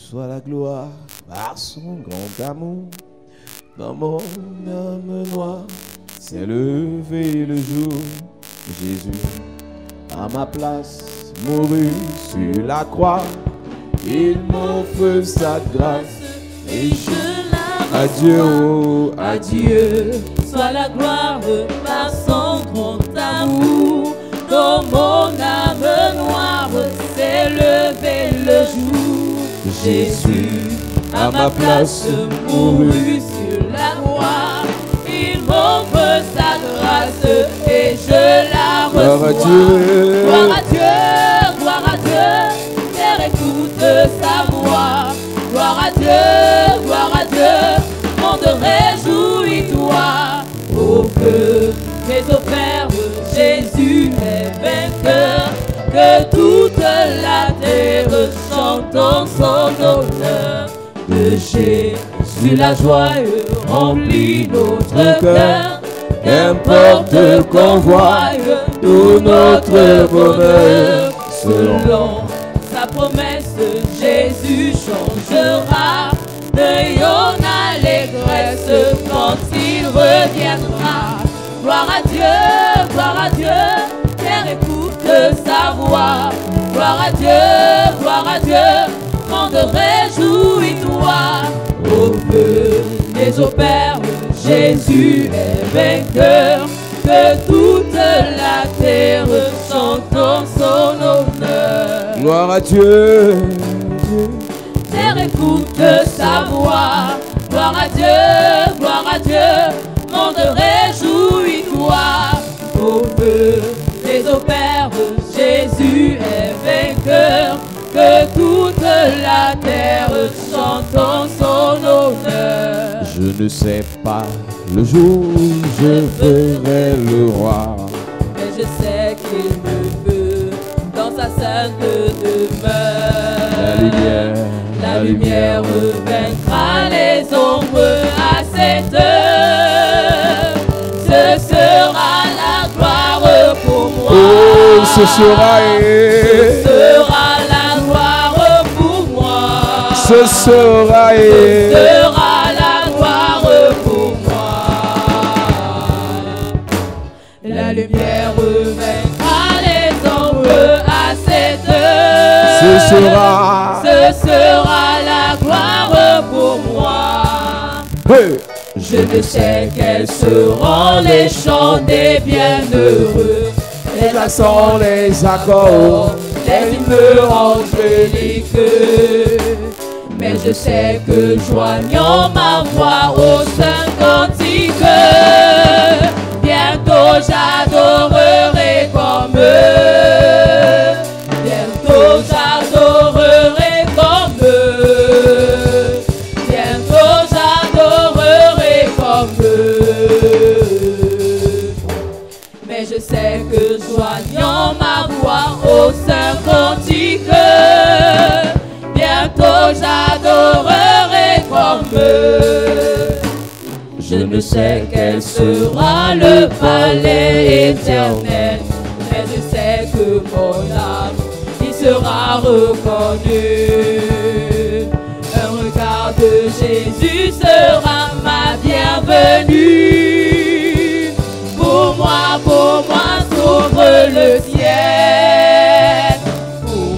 soit la gloire par son grand amour. Dans mon âme noire s'est levé le jour. Jésus, à ma place, mourut sur la croix. Il m'offre sa grâce et je la adieu, oh, adieu. Soit la gloire par son grand amour. Dans mon âme noire s'est levé le jour. Jésus, à ma place, mourut sur la croix. Il m'offre sa grâce et je la reçois. Gloire à Dieu, gloire à Dieu. Terre écoute sa voix. Gloire à Dieu, monde réjouis-toi. Oh que mes offères, Jésus est vainqueur. Que toute la terre chante en son honneur. De Jésus la joie remplit notre cœur. Qu'importe qu'on voie tout notre bonheur. Selon sa promesse, Jésus changera. N'ayons allégresse quand il reviendra. Gloire à Dieu, terre écoute sa voix. Gloire à Dieu, monde réjouis-toi. Au feu des opères, Jésus est vainqueur. Que toute la terre chante en son honneur. Gloire à Dieu. Terre écoute sa voix. Gloire à Dieu, monde réjouis-toi. Au feu des opères, Jésus est vainqueur. Que toute la terre chante en son honneur. Je ne sais pas le jour où je verrai le roi. Mais je sais qu'il me veut dans sa sainte demeure. La lumière vaincra les ombres à cette heure. Ce sera la gloire pour moi. Oh, ce sera la gloire pour moi. Ce sera la gloire pour moi. La lumière vaincra les ombres à cette heure. Ce sera la gloire pour moi. Hey. Je sais quels seront les chants des bienheureux, les accents, les accords, les hymnes angéliques. Mais je sais que joignant ma voix au saint cantique, bientôt j'adorerai comme eux. Bientôt j'adorerai comme eux. Bientôt j'adorerai comme eux. Mais je sais que joignant ma voix au saint cantique, bientôt j'adorerai comme eux. Je ne sais quel sera le palais éternel, mais je sais que mon âme y sera reconnue. Un regard de Jésus sera ma bienvenue. Pour moi s'ouvre le ciel. Pour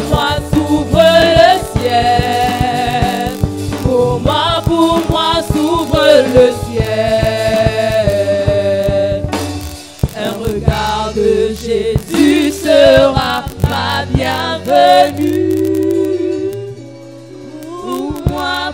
moi s'ouvre le ciel. Pour moi s'ouvre le ciel. Un regard de Jésus sera ma bienvenue.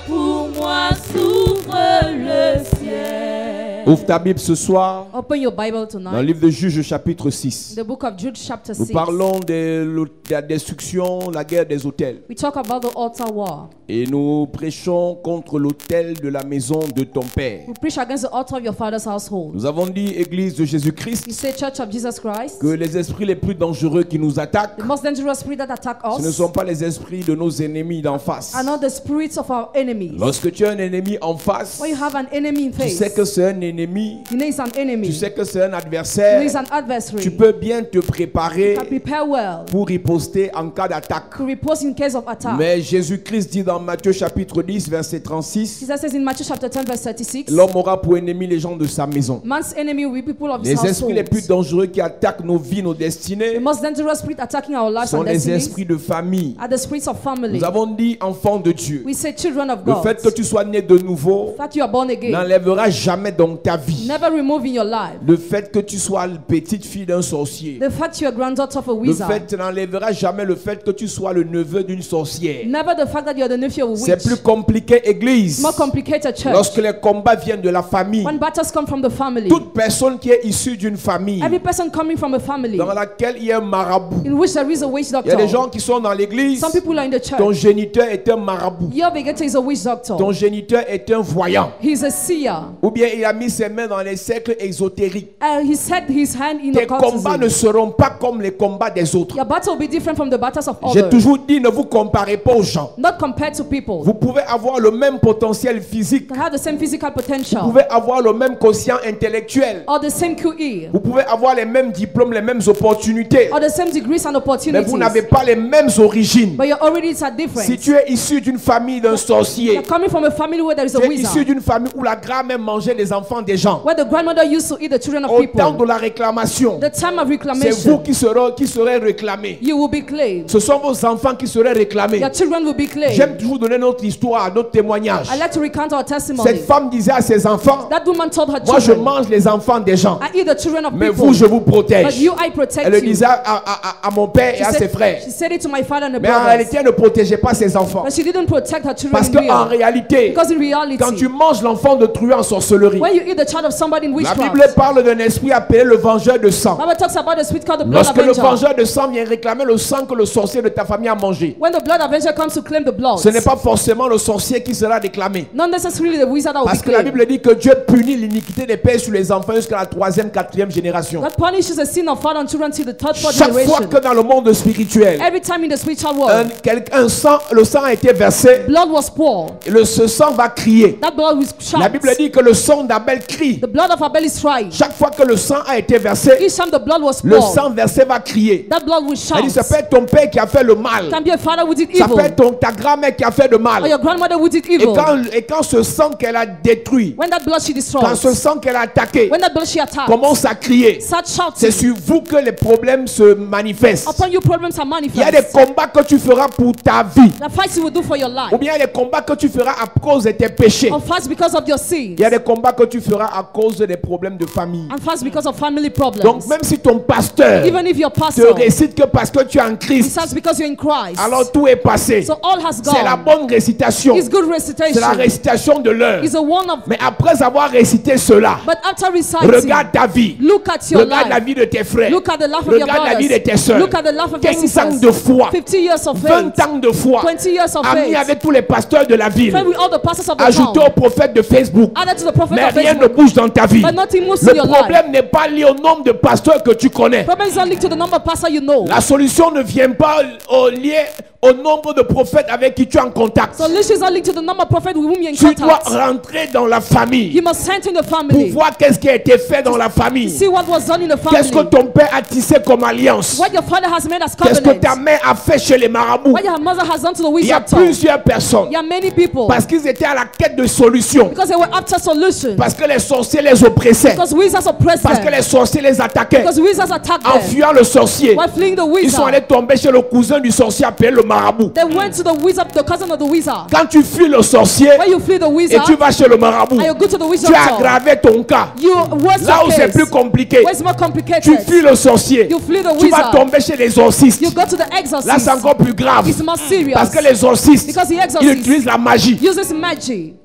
Pour moi s'ouvre le ciel. Ouvre ta Bible ce soir. Open your Bible Dans tonight. le livre de Juges chapitre 6. The book of Jude chapter Nous 6. parlons de la destruction, la guerre des autels. We talk about the altar war. Et nous prêchons contre l'autel de la maison de ton Père. We preach against the altar of your father's household. Nous avons dit, Église de Jésus-Christ, We say Church of Jesus Christ. que les esprits les plus dangereux qui nous attaquent, The most dangerous spirit that attack ce ne us sont pas les esprits de nos ennemis d'en face. are not the spirits of our enemies. Lorsque tu as un ennemi en face, When you have an enemy in tu face, sais que c'est un ennemi ennemi, You know it's an enemy. tu sais que c'est un You know adversaire, it's an adversary. tu peux bien te préparer You can prepare well pour riposter en cas d'attaque. to repose in case of attack. Mais Jésus-Christ dit dans Matthieu chapitre 10, verset 36, Jesus says in Matthew chapter 10 verse 36, l'homme aura pour ennemi les gens de sa maison. man's enemy will be people of his Les esprits les plus household. dangereux qui attaquent nos vies, nos The destinées, most dangerous spirit attacking our lives sont and les destinies esprits de famille. are the spirits of family. Nous avons dit enfants de Dieu. We say children of Le God. fait que tu sois né de nouveau The fact you are born again n'enlèvera jamais dans ta vie never remove in your life. le fait que tu sois la petite fille d'un sorcier. The fact you are granddaughter of a Le wizard. fait n'enlèvera jamais le fait que tu sois le neveu d'une sorcière. Never the fact that you are the nephew of a C'est witch. plus compliqué, église. It's more complicated, church. Lorsque les combats viennent de la famille, When battles come from the family, toute personne qui est issue d'une famille every person coming from a family dans laquelle il y a un marabout, in which there is a witch il y a doctor. des gens qui sont dans l'église, Some people are in the ton church. géniteur est un marabout, Your begetter is a witch doctor. ton géniteur est un voyant, He's a seer. ou bien il a mis ses mains dans les cercles exotériques. He set his hand in Tes the combats ne occultism. seront pas comme les combats des autres. Your battle will be different from the battles of J'ai others. toujours dit, ne vous comparez pas aux gens. Not compared to people. Vous pouvez avoir le même potentiel physique, Can have the same physical vous potential pouvez avoir le même quotient intellectuel, or the same QE vous pouvez avoir les mêmes diplômes, les mêmes opportunités, or the same degrees and mais opportunities. vous n'avez pas les mêmes origines. But your origins are different. Si tu es issu d'une famille d'un sorcier, You're coming from a family where there is a tu es issu wizard, d'une famille où la grand-mère mangeait les enfants des gens, where the grandmother used to eat the children of au temps people. de la réclamation, The time of c'est vous reclamation, qui serez réclamés. you will be claimed. Ce sont vos enfants qui seraient réclamés. Your children will be claimed. J'aime toujours donner notre histoire, notre témoignage. I like to recount our testimony. Cette femme disait à ses enfants, That woman told her moi je children, mange les enfants des gens, I eat the children of mais people, vous je vous but protège. you I protect Elle le you. disait à mon père et à ses frères. She said it to my father and the Mais en brothers. réalité, elle ne protégeait pas ses enfants. But she didn't protect her children Parce in qu'en real. réalité, Because in reality, quand tu manges l'enfant de truand en sorcellerie, when you eat the child of somebody in la witchcraft, Bible parle d'un esprit appelé le vengeur de sang. Bible talks about the spirit called the blood Lorsque le avenger. vengeur de sang vient réclamer le sang que le sorcier de ta famille a mangé, When the blood avenger comes to claim the blood, ce n'est pas forcément le sorcier qui sera réclamé. not necessarily the wizard that will Parce be que la claimed. Bible dit que Dieu punit l'iniquité des pères sur les enfants jusqu'à la 3e, 4e génération. God punishes the sin of father and children till the third, fourth Chaque fois generation. que dans le monde spirituel, Every time in the spiritual world, le sang a été versé, blood was poured. ce sang va crier. That blood was La shout. Bible dit que le sang d'Abel crie. The blood of Abel is crying. Chaque fois que le sang a été versé, Each time the blood was le poured, sang versé va crier. that blood will Elle shout. dit, ça peut être ton père qui a fait le mal. Can be a father who did Ça evil, peut être ta grand-mère qui a fait le or mal. your grandmother who did Et evil. quand ce sang qu'elle a détruit, When that blood she quand destroys, ce sang qu'elle a attaqué when that blood she attacked, commence à crier, start c'est shouting. sur vous que les problèmes se manifestent. Upon you, problems are Il y a des manifest. combats que tu feras pour ta vie. The fights you will do for your life, Ou bien il y a des combats que tu feras à cause de tes péchés. or fights because of your sins, Il y a des combats que tu feras à cause des problèmes de famille. and fights because of family problems. Donc même si ton pasteur Even if your te pastor récite que parce que tu es en it Christ, says because you're in Christ, alors tout est passé. so all has C'est la gone. bonne récitation. It's good C'est la recitation. récitation de l'heure. It's a one of. Mais après avoir récité cela, But after reciting, regarde ta vie. look at your Regarde la life. vie de tes frères. Look at the life of your Regarde la vie de brothers. tes soeurs. Look at the life of your 15 ans sisters. de foi. 50 years of 20 faith. ans de foi. 20 years of Amis faith. avec tous les pasteurs de la ville. Friend with all the pastors of the Ajouté town. au prophète de Facebook. Added to the prophet Mais of rien ne Facebook. bouge dans ta vie. But nothing moves Le in your life. problème n'est pas lié au nombre de pasteurs que tu connais. Problem is not linked to the number of pastors you know. La solution ne vient pas lié au nombre de prophètes avec qui tu es en contact. Solution is not linked to the number of prophets with whom you're in Tu dois contact. rentrer dans la famille You must enter in the pour family. voir qu'est-ce qui a été fait dans la famille. See what was done in the Qu'est-ce que family. ton père a tissé comme alliance. What your father has made as Qu'est-ce que covenant. ta mère a fait chez les marabouts. What your mother has done to the Il y a wizard town. plusieurs personnes. There are many people. Parce qu'ils étaient à la quête de solutions. Because they were after solution. Parce que les sorciers les oppressaient. Because wizards oppressed Parce que them. les sorciers les attaquaient. Because wizards attacked En them. fuyant le sorcier, While fleeing the ils sont wizard, allés tomber chez le cousin du sorcier appelé le marabout. they went to the wizard, the cousin of the wizard. Quand tu fuis le sorcier When you flee the et wizard, tu vas chez le marabout, and you go to the tu wizard as town, aggravé ton cas. you worse Là où your c'est case. plus compliqué, Where it's more tu complicated, fuis le sorcier, you flee the tu vas wizard, tomber chez l'exorciste. you go to the Là c'est exorcist. encore plus grave. It's more serious. Parce que l'exorciste, Because the il exorcist utilise la magie. uses magic.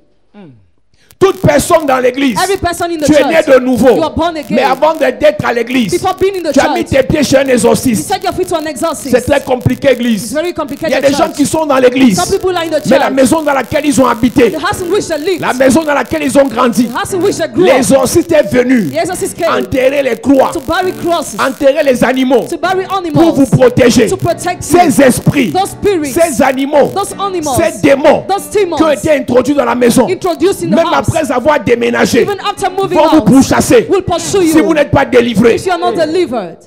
Toute personne dans l'église, Every person in the tu es né church, de nouveau. you are born again. Mais avant d'être à l'église, Before being in the tu as mis church, tes pieds chez un you exorciste. set your feet to an C'est exorcist. très compliqué, It's église. very Il y a complicated. des gens church. qui sont dans l'église, Some people are in the mais la church. maison dans laquelle ils ont habité, The house in which they lived, la maison dans laquelle ils ont grandi, the house in which they grew up, l'exorciste est venu the exorcist came enterrer les croix, to bury crosses, enterrer les animaux to bury pour animals, vous protéger. to protect you. Ces esprits, Those spirits, ces animaux, those animals, ces démons those qui ont demons été introduits dans la maison, introduced in the même house, après avoir déménagé, even after moving vont vous out, pourchasser will pursue si vous you n'êtes pas délivré. if you are not delivered.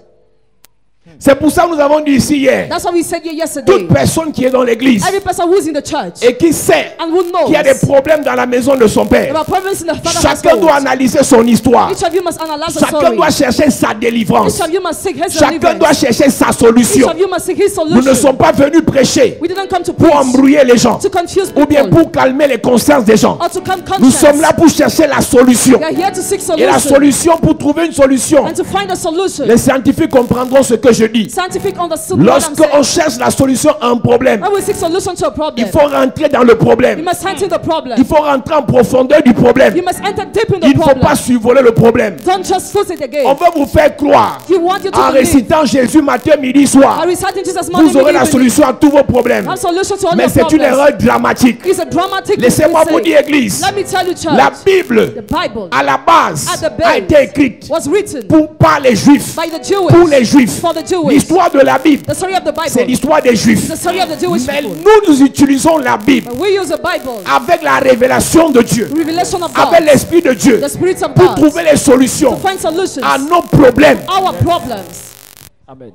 C'est pour ça que nous avons dit ici hier, That's what we said here yesterday. toute personne qui est dans l'église Every person who is in the church et qui sait and who knows qu'il y a des problèmes dans la maison de son there père, are problems in the father's chacun household. doit analyser son histoire. Each of you must analyze the Chacun story. doit chercher sa délivrance. Each of you must seek his Chacun doit deliverance. chercher sa Each solution. of you must seek his Nous ne solution. sommes pas venus prêcher We didn't come to pour preach, embrouiller les gens to confuse ou bien people, pour calmer les consciences des gens. or to come Nous conscience. sommes là pour chercher la solution. We are here to seek Et la solution solution, pour trouver une solution, and to find a solution. les scientifiques comprendront ce que je dis. Scientific understood what I'm saying. Lorsqu'on cherche la solution à un problème, When we seek solution to a il problem, faut rentrer dans le you problème. must enter the problem. Il faut rentrer en profondeur du problème. You must enter deep in the Il ne faut problem. pas survoler le problème. Don't just force it again. On veut vous faire croire, You want you to en believe. récitant Jésus matin, midi, I soir, reciting Jesus morning, vous aurez la evening. solution à tous vos problèmes. Have solution to all Mais your c'est une problems. erreur dramatique. It's a dramatic Laissez-moi vous mistake. dire, Église, Let me tell you, church, la Bible, the Bible à la base, at the a base été écrite was written par les Juifs, by the Jewish, pour les Juifs. for the Jewish. L'histoire de la Bible, The story of the c'est Bible, l'histoire des Juifs. the story of the Jewish Mais people. nous utilisons la Bible But we use the Bible, avec la révélation de Dieu, revelation of avec God, l'Esprit de Dieu, the Spirit of pour God, trouver les solutions to find solutions à nos problèmes. our problems. Amen.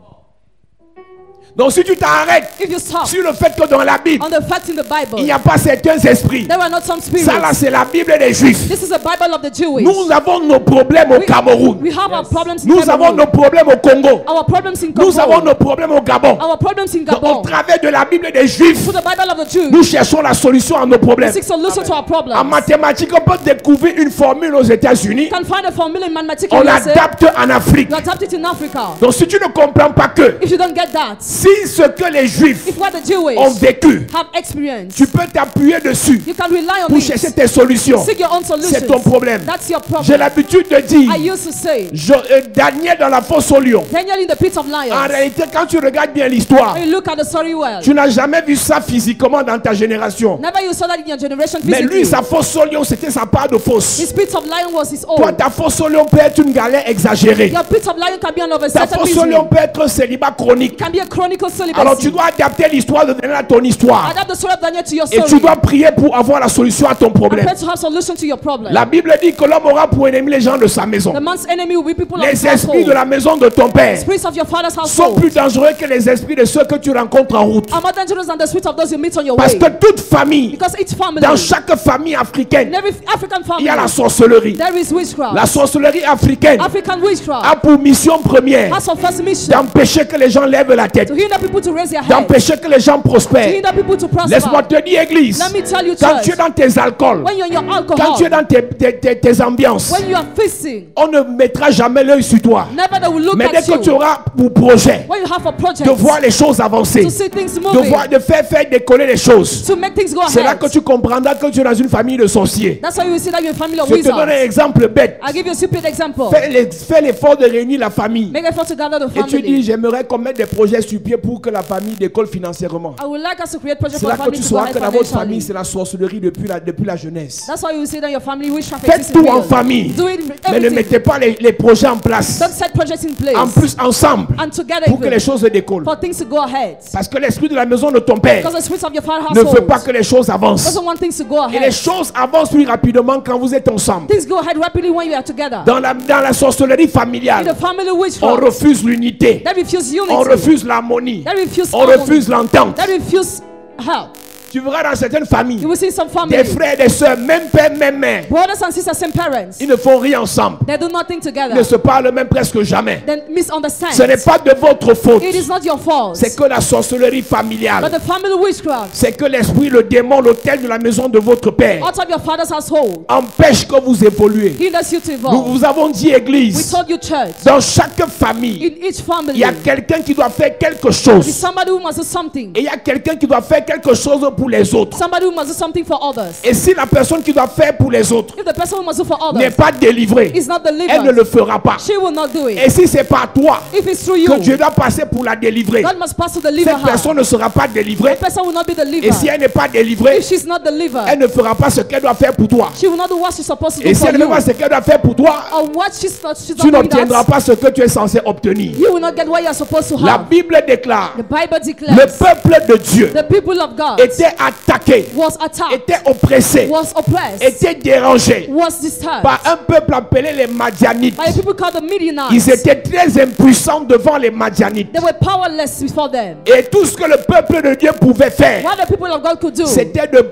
Donc si tu t'arrêtes If you stop sur le fait que dans la Bible, on the facts in the il Bible, n'y a pas certains esprits, there are not some spirits. ça là c'est la Bible des Juifs. This is the Bible of the Jewish. Nous avons nos problèmes au Cameroun. We have our problems in Nous avons Cameroon, nos problèmes au Congo. our problems in Nous avons Congo, nos problèmes au Gabon. our problems in Donc, au Gabon. travers de la Bible des Juifs, Through the Bible of the Jews, nous cherchons la solution à nos problèmes. seek solution to our En problems. mathématiques, on peut découvrir une formule aux États-Unis. You can find a formula in mathematics On in USA. l'adapte en Afrique. You adapt it in Africa. Donc si tu ne comprends pas que If you don't get that, si ce que les Juifs if what the Jewish ont vécu, have experienced, tu peux t'appuyer dessus you can rely on pour it. chercher tes solutions. Seek your own solutions. C'est ton problème. That's your J'ai problem. l'habitude de dire, I used to say, Daniel dans la fosse au lion. Daniel in the pit of En lions. réalité, quand tu regardes bien l'histoire, When you look at the story well, tu n'as jamais vu ça physiquement dans ta génération. never you saw that in your generation Mais lui, physically. sa fosse au lion, c'était sa part de fosse. His pit of lion was his Toi, own. ta fosse au lion peut être une galère exagérée. Your pit of lion can be an Ta overset fosse au lion peut être un célibat chronique. can be a chronicle Alors tu celibacy. dois adapter l'histoire de Daniel à ton histoire. Adapt the story of Daniel to your Et tu story. dois prier pour avoir la solution à ton And problème. pray to have solution to your problem. La Bible dit que l'homme aura pour ennemi les gens de sa maison. The man's enemy will be people of his Les esprits de household. la maison de ton père Spirits of your father's sont household plus dangereux que les esprits de ceux que tu rencontres en route. are more dangerous than the spirits of those you meet on your Parce way. que toute famille, Because each family, dans chaque famille africaine, in every African il y a la family, sorcellerie. there is witchcraft. La sorcellerie africaine African witchcraft a pour mission première has for first mission d'empêcher que les gens lèvent la tête, to hinder people to raise their head, d'empêcher que les gens to prospèrent. hinder people to Laisse-moi prosper. te dire, Église, Let me tell you, quand tu es church, dans tes alcools, when you're in your quand tu es alcohol, dans tes ambiances, when you are feasting, on ne mettra jamais l'œil sur toi. never they will look Mais dès at que tu you. auras pour projet When you have a project, de voir les choses avancer, to see things de moving, faire décoller les choses, to make things go c'est là ahead. que tu comprendras que tu es dans une famille de sorciers. That's why you will see that you're a family of Je te donne un wizards. exemple bête. I'll give you a stupid example. Fais l'effort de réunir la famille. Make effort to gather the Et tu dis, family. j'aimerais qu'on mette des projets sur pied pour que la famille décolle financièrement. I would like us to create projects C'est for là the que family tu to go sauras ahead que dans votre famille, financially. c'est la sorcellerie depuis la jeunesse. That's why you will see that your family witchcraft Faites exists in tout en real. famille, Do it mais ne everything. mettez pas les projets en place. Don't set projects in place. En plus, ensemble, And together pour que les even, choses décollent. for things to go ahead. Parce que l'esprit de la maison de ton père Because the spirits of your father's ne veut household pas que les choses avancent. doesn't want things to go Et les ahead. choses avancent plus rapidement quand vous êtes ensemble. Things go ahead rapidly when you are together. Dans la sorcellerie In familiale, the family on witchcraft, refuse l'unité, they refuse on unity. refuse l'harmonie, They refuse on harmony. refuse l'entente. They refuse help. Tu verras dans certaines familles, You will see some des families, frères et des sœurs, même père, même mère, brothers and sisters, same parents. ils ne font rien ensemble. They do nothing Ils ne together. se parlent même presque jamais. Then misunderstand. Ce n'est pas de votre faute. It is not your fault. C'est que la sorcellerie familiale, But the family witchcraft, c'est que l'esprit, le démon, l'autel de la maison de votre père out of your father's household, empêche que vous évoluez. hinders you to Nous evolve. vous avons dit, We Église, told you, church, dans chaque famille, in each il family, y a quelqu'un qui doit faire quelque is chose. somebody who must do something. Et il y a quelqu'un qui doit faire quelque chose pour les autres. Somebody who must do something for others. Et si la personne qui doit faire pour les autres If the person who must do for n'est others pas délivrée, is not elle ne delivered, le fera pas. she will not do it. Et si c'est par toi If it's through que you, Dieu doit passer pour la délivrer, God must pass to deliver cette personne her. ne sera pas délivrée. The person will not be Et delivered. si elle n'est pas délivrée, If she's not elle delivered, ne fera pas ce qu'elle doit faire pour toi. she will not do what she's supposed to Et do si for elle ne fait you. pas ce qu'elle doit faire pour toi, Or what she's not tu doing n'obtiendras that, pas ce que tu es censé obtenir. you will not get what you're supposed to La have. Bible déclare, The Bible le declares peuple de Dieu the people of God était était attaqué, was attacked, était oppressé, was oppressed, était dérangé was disturbed par un peuple appelé les Madianites. by people called the Midianites. Ils étaient très impuissants devant les Madianites. They were powerless before them. Et tout ce que le peuple de Dieu pouvait faire, What the people of God could do, c'était de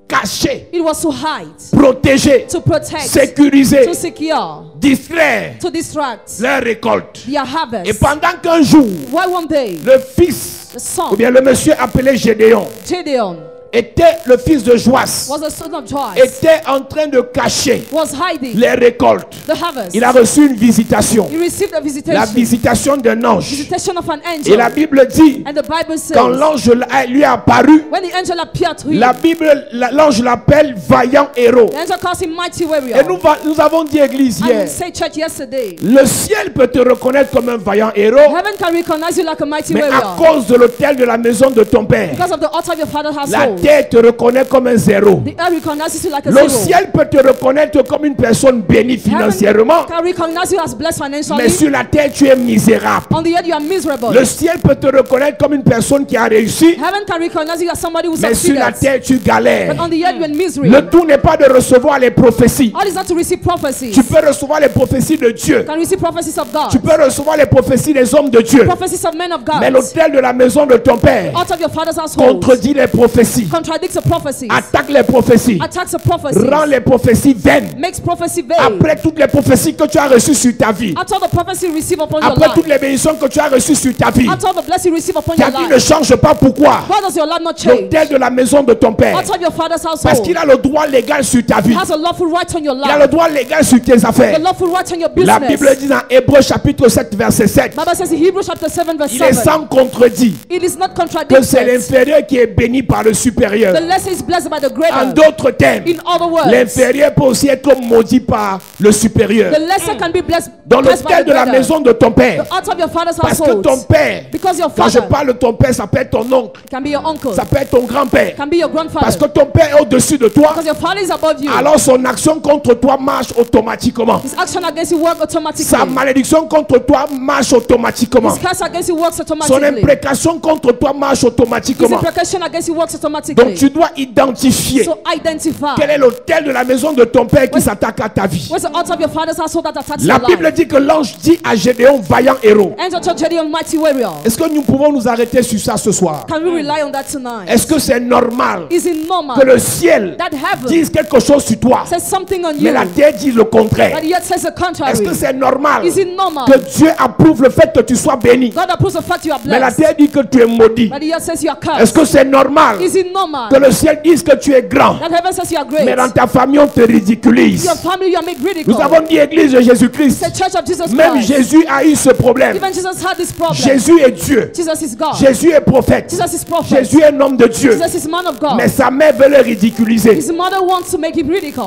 cacher, it was to hide, protéger, to protect, sécuriser, to secure, distraire to distract leur récolte. their Et harvest. pendant qu'un jour, Why one day le fils, the son, ou bien le monsieur appelé Gédéon, Gideon, était le fils de Joas, was the son of Joash, était en train de cacher was hiding les récoltes. the harvest. Il a reçu une visitation, He received a la visitation, visitation d'un ange. visitation of an Et la angel. Bible dit, And the Bible quand says, l'ange lui est apparu, when the angel appeared to him, la Bible, l'ange l'appelle vaillant héros. the angel calls him mighty Et warrior. nous avons dit, église, hier, And say church yesterday, le ciel peut te reconnaître comme un vaillant héros, heaven can recognize you like a mighty mais à warrior cause de l'autel de la maison de ton père, because of the altar of your father's la household. terre te reconnaît comme un zéro. The earth recognizes you like a Le zero. ciel peut te reconnaître comme une personne bénie financièrement, Heaven can recognize you as blessed mais financially. sur la terre tu es misérable. On the earth you are miserable. Le ciel peut te reconnaître comme une personne qui a réussi, Heaven can recognize you as somebody who mais sur la succeeded. terre tu galères. But on the earth you're in misery. Le tout n'est pas de recevoir les prophéties. All is not to receive prophecies. Tu peux recevoir les prophéties de Dieu. You can receive prophecies of God. Tu peux recevoir les prophéties des hommes de Dieu. Prophecies of men of God. Mais l'autel de la maison de ton père Out of your father's household contredit les prophéties, contradicts the prophecies. attaque les prophéties, Attacks the prophecies. rend les prophéties vaines. Makes prophecy vague. Après toutes les prophéties que tu as reçues sur ta vie, After the prophecy you receive upon your après toutes life. les bénédictions que tu as reçues sur ta vie, After the blessing you receive upon ta your vie ne life. change pas. Pourquoi? Why does your life not change? L'autel de la maison de ton père, Out of your father's parce household. qu'il a le droit légal sur ta vie. He has a lawful right on your Il a le life. droit légal sur tes affaires. The lawful right on your La business. Bible dit dans Hébreux chapitre 7 verset 7, Bible says in Hebrews chapter 7 verse il est 7. sans contredit It is not que c'est contradicted. l'inférieur qui est béni par le supérieur. The lesser is blessed by the En greater. d'autres termes, In other words, l'inférieur peut aussi être maudit par le supérieur. the lesser can be blessed Dans blessed by l'autel the de la greater. maison de ton père, Out of your father's parce que household. ton père, Because your quand je father parle de ton père, ça peut être ton oncle, can be your uncle, ça peut être ton grand-père, can be your parce que grandfather. ton père est au-dessus de toi, Because your father is above you. alors son action contre toi marche automatiquement. His action against you work Sa automatically. malédiction contre toi marche automatiquement. His curse against you works Son automatically. imprécation contre toi marche His automatiquement. imprecation against you works Donc automatically. tu dois identifier So identify. quel est l'autel de la maison de ton père qui s'attaque à ta vie. Where's the altar of your father's household that attacks La your Bible life? dit que l'ange dit à Gédéon, vaillant héros. Angel told Gideon, mighty warrior. Est-ce que nous pouvons nous arrêter sur ça ce soir? Can we rely on that tonight? Est-ce que c'est normal Is it normal que le ciel that heaven dise quelque chose sur toi, says something on mais you, la terre dit le contraire? but yet says the contrary? Est-ce que c'est normal Is it normal que Dieu approuve le fait que tu sois béni, God approves the fact you are mais la blessed, terre dit que tu es maudit? but yet says you are Est-ce cursed? que c'est normal Is it normal que le ciel dise que tu es grand, that heaven says you are great? mais dans ta famille on te ridiculise? Your family you are made ridicule. Nous avons dit Église de Jésus-Christ. The church of Jesus Même Christ. Jésus a eu ce problème. Even Jesus had this problem. Jésus est Dieu. Jesus is God. Jésus est prophète. Jesus is prophet. Jésus est un homme de Dieu. Jesus is man of God. Mais sa mère veut le ridiculiser. His mother wants to make him ridicule.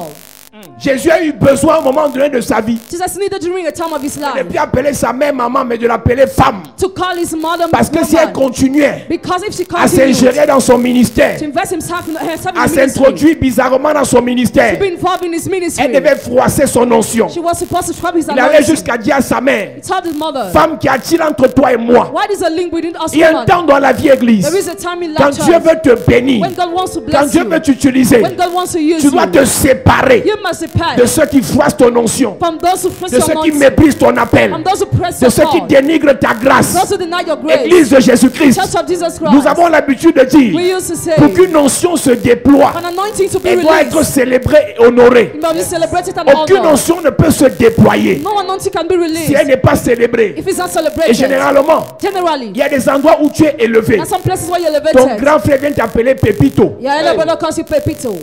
Jésus a eu besoin à un moment donné de sa vie Jesus needed during a time of his de ne life plus appeler sa mère maman, mais de l'appeler femme. to call his mother Parce que si elle woman. continuait Because if she à continued s'ingérer dans son ministère, to invest herself in à ministry, s'introduire bizarrement dans son to ministère, be involved in his elle ministry, devait froisser son onction. she was supposed to trap his Il allait anointing. jusqu'à dire à sa mère, He told his mother, femme, qu'y a-t-il entre toi et moi? what is a link between us Il y a un women? temps dans la vie église, There is a time in quand life, Dieu veut te bénir, when God wants to quand bless Dieu you, veut t'utiliser, when God wants to use tu dois you, te séparer you must depart de ceux qui froissent ton onction, from those who press de your ceux qui anointing, méprisent ton appel, from those who press de your ceux qui call, dénigrent ta grâce. those who deny your grace. Église de Jésus-Christ, Church of Jesus Christ. nous avons l'habitude de dire, We used to say, pour qu'une onction se déploie, an anointing to be elle doit être released, célébrée et honorée. it must be celebrated and Aucune honored. onction ne peut se déployer No anointing can be si elle released n'est pas célébrée. if it's not Et celebrated. généralement, Generally, il y a des endroits où tu es élevé. there's some places where you're Ton elevated. grand frère vient t'appeler Pépito. Your elder brother calls you Pepito.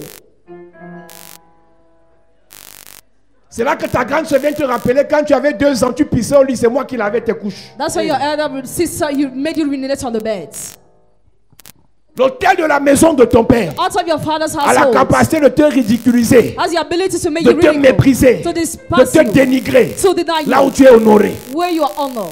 C'est là que ta grande sœur vient te rappeler quand tu avais 2 ans, tu pissais au lit, c'est moi qui lavais tes couches. That's why your elder sister made you urinate on the beds. L'autel de la maison de ton père Out of your father's a la household capacité de te ridiculiser, has the ability to make de you te ridicule, mépriser, to de despise te you, dénigrer, to deny là où you, tu es honoré. where you are honored.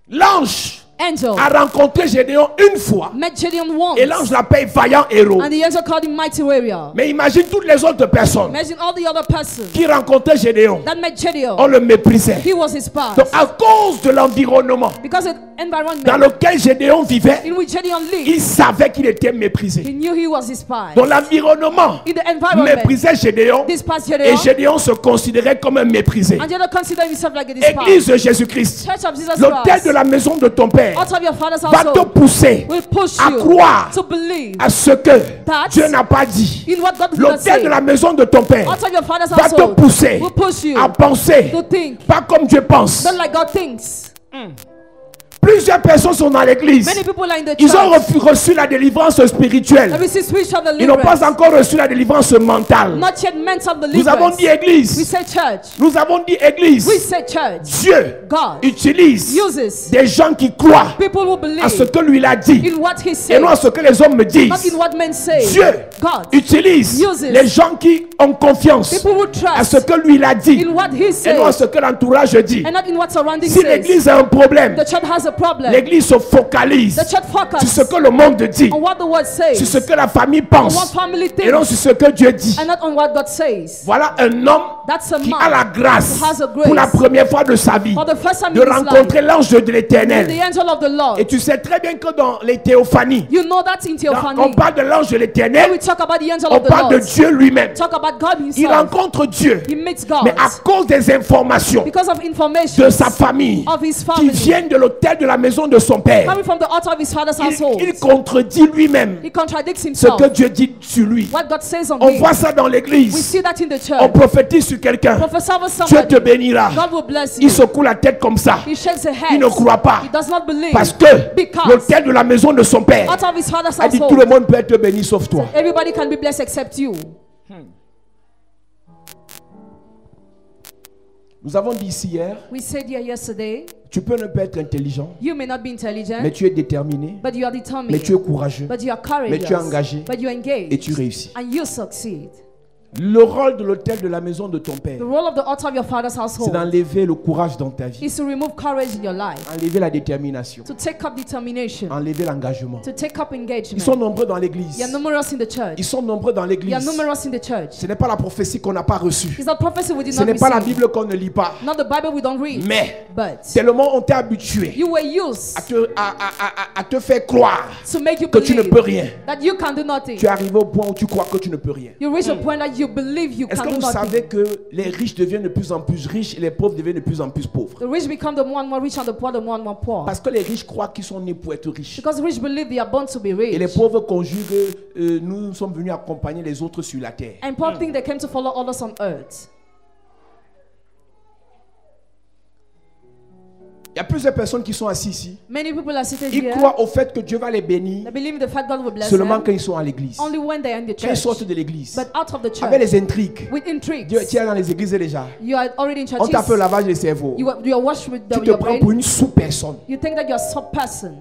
L'ange Angel a rencontré Gédéon une fois met Gideon once, et l'ange l'appelle vaillant héros. and the angel called him mighty warrior. Mais imagine toutes les autres personnes Imagine all the other persons qui rencontraient Gédéon. that met Gideon. On le méprisait. He was his past. Donc à cause de l'environnement, Because environment dans lequel Gédéon vivait, in which Gideon lived, il savait qu'il était méprisé. he knew he was despised. Dans l'environnement, In the environment, méprisait Gédéon despised et Gideon, Gédéon se considérait comme un méprisé. and Gideon considered himself like a despised. Église de Jésus-Christ, Church of Jesus l'autel Christ, de la maison de ton père out of your father's va te household, pousser will push à you croire to believe à ce que that Dieu n'a pas dit. in what God did not L'autel say. de la maison de ton père Out of your father's va te household, pousser will push you à penser to think pas comme Dieu pense. not like God thinks. Plusieurs personnes sont dans l'église. Many people are in the Ils ont church. reçu la délivrance spirituelle. They receive spiritual Ils n'ont deliverance. pas encore reçu la délivrance mentale. Not yet mental Nous avons deliverance. dit We église. say church. Nous avons dit église. We say church. Dieu God utilise uses des gens qui croient people who à ce believe que lui il a dit in what he et said, non à ce que les hommes me not disent. in what men say. Dieu God utilise uses les gens qui ont confiance people who à ce trust que lui il a dit in what he et non à says ce que l'entourage dit. and not in what surrounding Si says. l'église a un problème, The church has a problem. l'église se focalise The church sur ce focuses que le monde dit, on what the word sur says, ce que la famille on what pense family et non thinks, sur ce que Dieu dit. and not on what God says. Voilà un homme That's a qui a la man grâce who has a pour la grace première fois de sa vie for the first time de in his life, rencontrer l'ange de the l'Éternel. angel of the Lord. Et tu sais très bien que dans les théophanies, You know that in quand Theophany, on parle de l'ange de when we l'Éternel, talk about the angel on of the parle de Lord, Dieu lui-même. talk about God Il himself. rencontre Dieu, He meets God mais à cause des informations because of information de sa famille of his qui family viennent de l'autel de la maison de son père, coming from the altar of his father's household. il contredit lui-même He contradicts ce himself. que Dieu dit sur lui. What God says on On him. voit ça dans We l'église. see that in the On church. prophétise sur quelqu'un. Prophesy over Dieu somebody. te bénira. God will bless Il you. secoue la tête comme ça. He shakes his Il head. ne croit pas. He does not believe. Parce que Because l'autel de la maison de son père out of his father's a dit tout le household, monde peut être béni sauf toi. everybody can be blessed except you. Nous avons dit ici hier, We said here yesterday, tu peux ne pas être intelligent, you may not be mais intelligent, tu es déterminé, but you are mais determined, tu es courageux but you are mais tu es courageous, engagé but you are engaged, et tu réussis. and you succeed. Le rôle de l'autel de la maison de ton père, The role of the altar of your father's c'est household d'enlever le courage dans ta vie, is to remove courage in your life, enlever la détermination, to take up determination, enlever l'engagement. to take up Ils engagement. sont nombreux dans l'église. You are numerous in the church. Ils sont nombreux dans You are l'église. numerous in the church. Ce n'est pas la prophétie qu'on n'a pas reçue. It's not prophecy we did Ce not n'est pas la receive. Bible qu'on ne lit pas. Not the Bible we don't read. Mais But tellement on t'est habitué you were used à te faire croire to make you que tu ne believe peux rien. that you can do nothing. Tu es arrivé au point où tu crois que tu ne peux rien. You reach a point that you believe you Est-ce can que do vous savez nothing. que les riches deviennent de plus en plus riches et les pauvres deviennent de plus en plus pauvres? The rich become the more and more rich and the poor poor. Parce que les riches croient qu'ils sont nés pour être riches. Because rich believe they are born to be Et les rich. pauvres conjuguent, nous sommes venus accompagner les autres sur la terre. And poor think they came to follow others on earth. Il y a plusieurs personnes qui sont assises ici. Many people are seated Ils here. croient au fait que Dieu va les bénir They believe in the fact God will bless seulement quand them ils sont à l'église. only when they are in the Quand ils church. sortent de l'église. But out of the Avec church, les intrigues. with intrigues, Dieu, tu es dans les églises déjà. you are already in On t'a fait le churches. lavage de cerveau. You are washed with Tu te your prends brain. pour une sous-personne. You think that you're a sub-person.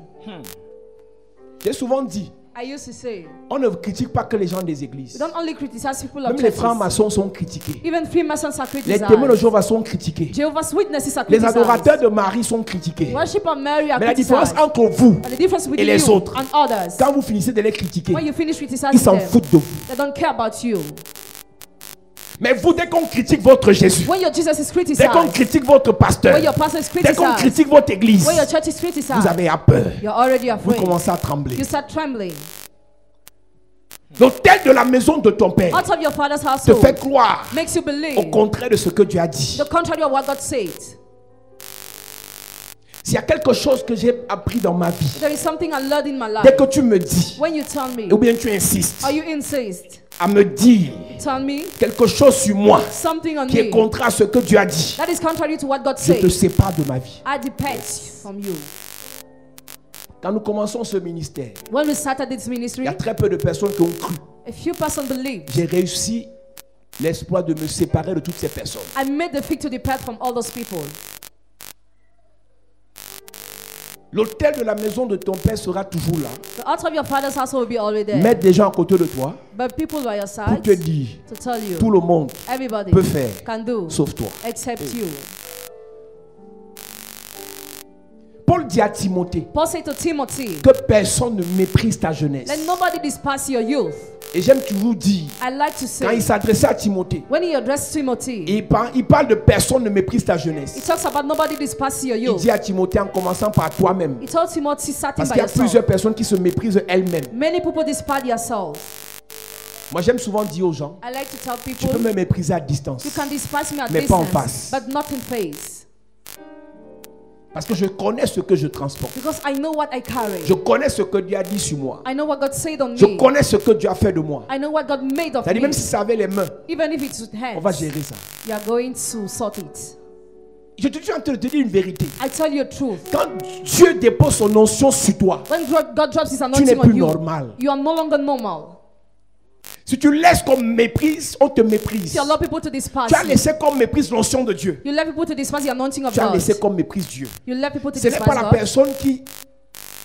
J'ai souvent dit, I used to say, on ne critique pas que les gens des églises. we don't only criticize people of Même les churches. francs-maçons sont critiqués. Even Freemasons are Les témoins de criticized. Jéhovah sont critiqués. Jehovah's Witnesses are Les criticized. adorateurs de Marie sont critiqués. Worship of Mary are Mais la différence criticized. entre vous, And the difference et between les you autres, and others, quand vous finissez de les critiquer, when you finish ils criticizing s'en them, foutent de vous. they don't care about you. Mais vous, dès qu'on critique votre Jésus, When your Jesus is dès qu'on criticized, critique votre pasteur, when your pastor is dès qu'on criticized, critique votre église, when your church is vous criticized, avez peur. you're already Vous afraid. commencez à trembler. You start trembling. L'autel de la maison de ton père Out of your father's te household fait croire makes you au believe contraire de ce que Dieu a dit. the contrary of what God said. S'il y a quelque chose que j'ai appris dans ma vie, There is something I learned in my dès life. que tu me dis, When you tell me, ou bien tu insistes or you insist, à me dire tell me quelque chose sur moi something on qui est me contraire à ce que Dieu a dit, that is contrary to what God je te said, sépare de ma vie. I depart from you. Quand nous commençons ce ministère, When we started this il y ministry, a très peu de personnes qui ont cru. a few persons believed. J'ai réussi l'exploit de me séparer de toutes ces personnes. I made the fig to depart from all those people. L'autel de la maison de ton père sera toujours là. The altar of your father's house will be already there. Mettre des gens à côté de toi But people by your pour side te dire, to tell you, tout le monde everybody peut faire, can do sauf toi. except you. Paul dit à Timothée Paul said to Timothy, que personne ne méprise ta jeunesse. let nobody despise your youth. Et j'aime toujours dire, I like to quand il say, s'adressait à Timothée, when he addressed Timothy, il parle de personne ne méprise ta he jeunesse. talks about nobody despises your Il youth. dit à Timothée en commençant par toi-même. He told Timothy, starting Parce by qu'il y a yourself. plusieurs personnes qui se méprisent elles-mêmes. Many people despise themselves. Moi, j'aime souvent dire aux gens, I like to tell tu people, peux me mépriser à distance. you can despise me at Mais pas en distance, face. but not in face. Parce que je connais ce que je transporte. Because I know what I carry. Je connais ce que Dieu a dit sur moi. I know what God said on Je me. connais ce que Dieu a fait de moi. I know what God made of C'est-à-dire, me. même si ça avait les mains, Even if it's with on va hands, gérer ça. you are going to sort it. Je te suis en train de te dire une vérité. I tell you the truth. Quand Dieu dépose son onction sur toi, When God drops His tu n'es anointing plus on you, normal. you are no longer normal. Si tu laisses qu'on méprise, on te If méprise. you allow people to despise Tu as you, laissé qu'on méprise l'onction de Dieu. you let people to despise the anointing of Tu as God. laissé qu'on méprise Dieu. You let people to Ce n'est despise pas la God. personne qui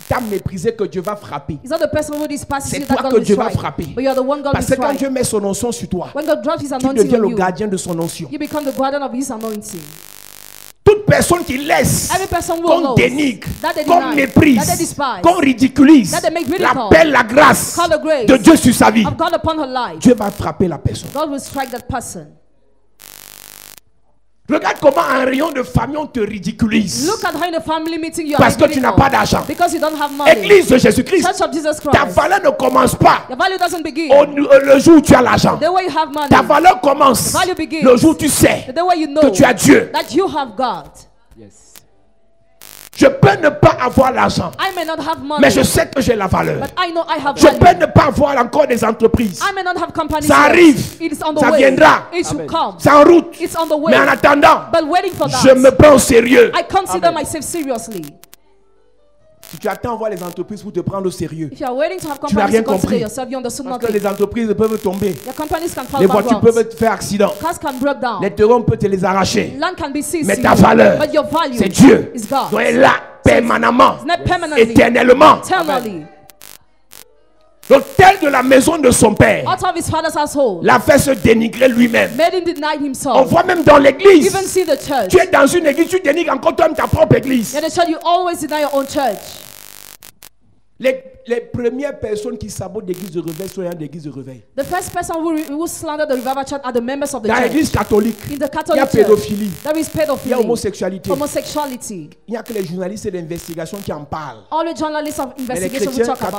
t'a méprisé que Dieu va frapper. It's not the person who despises C'est you that toi God que will Dieu va strike. frapper. But you are the one God Parce will que quand strike. Dieu met son onction sur toi, When God drops His tu anointing deviens on le you, gardien de son onction. you become the guardian of His anointing. Toute personne qui laisse Every person who qu'on knows dénigre, that they qu'on deny, méprise, that they despise, qu'on ridiculise, that they make ridicule, l'appelle la grâce call the grace de Dieu sur sa vie, of God upon her life, Dieu va frapper la personne. God will strike that person. Regarde comment en rayon de famille on te ridiculise. Look at how in a family meeting you are Parce que tu n'as ridicule pas d'argent. because you don't have money. Église de Jésus-Christ, Church of Jesus ta Christ. valeur ne commence pas Your value doesn't begin le jour où tu as l'argent. the way you have money. Ta valeur commence The value begins le jour où tu sais the way you know que tu as Dieu. that you have God. Je peux ne pas avoir l'argent, I may not have money, mais je sais que j'ai la valeur. but I know I have Je value. peux ne pas avoir encore des entreprises. I may not have companies Ça yet. arrive. It is on the Ça way. viendra. It should come. C'est en route. It's on the way. Mais en attendant, But waiting for that, je me prends au sérieux. I consider myself seriously. Si tu attends voir les entreprises pour te prendre au sérieux, If you are waiting to have Tu n'as companies rien to consider compris. yourself, you understood parce que nothing. les entreprises peuvent tomber. Your companies can fall Les voitures bankrupt. peuvent faire accident. Cars can break down. Les terrains, on peut te les arracher. Land can be seized. Mais to ta you. valeur, But your value c'est Dieu. is God. Donc elle est là, permanemment, It's not permanently, éternellement. eternally. L'autel de la maison de son père Out of his father's household, l'a fait se dénigrer lui-même. made him deny On himself. voit même dans l'église. Even see the church. Tu es dans une église, tu dénigres encore toi-même ta propre église. In the church, you always deny your own church. Les premières personnes qui sabotent l'église de réveil sont dans l'église de réveil. The first person who slandered the revival church are the members of the Dans church. l'église catholique, In the il y a Catholic church, pédophilie, there is il y a pedophilia, homosexualité. homosexuality. Il n'y a que les journalistes d'investigation qui en parlent. All the journalists of Mais les investigation we chrétiens talk about.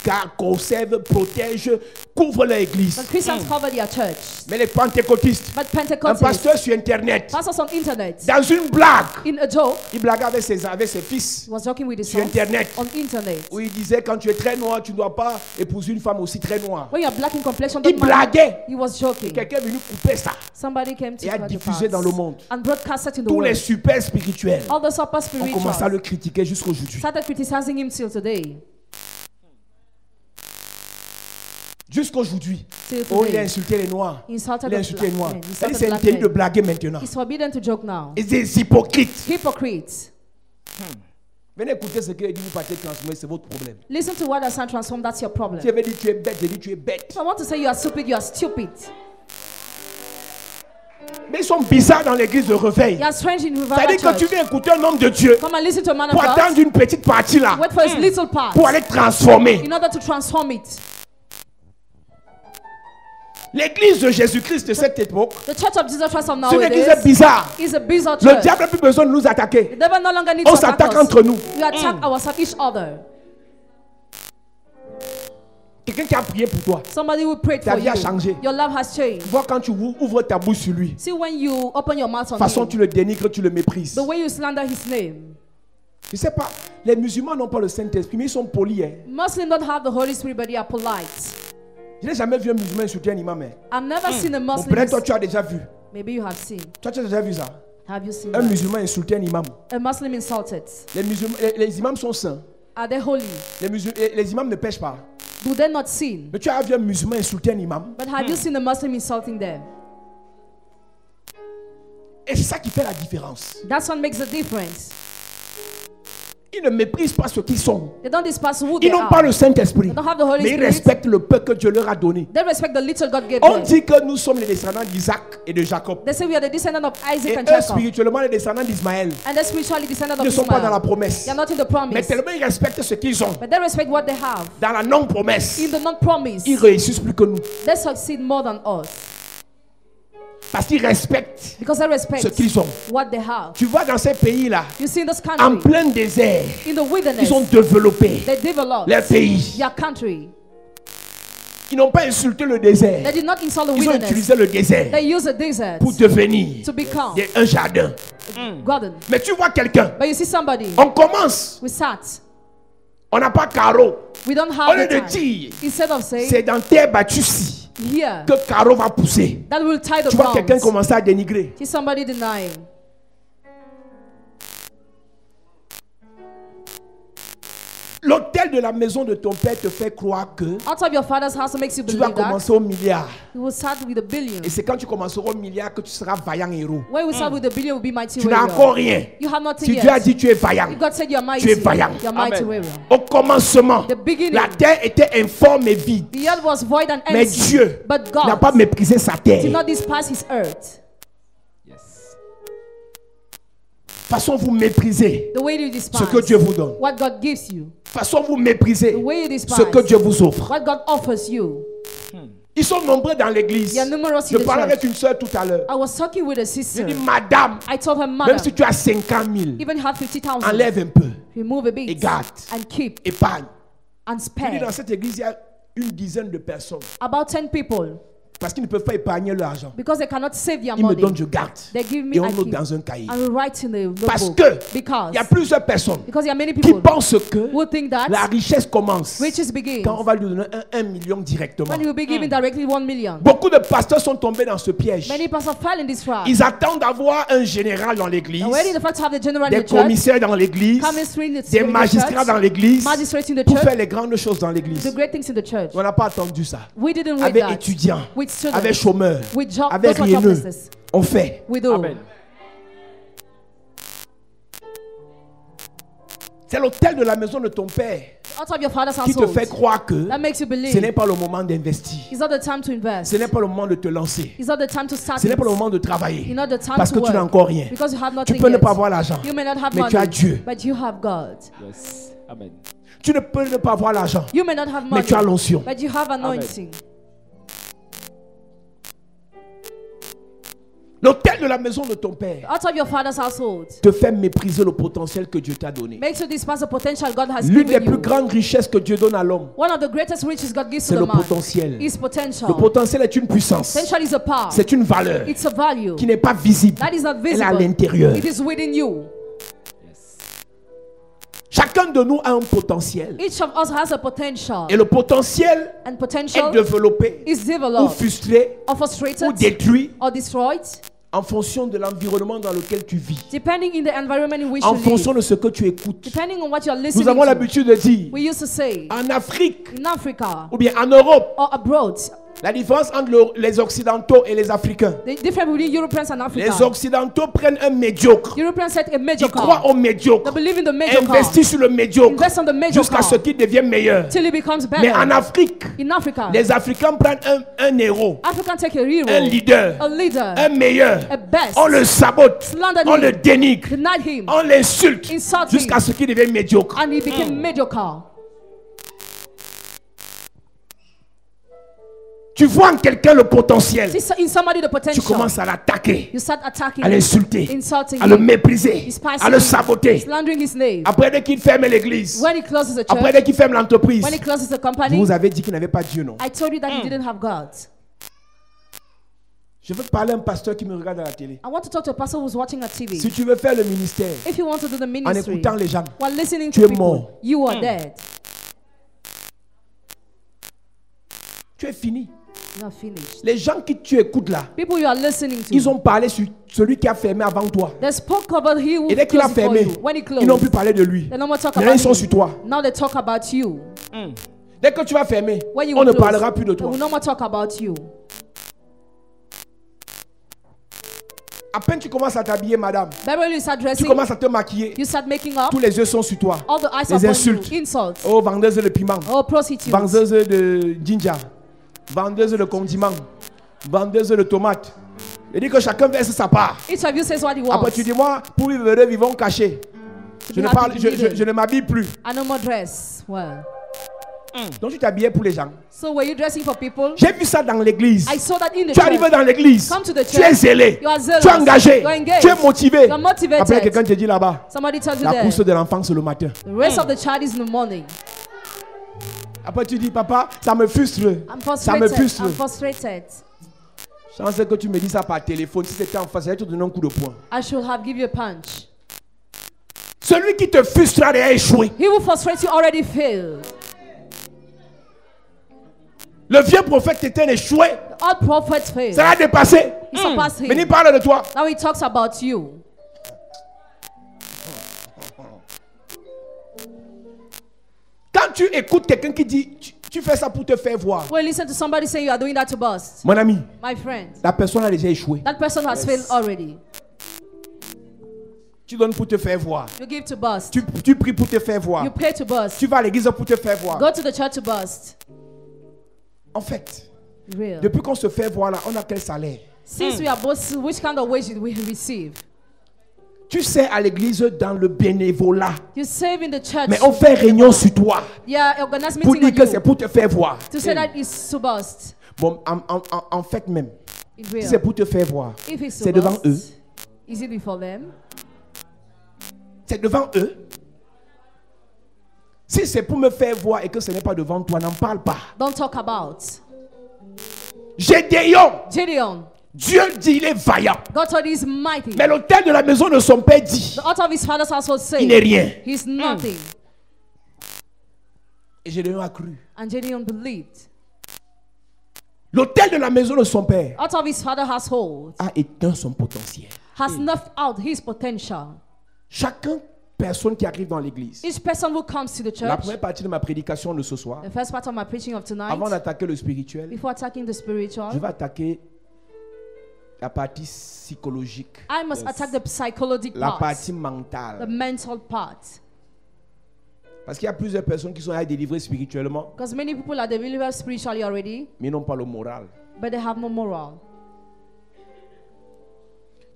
catholiques conservent, protègent, couvrent leur église. But Christians cover their church. Mais les pentecôtistes, But un Pentecostals, pasteur sur internet, pastors on internet, dans une blague, in a joke, il blaguait avec ses fils was joking with his sur sons internet, on internet. où il disait quand tu es très noir, tu ne dois pas épouser une femme aussi très noire. When you're black in complexion, Il don't marry. blaguait. He was joking. Quelqu'un est venu couper ça. Somebody came to Et a cut the diffusé parts dans le monde. and broadcast it in the Tous les world. super spirituels All the super ont commencé à le spirituals critiquer jusqu'aujourd'hui. started criticizing him till today. Jusqu'aujourd'hui. Till Oh, il a today. insulté les noirs. He insulted Il a the insulté les black noirs. men. He C'est-à-dire, insulted c'est black interdit de men. blaguer maintenant. It's forbidden to joke now. Et des hypocrites. Hypocrites. Venez écouter ce qu'il dit, vous partez transformer, c'est votre problème. Listen to what I say transform, that's your problem. Si avait dit tu es bête, j'ai dit tu es bête. I want to say you are stupid, you are stupid. Mais ils sont bizarres dans l'église de réveil. You are strange in revival C'est-à-dire que tu church. viens écouter un homme de Dieu Come and listen to a man of pour attendre God. une petite partie là, Wait for his little part pour aller transformer. in order to transform it. L'église de Jésus-Christ de cette époque, The church of Jesus Christ of c'est une église nowadays bizarre. is a bizarre Le church. diable n'a plus besoin de nous attaquer. The devil no longer needs On to attack s'attaque us. entre nous. We attack ourselves, each other. Quelqu'un qui a prié pour toi. Somebody will pray Ta for vie a you. changé. Your love has changed. Vois quand tu ouvres ta bouche sur lui. See when you open your mouth De on toute façon, him, tu le dénigres, tu le méprises. the way you slander his name. Je ne sais pas, les musulmans n'ont pas le Saint-Esprit, mais ils sont polis. Hein. Muslims don't have the Holy Spirit, but they are polite. Je n'ai jamais vu un musulman insulter un imam. Hein. I've never seen a Bon, Muslim. peut-être toi, tu as déjà vu. Maybe you have seen. Toi, tu as déjà vu ça. Have you seen Un that? musulman insulter un imam. A Muslim insulted. Les imams sont saints. Are they holy? Les imams ne pêchent pas. Do they not sin? Mais tu as vu un musulman insulter un imam. But have you seen a Muslim insulting them? Et c'est ça qui fait la différence. That's what makes the difference. Ils ne méprisent pas ce qu'ils sont. They don't despise who Ils they n'ont are. pas le Saint-Esprit. They don't have the Holy Mais ils Spirit. respectent le peu que Dieu leur a donné. They respect the little God gave On them. dit que nous sommes les descendants d'Isaac et de Jacob. They say we are the descendant of Isaac Et and eux, Jacob. spirituellement, les descendants d'Ismaël. And they're spiritually descendant Ils of ne sont pas dans la Ismael. promesse. They are not in the Mais promise. tellement ils respectent ce qu'ils ont. But they respect what they have. Dans la non-promesse, In the non-promise, ils réussissent plus que nous. they succeed more than us. Parce qu'ils respectent Because they respect ce qu'ils ont. what they have. Tu vois, dans ces pays-là, You see in this en country, plein désert, in the wilderness, ils ont développé they developed leur pays. their country. Ils n'ont pas insulté le désert. They did not insult the Ils ont wilderness. utilisé le désert They used the desert pour devenir to become un jardin. garden. Mais tu vois quelqu'un, But you see somebody, on commence, we sat. on n'a pas carreau. We don't Au have lieu the de time. dire, Instead of saying, c'est dans terre battue-ci here, que carreau va pousser. that will tie the Tu vois quelqu'un ground. commencer à dénigrer. See somebody denying. L'hôtel de la maison de ton père te fait croire que Out of your father's house makes you tu vas believe that. commencer au milliard. You will start with a billion. Et c'est quand tu commenceras au milliard que tu seras vaillant héros. When we start with a billion, will be mighty Tu n'as warrior. encore rien. You have nothing Si yet. Dieu a dit tu es vaillant, If God said you're mighty, tu es vaillant. you're mighty Amen. warrior. Au commencement, The beginning, la terre était informe et vide. the earth was void and Mais empty. Dieu But n'a God pas méprisé sa terre. did De not despise his earth. toute façon, vous méprisez The way you despise ce que Dieu vous donne. what God gives you. De toute façon, vous méprisez The way you despise ce que Dieu vous offre. what God offers you. Ils sont nombreux dans l'église. They are numerous Je in the parlais avec church. une soeur tout à l'heure. I was talking with a Je sister. dis, madame, I told her, même madam, si tu as 50 000, even you have 50,000, enlève un peu, remove a bit et garde, and keep épargne. and Je dis, spare. dans cette église, il y a une dizaine de personnes. About 10 people, Parce qu'ils ne peuvent pas épargner leur argent. because they cannot save their Ils me money, donnent, je garde. they give me Et on I note keep. dans un cahier. I will write in the Parce notebook. que Because il y a plusieurs personnes there are many qui people pensent que who think that la richesse commence riches begins quand on va lui donner 1 million directement. when you will be given directly 1 million. Beaucoup de pasteurs sont tombés dans ce piège. Many pastors fell in this trap. Ils attendent d'avoir un général dans l'église, And waiting the fact to have the general in des the church, commissaires dans l'église, commissary in the des in the magistrats dans church, l'église magistrates in the pour church, faire les grandes choses dans l'église. the great things in the church. On n'a pas attendu ça. We didn't wait Avec that. étudiants, With students, avec chômeurs, with job, avec those who are rieneux, jobless. on fait. We do. Amen. C'est l'hôtel de la maison de ton père Out of your father's qui te household, fait croire que that makes you ce n'est believe pas le moment d'investir. it's not the time to invest. Ce n'est pas le moment de te lancer. It's not the time to start. Ce n'est it. pas le moment de travailler. It's not the time Parce to que tu n'as work. encore rien. Because you have Tu nothing peux ne yet. pas avoir l'argent. You may not have Mais money, tu as Dieu. but you have God. Yes. Amen. Tu ne peux ne pas avoir l'argent. You may not have Mais money, tu as l'onction. but you have anointing. L'hôtel de la maison de ton père Out of your father's household te fait mépriser le potentiel que Dieu t'a donné. makes you despise the potential God has L'une des given plus you. grandes richesses que Dieu donne à l'homme, One of the greatest riches God gives c'est to le the man potentiel. is potential. Le potentiel est une puissance. Potential is a power. C'est une valeur It's a value qui n'est pas visible. that is not Elle est à visible. l'intérieur. It is within you. Chacun de nous a un potentiel. Each of us has a potential. Et le potentiel And est potential développé is ou developed frustré or ou frustrated détruit or destroyed en fonction de l'environnement dans lequel tu vis. depending in the environment in which En you fonction live. de ce que tu écoutes. Depending on what you are listening Nous avons to. l'habitude de dire, We used to say en Afrique in Africa ou bien en Europe, or abroad, la différence entre les Occidentaux et les Africains. the difference between Europeans and Les Africa. Occidentaux prennent un médiocre. Europeans set a Ils mediocre. croient au médiocre. They believe in the mediocre. Investissent sur le médiocre Invest on the mediocre jusqu'à ce qu'il devienne meilleur. till it becomes better. Mais en Afrique, In Africa, les Africains prennent un héros, African take a hero, un leader, a leader, un meilleur. a best, On le sabote, slander on le him, dénigre, deny him, on l'insulte insult jusqu'à him, ce qu'il devienne médiocre. and he became mediocre. Tu vois en quelqu'un le potentiel. See in somebody the Tu potential. commences à l'attaquer, You start attacking à him, l'insulter, insulting à le him, mépriser, despising à le him, saboter. slandering his name. Après, dès qu'il ferme l'église, When he closes a après, church, dès qu'il ferme l'entreprise, when he closes a je company, vous avais dit qu'il n'avait pas Dieu, non? I told you that he didn't have God. Je veux parler à un pasteur qui me regarde à la télé. I want to talk to a pastor who's watching on TV. Si tu veux faire le ministère If you want to do the en ministry écoutant les gens, while listening tu to es people, mort. you are dead. tu es fini. You're finished. Les gens qui tu écoutes là, People you are listening to, ils ont parlé sur celui qui a fermé avant toi. they spoke about he who Et dès qu'il a closed before fermé, you. When he ils n'ont plus closed, parlé de lui. they no more talk Maintenant, about ils sont him. sur toi. Now they talk about you. Dès que tu vas fermer, When you on will ne close, parlera plus de they toi. will no more talk about you. À peine tu commences à t'habiller, madame, But when you start tu dressing, commences à te maquiller, you start making up. tous les yeux sont sur toi. All the eyes Les are on insultes. you. Insults. Oh, vendeuse de piment, Oh, prostitutes. vendeuse de ginger, vendeuse de condiments, vendeuse de tomates. Il dit que chacun verse sa part. Each of you says what he wants. Après tu dis, moi, pour vivre heureux, vivons cachés. Je ne, parle, je ne m'habille plus. I no more dress. Well. Donc tu t'habillais pour les gens. So were you dressing for people? J'ai vu ça dans l'église. I saw that in the Tu arrives church. dans l'église. Come to the Tu es church. zélé. You are zealous. Tu es engagé. You are engaged. Tu es motivé. You are motivated. Après quelqu'un te dit là-bas, Somebody tells you la that. course de l'enfant c'est le matin. The race of the child is in the morning. Après tu dis, papa, ça me frustre. I'm Ça me frustrated. frustre. I'm frustrated. Chance que tu me dis ça par téléphone. Si c'était en face, j'allais te donner un coup de poing. I should have given you a punch. Celui qui te frustre a échoué. He who frustrates you already failed. Le vieux prophète était échoué. The old prophet failed. Ça a dépassé. He surpassed Mais il him. parle de toi. Now he talks about you. Quand tu écoutes quelqu'un qui dit, tu fais ça pour te faire voir. When you listen to somebody saying you are doing that to bust, Mon ami, my friend, la personne a déjà échoué. that person has failed already. Tu donnes pour te faire voir. You give to bust. Tu pries pour te faire voir. You pay to bust. Tu vas à l'église pour te faire voir. Go to the church to bust. En fait, Real. depuis qu'on se fait voir là, on a quel salaire? Since we are both, which kind of wage did we receive? Tu sais à l'église dans le bénévolat. You save in the church. Mais on fait réunion sur toi Yeah, organize pour meeting dire on que c'est you. pour te faire voir. To say that is to bust. Bon, en fait même, In si real. c'est pour te faire voir, If it's to c'est devant bust, eux. is it before them? C'est devant eux. Si c'est pour me faire voir et que ce n'est pas devant toi, n'en parle pas. Don't talk about. Gédéon, Gideon. Dieu dit il est vaillant. God told he is mighty. Mais l'autel de la maison de son père dit, The altar of his father's household says il n'est rien. he's nothing. Et Gédéon a cru. And Gideon believed. L'autel de la maison de son père Out of his father's household a éteint son potentiel. has snuffed out his potential. Chacune personne qui arrive dans l'église. Each person who comes to the La church, première partie de ma prédication de ce soir, the first part of my preaching of avant tonight, d'attaquer le spirituel, before attacking the je spiritual, vais attaquer la partie psychologique, I must attack the psychological la part, partie the mentale. mental part. Parce qu'il y a plusieurs personnes qui sont à délivrer spirituellement, Because many people are delivered spiritually already, mais n'ont pas le moral. but they have no moral.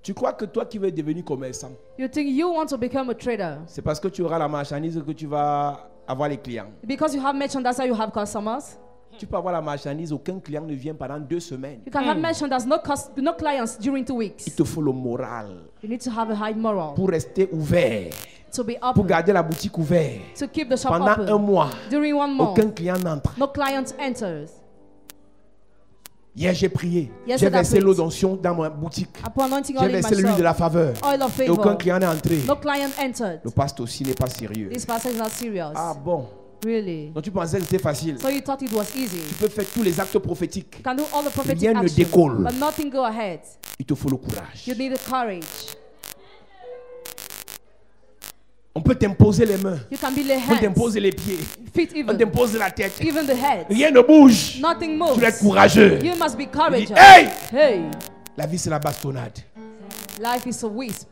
Tu crois que toi qui veux devenir commerçant, You think you want to become a trader c'est parce que tu auras la marchandise que tu vas avoir les clients. because you have merchandise that you have customers. Tu peux avoir la marchandise, aucun client ne vient pendant 2 semaines. You can have merchandise, no clients during 2 weeks. Il te faut le moral You need to have a high moral pour rester ouvert, to be pour open, garder la boutique ouverte. to keep the shop Pendant open. 1 mois, During 1 month, aucun client n'entre. no client enters. Hier, j'ai prié. Yes, J'ai I versé prayed. l'eau d'onction dans ma boutique. Upon anointing J'ai oil in versé l'huile de la myself, faveur. oil of Et aucun favor. client n'est entré. No client entered. Le pasteur aussi n'est pas sérieux. This pastor is not serious. Ah bon? Really? Donc tu pensais que c'était facile. So you thought it was easy. Tu peux faire tous les actes prophétiques. You can do all the prophetic Rien ne actions, décolle. but nothing go ahead. Il te faut le courage. You need the courage. On peut t'imposer les mains. You can be lay On peut hands, t'imposer les pieds. feet On even, t'impose la tête. even the head. Rien ne bouge. Nothing Tu dois être moves. courageux. You must be Il dit, courageous. hey! Hey, La vie c'est la bastonnade. life is a wisp.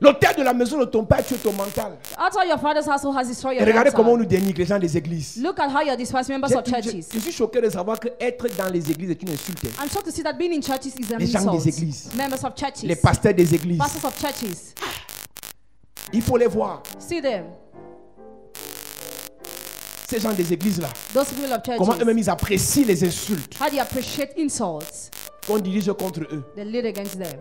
L'autel de la maison de ton père, tu es ton mental. After your father's household has destroyed Et your regardez comment on mental, nous dénigre les gens des églises. look at how you despise members of churches. Je suis choqué de savoir que être dans les églises est une insulte. I'm shocked to see that being in churches is an Les gens insult. des églises. Members of churches, Les pasteurs des églises. pastors of churches, Il faut les voir. see them. Ces gens des églises là. Those people of Comment churches, eux-mêmes ils apprécient les insultes how they appreciate insults qu'on dirige contre eux. they lead against them.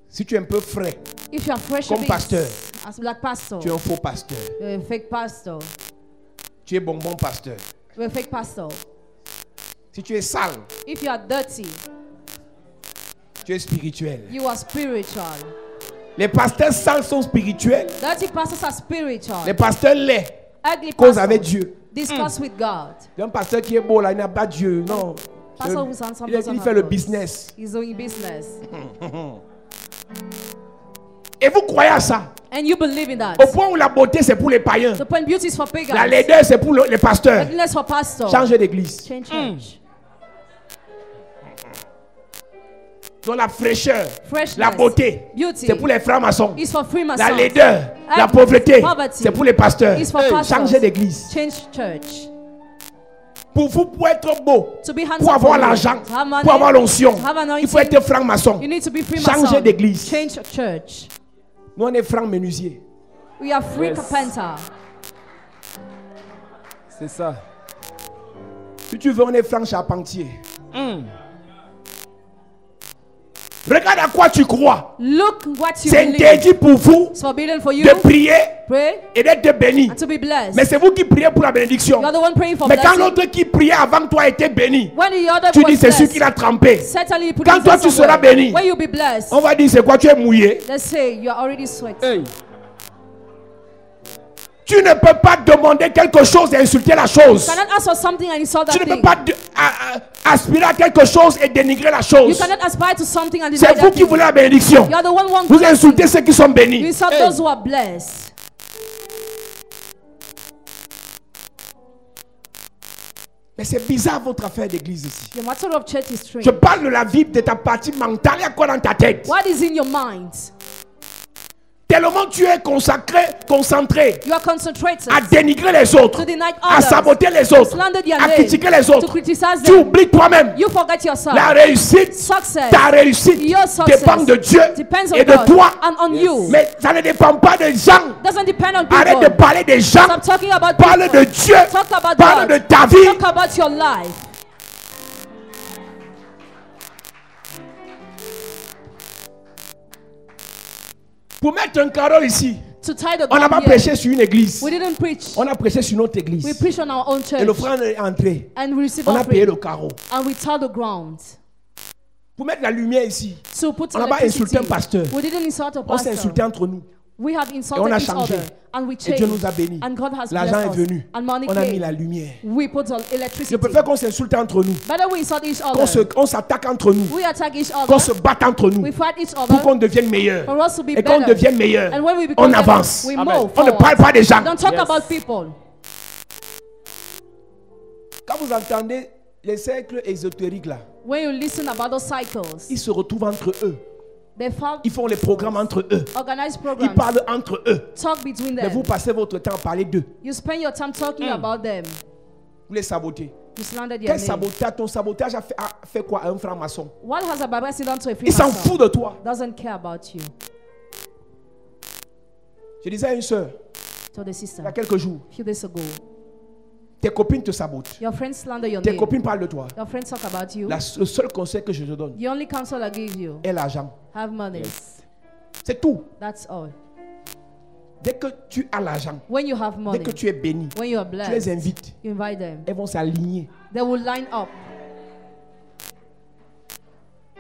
Si tu es un peu frais, If you are fresh Comme a bit, pasteur. as black pastor, tu es un faux pasteur. you're a fake pastor, Tu es bonbon pasteur. you're a fake pastor. Si tu es sale, If you are dirty, tu es spirituel. you are spiritual. Les pasteurs sales sont spirituels. Dirty pastors are spiritual. Les pasteurs laids Ugly causent avec pastors Dieu. discuss with God. Un pasteur qui est beau là, il n'a pas Dieu. Non. Pastor who's handsome Il doesn't fait have le God. business. He's doing business. Et vous croyez à ça? And you believe in that. Au point où la beauté c'est pour les païens. The point beauty is for pagans. La laideur c'est pour les pasteurs. Ugliness for pastors. Changez d'église. Change church. sont la fraîcheur, Freshness, la beauté. beauty. C'est pour les francs-maçons. It's for free La massage. laideur, la And pauvreté. poverty. C'est pour les pasteurs. It's for pastors. Changez d'église. Change church. Pour vous, pour être beau, To be handsome, pour avoir for you, l'argent, to have money, pour avoir l'onction, to have anointing, il faut être franc-maçon. You need to be free Changez mason. d'église. Change church. Nous, on est francs-menuisiers. We are free Yes. carpenter. C'est ça. Si tu veux, on est franc-charpentier. Regarde à quoi tu crois. Look what you C'est believe. interdit pour vous It's forbidden for you de prier pray et d'être béni. and to be blessed. Mais c'est vous qui priez pour la bénédiction. You are the one praying for Mais quand blessing. l'autre qui priait avant toi était béni, When the other tu was dis c'est celui blessed, qui l'a trempé. certainly you put Quand his toi hands tu seras somewhere. béni, When you be blessed, on va dire c'est quoi, tu es mouillé. let's say you are already sweating. Hey. Tu ne peux pas demander quelque chose et insulter la chose. You cannot ask for something and insult that Tu ne peux thing. pas aspirer à quelque chose et dénigrer la You chose. cannot aspire to something and deny C'est that vous qui thing. voulez la bénédiction. You are the one who wants Vous blessing. insultez ceux qui sont You bénis. insult those who are blessed. Mais c'est bizarre votre affaire d'église ici. The matter of church is strange. Je parle de la vie de ta partie mentale. Il y a quoi dans ta tête? What is in your mind? Tellement tu es concentré You are concentrated à dénigrer les autres, to deny à others, saboter les autres, slander their à name, critiquer les to autres. criticize Tu them. oublies toi-même. You forget yourself. La réussite, Success, ta réussite your success dépend de Dieu depends on et de God toi. and on you. Mais ça ne dépend pas des gens. Doesn't depend on people. Arrête de parler des gens. Stop talking about Parle people. de Dieu. Talk about Parle God. de ta vie. Talk about your life. Pour mettre un carreau ici, To tie the on n'a ground pas here. prêché sur une église. We didn't preach. On a prêché sur notre We église. preached on our own Et church. l'offrande est entrée. And we received On a payé offering. le carreau. And we tile the ground. Pour mettre la lumière ici, So put on n'a pas electricity. insulté un pasteur. We didn't insult a On s'est pastor. insulté entre nous. We have Et insulted on a each changé. other. And we Et changed. Dieu nous a bénis. And God has L'argent est blessed us. venu. And money On a mis came. la lumière. We put the Je electricity. préfère qu'on s'insulte entre nous. Better we insult each Qu'on other. on s'attaque entre nous. We attack each Qu'on se other. batte entre nous. We fight each Pour other. qu'on devienne meilleur. For us to be Et quand on better. devienne meilleur, And when we become on better, avance. we Amen. move On ne forward. parle pas des gens. Don't talk Yes. about people. Quand vous entendez les cercles ésotériques là, When you listen about those cycles, ils se retrouvent entre eux. they found Ils font les programmes entre eux. organized Ils programs. parlent entre eux. Talk between Mais vous them. passez votre temps à parler d'eux. You spend your time talking about them. Vous les sabotez. You slander their Quel name. sabotage? Ton sabotage a fait quoi à un franc-maçon? What has a Bible done to a free Il s'en mason? fout de toi. Doesn't care about you. Je disais à une soeur, Told the il y a sister quelques jours, a few days ago. tes copines te sabotent. Your friends slander your Tes name. copines parlent de toi. Your friends talk about you. Le seul conseil que je te donne The only counsel I give you, est l'argent. have money. C'est tout. That's all. Dès que tu as l'argent, When you have dès money, que tu es béni, when you are tu les blessed, invites. you invite them. Elles vont s'aligner. They will line up.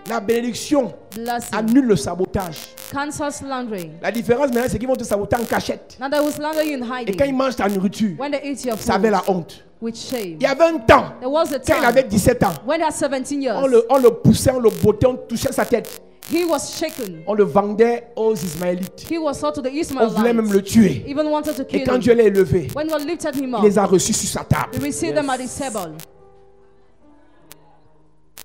La bénédiction Blessing. annule le sabotage. Cancel slandering. La différence maintenant, c'est qu'ils vont te saboter en cachette. Now they will slander you in Et quand ils hiding. mangent ta nourriture, When they eat your ça avait food la honte. with shame. Il y avait un temps, There was a quand il avait time 17 ans, when he had 17 years. on le poussait, on le bottait, on touchait sa tête. He was shaken. On le vendait aux Ismaélites. He was sold to the On voulait même le Ishmaelites. tuer. Even wanted to Et kill quand him. Dieu l'a élevé, When God lifted him il up, les a reçus sur sa table. he received them at his table.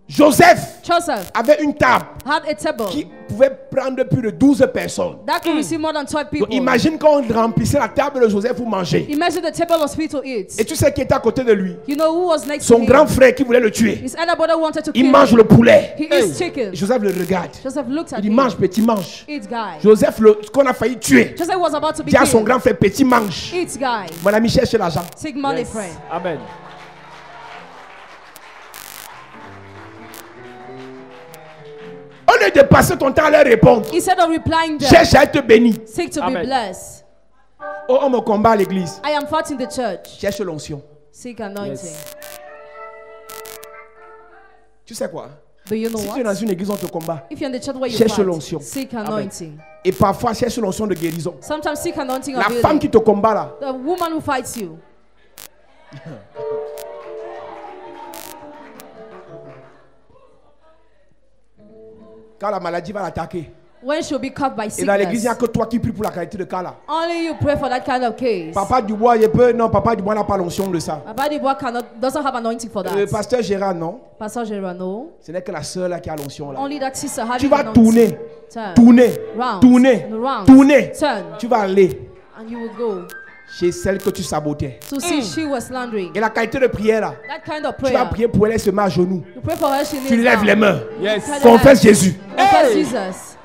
Joseph Joseph avait une table had a table qui pouvait prendre plus de 12 personnes. that could receive more than 12 Donc, people. imagine quand on remplissait la table de Joseph pour manger. Imagine the table was fit to eat. Et tu sais qui était à côté de lui? You know who was next Son to him? grand frère qui voulait le tuer. His elder brother wanted to Il kill mange him. le poulet. He eats chicken. Joseph le regarde. Joseph looked at Il dit him. mange petit, mange. Eat guy. Joseph, ce qu'on a failli tuer, Joseph was about to be dit à son killed. grand frère petit, mange. Eat guy. Mon ami cherche l'argent. Take money, friend. Amen. Au lieu de passer ton temps à leur répondre, Instead of replying them, cherche à être béni. seek to be Amen. blessed. Oh, on me combat à l'église. I am fighting the church. Cherche l'onction. Seek anointing. Yes. Tu sais quoi? Do you know Si tu es dans what? une église, on te combat. If you're in the church where you Cherche l'onction. fight, seek anointing. Et parfois, cherche l'onction de guérison. Sometimes seek anointing of La femme healing. qui te combat là, The woman who fights you. quand la maladie va l'attaquer, When she'll be cut by Et dans l'église, il n'y a sickness. que toi qui pries pour la qualité de cas là. Only you pray for that kind of case. Papa Dubois, il peut. Non, Papa Dubois n'a pas l'onction de ça. Papa Dubois doesn't have anointing for that. Pasteur Gérard, non. Pastor Gerano, Ce n'est que la sœur là qui a l'onction là. only that sister Tu having vas anointing. tourner, Turn. tourner, Round. tourner, Round. tourner. Turn. Tu vas aller And you will go chez celle que tu sabotais. to see she was slandering. Et la qualité de prière là, That kind of tu vas prayer. prier pour elle, elle se met à genoux. You pray for her, she Tu kneels lèves down. les mains. Yes. Tell her, Confesse Jésus. confess Jesus.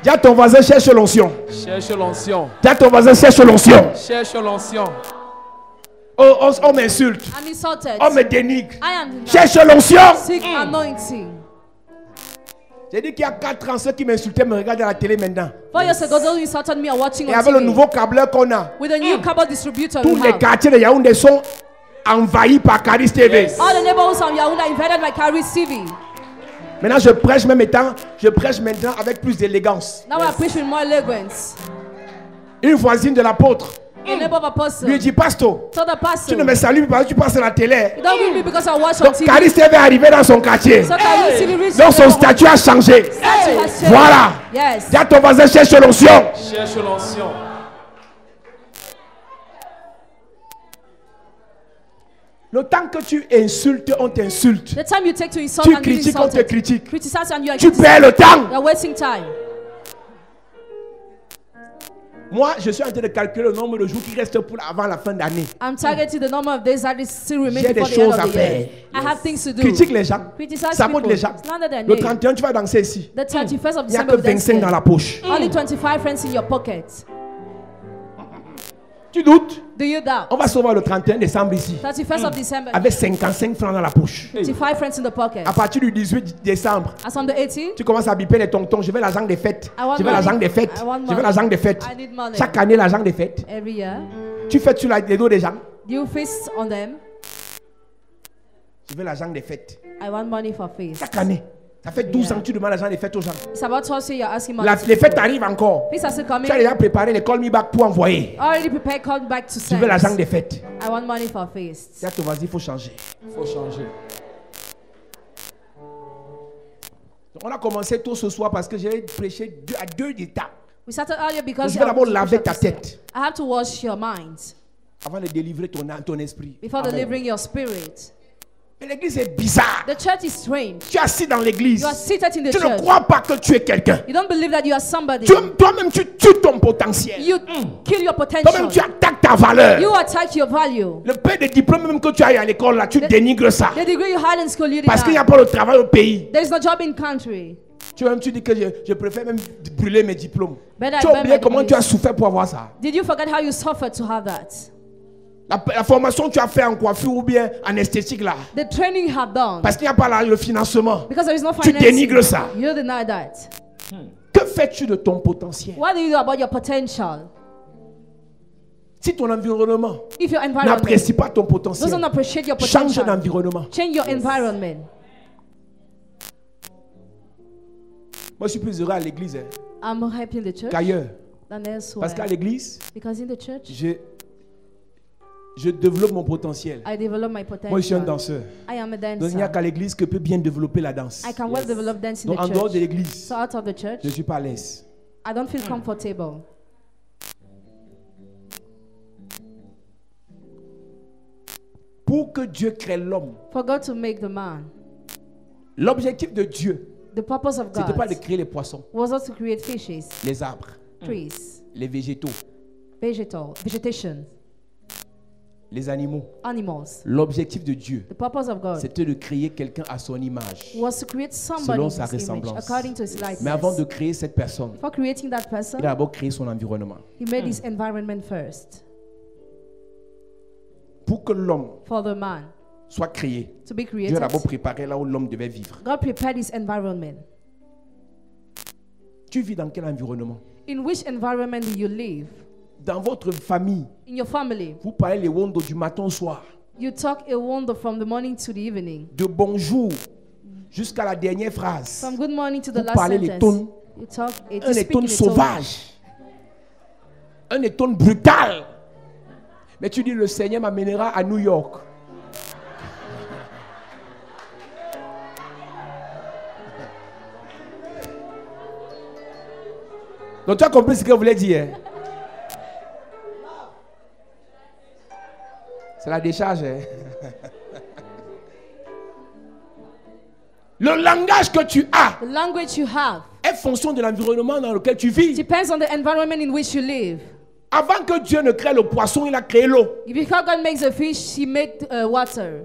Dis à ton voisin, cherche l'onction. Cherche l'onction. Dis à ton voisin, cherche l'onction. Cherche l'onction. On m'insulte. I'm insulted. On me dénigre. I am Cherche l'onction. seek anointing. J'ai dit qu'il y a 4 ans, ceux qui m'insultaient me regardent à la télé maintenant. 4 years ago, those who insulted me are watching Et on avec le TV. nouveau câbleur qu'on a, With the new cable distributor tous we les have. quartiers de Yaoundé sont envahis par Caris TV. Yes. All the neighborhoods of Yaoundé are invaded by Caris TV. Maintenant, je prêche maintenant avec plus d'élégance. Now I preach with more elegance. Une voisine de l'apôtre A neighbor of apostle lui dit, Pasteur, told the tu pastor, ne me salues pas parce que tu passes à la télé. you don't greet me because I watch on Donc TV. Caris TV est arrivé dans son quartier. So Caris TV reached Donc the son neighborhood. statut a changé. Statue has changed. Voilà. Yes. Dis à ton voisin, cherche l'onction. Cherche l'onction. Le temps que tu insultes, on t'insulte. The time you take to insult Tu and be critiques, on te insulted. critique. Criticize and you are Tu perds le temps. You're wasting time. Moi, je suis en train de calculer le nombre de jours qui restent avant la fin d'année. I'm targeting the number of days that is still remain J'ai des before the end choses of à the year. faire. I have things to do. Critique les gens. Criticize Ça monte people. les gens. Slander their Le name. 31, tu vas danser ici. The 31st of Il n'y a December, que we dance 25 dans here. la poche. Only 25 friends in your pocket. Tu doutes? Do you doubt? On va se voir le 31 décembre ici. 31st of December, Avec 55 francs dans la poche. 25 friends in the pocket. À partir du 18 décembre, As on the 18th, tu commences à biper les tontons. Je veux l'argent des fêtes. I want Je veux money. l'argent des fêtes. I want Je veux money. l'argent des fêtes. I need money. Chaque année, l'argent des fêtes. Every year, Tu fais sur les dos des gens. you feast on them. Je veux l'argent des fêtes. I want money for feast. Chaque année. Ça fait 12 ans que tu demandes l'argent des fêtes aux gens. It's about 12 years you're asking money. to Les fêtes people. arrivent encore. Feast are still coming. Tu as déjà préparé les call me back pour envoyer. Already prepared, call back to Tu send. veux l'argent des fêtes. I want money for feast. Là, ton vas-y, il faut changer. Il faut changer. Donc, on a commencé tôt ce soir parce que j'ai prêché à 2 étapes. We started earlier because Je you vais have d'abord to laver push ta up the tête. step. I have to wash your mind Avant de délivrer ton esprit. before Amen. delivering your spirit. Mais l'église est bizarre. The church is strange. Tu es assis dans l'église. You are seated in the Tu ne church. crois pas que tu es quelqu'un. You don't believe that you are somebody. Toi-même, tu tues ton potentiel. You kill your Toi-même, potential. tu attaques ta valeur. You attack your value. Le peu de diplômes même que tu as eu à l'école, là, tu dénigres ça. The degree you had in school, you did Parce qu'il n'y a not. pas de travail au pays. There is no job in country. Tu dis que je préfère même brûler mes diplômes. Better I Tu as burn oublié my comment tu as degrees. souffert pour avoir ça. Did you forget how you suffered to have that? La formation que tu as fait en coiffure ou bien en esthétique là. The training you have done. Parce qu'il n'y a pas le financement. Because there is no Tu financing. dénigres ça. You deny that. Que fais-tu de ton potentiel? What do you do about your potential? Si ton environnement If your environment n'apprécie pas ton potentiel, doesn't appreciate your change potential, d'environnement. change your environment. Moi, je suis plus heureux à l'église hein, I'm happy in the church qu'ailleurs. than elsewhere. Parce qu'à l'église, Because in the church, je développe mon potentiel. I develop my potential. Moi, je suis un danseur. I am a Donc, il n'y a dancer. qu'à l'église que peut bien développer la danse. I can well develop dance in Donc, en the dehors de church. l'église, So out of the church, je ne suis pas à l'aise. I don't feel comfortable. Pour que Dieu crée l'homme, For God to make the man, l'objectif de Dieu, the purpose of ce n'était pas de God créer les poissons, was not to create fishes, les arbres, trees, les végétaux, vegetation, les animaux. animals. L'objectif de Dieu, The purpose of God c'était de créer quelqu'un à son image. was to create somebody Selon in sa his image, ressemblance. according to his Mais avant de likeness. créer cette personne, For creating that person, il a d'abord créé son environnement. he made his environment first. Pour que l'homme For the man soit créé, to be Dieu a created, d'abord préparé là où l'homme devait vivre. God prepared his environment. Tu vis dans quel environnement? In which environment do you live? Dans votre famille, In your family, vous parlez les wondos du matin au soir, you talk a wonder from the morning to the evening. de bonjour jusqu'à la dernière phrase. From good morning to the Vous last parlez les sentence. tonnes, You talk you un speak étonne in a tone. sauvage, un étonne brutal. Mais tu dis, le Seigneur m'amènera à New York. Donc tu as compris ce que je voulais dire. C'est la décharge. Le langage que tu as The language you have est fonction de l'environnement dans lequel tu vis. depends on the environment in which you live. Avant que Dieu ne crée le poisson, il a créé l'eau. Before God makes a fish, He made water.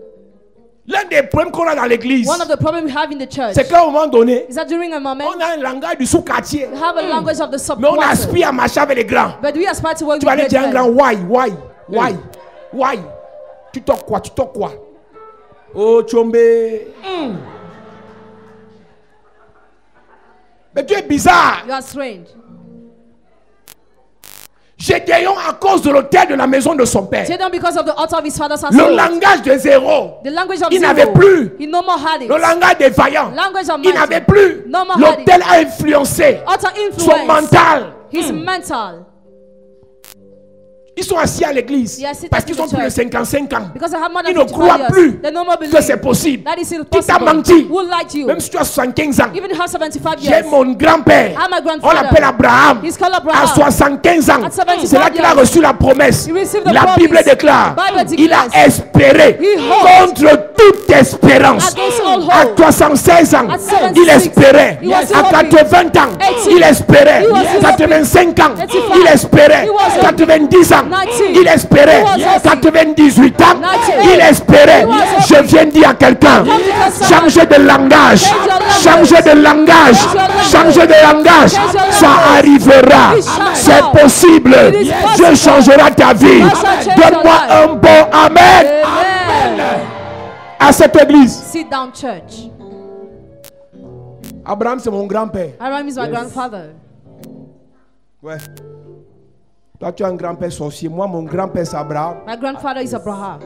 L'un des problèmes qu'on a dans l'église, One of the problems we have in the church c'est qu'à un moment donné, is that during a moment, on a un langage du sous-quartier. we have a language of the Mais on subquarter. aspire à marcher avec les grands. But we aspire to work Tu vas with aller great dire un men. grand why. Tu toques quoi? Oh, Tchombe. Mais tu es bizarre. You are strange. Gédéon, à cause de l'autel de la maison de son père, Jaden, because of the altar of his father's le household, langage de zéro, the language of il zero, n'avait plus. he no more had it. Le langage des vaillants, Language of il mighty, n'avait plus. no more had L'autel it. a influencé Altar son influence, mental. his mental. Ils sont assis à l'église They are sitting parce qu'ils in ont the plus de church. 55 ans. Because I have more Ils than ne 55 croient years. plus They no more que believe c'est possible. that is Qui t'a possible. menti? Who lied to you? Même si tu as 75 ans. Even if you have 75 J'ai years. mon grand-père. I'm a On grandfather. l'appelle Abraham. He's called À Abraham. 75 ans. At 75 C'est là qu'il a years. reçu la promesse. He received the La promise. Bible déclare. Bible Il a declares. espéré He hoped. contre toute espérance. Against all hope. À 76 ans, At 76, il espérait. he was À hoping. 80 ans, 80, il espérait. he was 85 ans, 85, il espérait. he was 90 ans, 90, il espérait. he was hoping. 98 ans, 98, il espérait. he was hoping. Je viens de dire à quelqu'un, Come to someone. changez de langage. Change your language. Changez de langage. Change your language. Changez de langage. Change your Ça language. arrivera. It shall C'est come. possible. It is Dieu possible. changera ta vie. God shall change Donne-moi your life. un bon amen Amen. à cette église. Sit down, church. Abraham, c'est mon grand-père. Abraham is my grandfather. Ouais. Toi, tu as un grand-père sorcier. Moi, mon grand-père, c'est Abraham. My grandfather is Abraham.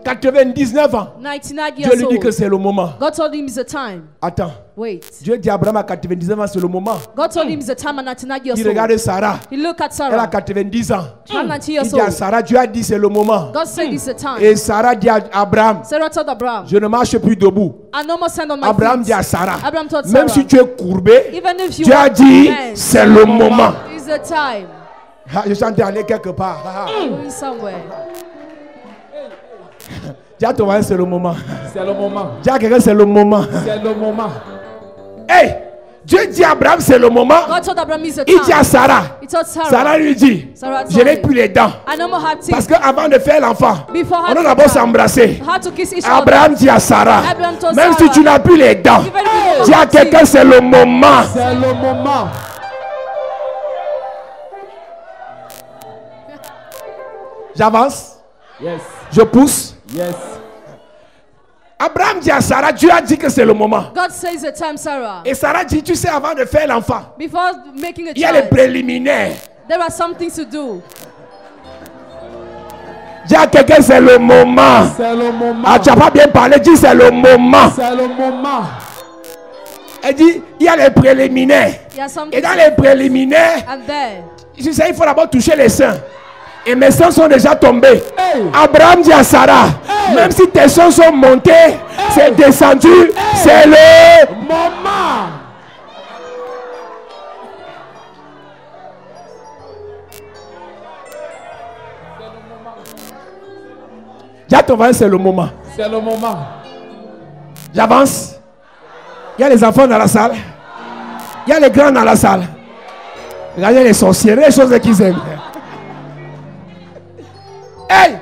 99 ans. 99 Dieu years lui dit que old. c'est le moment. God told him it's the time. Attends. Wait. Dieu dit à Abraham à 99 ans, c'est le moment. God told him it's the time at 99 years Il old. regarde Sarah. He looked at Elle a Sarah. 90 ans. 90 Il years dit à old. Sarah, Dieu a dit c'est le moment. God said it's the time. Et Sarah dit à Abraham, Sarah told Abraham, je ne marche plus debout. I no more stand on my Abraham dit à feet. Sarah, Abraham told même Sarah, si tu es courbé, even if you Dieu a are dit bent, c'est le moment. it's the time. Ah, je suis en train d'aller quelque part. Ah, ah. Going somewhere. Dis à ton voisin, c'est le moment. C'est le moment. Dis à quelqu'un, c'est le moment. C'est le moment. Hey, Dieu dit à Abraham, c'est le moment. God told Abraham it's the Il dit à time. Sarah, He told Sarah, Sarah lui dit, Sarah je told n'ai him, plus les dents. I no more have Parce teeth. qu'avant de faire l'enfant, Before on having doit d'abord a child, s'embrasser. how to kiss each other. Abraham dit à Sarah, Abraham told même si Sarah, tu n'as plus les dents, even if you dis à have quelqu'un, teeth, c'est le moment. C'est le moment. J'avance, Yes. je pousse. Yes. Abraham dit à Sarah, Dieu a dit que c'est le moment. God says the time, Sarah. Et Sarah dit, tu sais, avant de faire l'enfant, Before making a il y a les child, préliminaires. there are some things to do. Dis à quelqu'un, c'est le moment. C'est le moment. Ah, tu n'as pas bien parlé, dis c'est le moment. C'est le moment. Elle dit, il y a les préliminaires. There are some Et things dans to les préliminaires, do. And there, tu sais, il faut d'abord toucher les seins. Et mes seins sont déjà tombés. Hey. Abraham dit à Sarah, même si tes seins sont montés, c'est descendu, c'est le... Moment. Dis à ton voisin, c'est le moment. C'est le moment. J'avance. Il y a les enfants dans la salle. Il y a les grands dans la salle. Regardez les sorciers, les choses qu'ils aiment. Hey!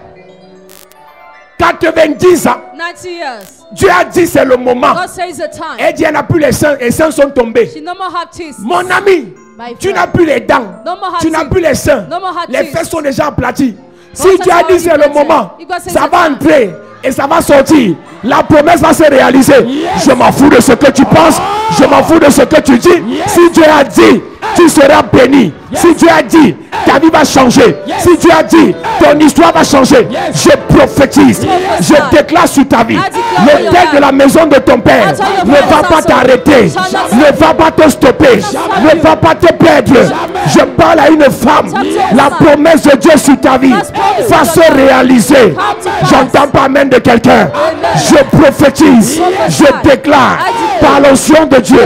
90 ans. 90 years. Dieu a dit c'est le moment. God says the time. Elle dit elle n'a plus les seins, les seins sont tombés. She no more have teeth. Mon ami, My tu friend. n'as plus les dents. No more have Tu n'as teeth. plus les seins. No more have Les teeth. fesses sont déjà aplaties. Si God Dieu a says dit c'est le already moment, planted. God says ça the va time. entrer et ça va sortir. La promesse va se réaliser. Je m'en fous de ce que tu penses. Je m'en fous de ce que tu dis. Si Dieu a dit, tu seras béni. Si Dieu a dit, ta vie va changer. Si Dieu a dit, ton histoire va changer. Je prophétise. Je déclare sur ta vie. Le tel de la maison de ton père ne va pas t'arrêter. Ne va pas te stopper. Ne va pas te perdre. Je parle à une femme. La promesse de Dieu sur ta vie va se réaliser. J'entends pas même de quelqu'un. Je prophétise. Je déclare par l'onction de Dieu,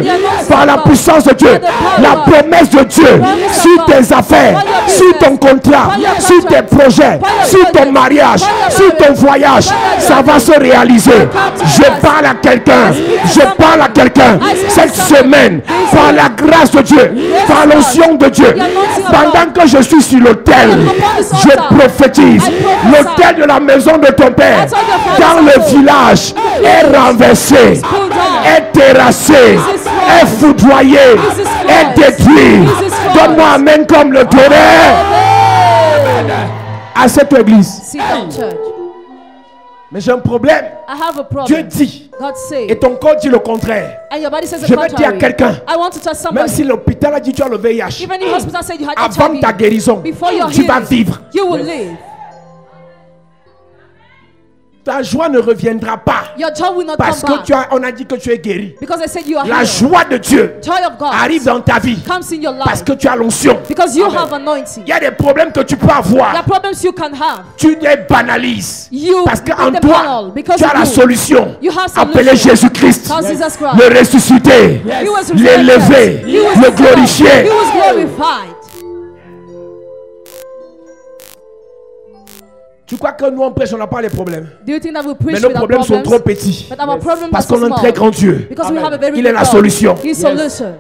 par la puissance de Dieu, la promesse de Dieu sur tes affaires, sur ton contrat, sur tes projets, sur ton mariage, sur ton voyage, ça va se réaliser. Je parle à quelqu'un, je parle à quelqu'un cette semaine, par la grâce de Dieu, par l'onction de Dieu, pendant que je suis sur l'autel, je prophétise, l'autel de la maison de ton père, dans le village, est renversé, est terrassé, est foudroyé, est détruit. Donne-moi amen comme le tonnerre à cette église. See that church. Mais j'ai un problème. I have a problem. Dieu dit, God said, et ton corps dit le contraire. and your body says the Je vais dire à contrary. quelqu'un, I want to tell même somebody, si l'hôpital a dit tu as le VIH, even if hospital said you had avant ta HIV, guérison, before your tu vas healing, vivre. you will live. Ta joie ne reviendra pas Your joy will not parce come que back. on a dit que tu es guéri. Because I said you are La healed. joie de Dieu Joy of God arrive dans ta vie comes in your parce life que tu as l'onction. because you have anointing. Il y a des problèmes que tu peux There are avoir. problems you can have. Tu les banalises. You Parce qu'en make them toi, banal because tu as la you solution. You have Appelez solution. Jésus-Christ, Cause Jesus Christ. le ressuscité, He was l'élevé, resurrected. He was le exalted. glorifié. He was glorified. Tu crois que nous on prêche, on n'a pas les problèmes. Do you think that we Mais preach nos without problèmes sont trop problems? petits. But our problems Parce are qu'on a so un très small. grand Dieu. Because we have a very Il est big la God. solution. He's solution.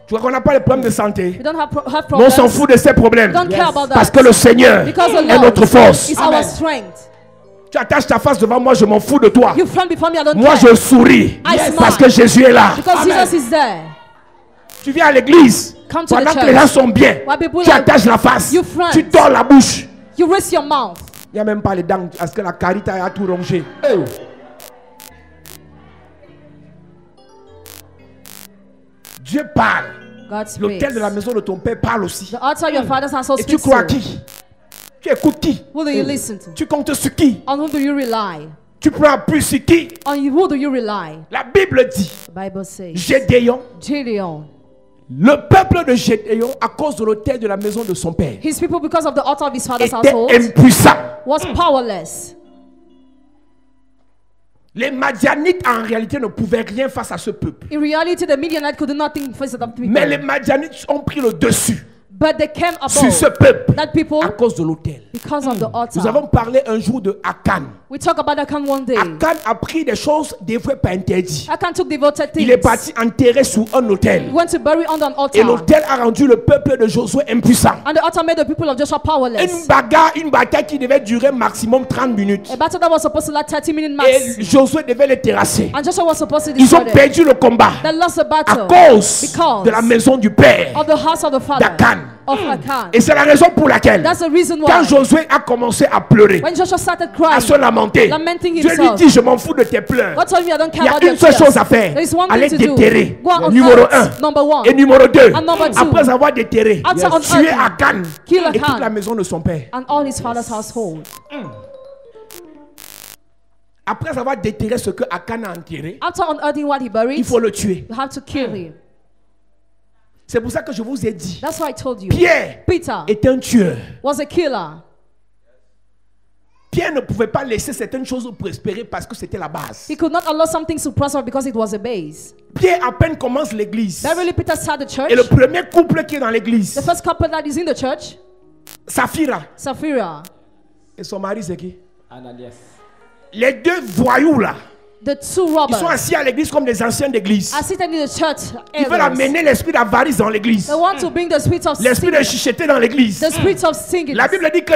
Tu vois qu'on n'a pas les problèmes de santé. We don't have Mais on problems. s'en fout de ces problèmes. We don't care about that. Parce que le Seigneur Because the est Lord notre force. is our strength. Tu attaches ta face devant moi, je m'en fous de toi. You front before me, I don't Moi care. je souris I smile. parce que Jésus est là. Because Jesus is there. Tu viens à l'église Come to pendant the que les gens church. sont bien. While people Tu are- attaches la face. You front. Tu tords la bouche. You raise your mouth. Il n'y a même pas les dents parce que la carité a tout rongé. Dieu parle. God speaks. L'autel de la maison de ton père parle aussi. The altar of your father's house also Et tu speaks crois à to. qui? Tu écoutes qui? Who do you listen to? Tu comptes sur qui? On whom do you rely? Tu prends appui sur qui? On who do you rely? La Bible dit, The Bible says, Gédéon, Gideon, le peuple de Gédéon, à cause de l'autel de la maison de son père, his people, because of the altar of his father's était household, impuissant. was powerless. Les Madianites en réalité ne pouvaient rien face à ce peuple. In reality, the Midianites could do nothing face of the people. Mais les Madianites ont pris le dessus But they came sur ce above peuple that people à cause de l'autel. because of the altar. Nous avons parlé un jour de Akan. We talk about Akan one day. Akan a pris des choses des fois pas interdites. Akan took devoted things. Il est parti enterrer sous un He autel. went to bury under an Et altar. l'autel a rendu le peuple de Josué impuissant. And the altar made the people of Joshua powerless. Une bataille qui devait durer maximum 30 minutes. A battle that was supposed to last 30 minutes max. Et Josué devait les terrasser. And Joshua was supposed to Ils ont destroy them. perdu le combat They lost the à battle cause because de la maison du père. of the house of the father d'Akan. of Akan. Et c'est la raison pour laquelle, That's the reason quand why Josué a commencé à pleurer, when Joshua started à crying, se lamenter, lamenting Dieu lui himself, dit, je m'en fous de tes pleurs. God told me I don't Il care y a about your une seule tears. chose à faire, There is one aller thing to do. déterrer. Go on Numéro earth, 1 number one. et numéro 2. And number two. Après avoir déterré, After on tuer earth, Akan kill et toute Akan. la maison de son père. And all his father's household. Après avoir déterré ce que Akan a enterré, After unearthing what he buried, il faut le tuer. you have to kill him. C'est pour ça que je vous ai dit, That's why I told you. Pierre Peter est un tueur. was a killer. Pierre ne pouvait pas laisser certaines choses prospérer parce que c'était la base. He could not allow something to prosper because it was a base. Pierre à peine commence l'église. Verily, Peter started the church. Et le premier couple qui est dans l'église, The first couple that is in the church, Saphira, Sapphira, et son mari c'est qui? Ananias. Les deux voyous là, the two ils robbers, sont assis à l'église comme des anciens d'église. are sitting in the church. Ils veulent elders. amener l'esprit d'avarice dans l'église. They want to bring the spirit of L'esprit de singing. chuchoter dans l'église. The spirit of singing. La Bible dit que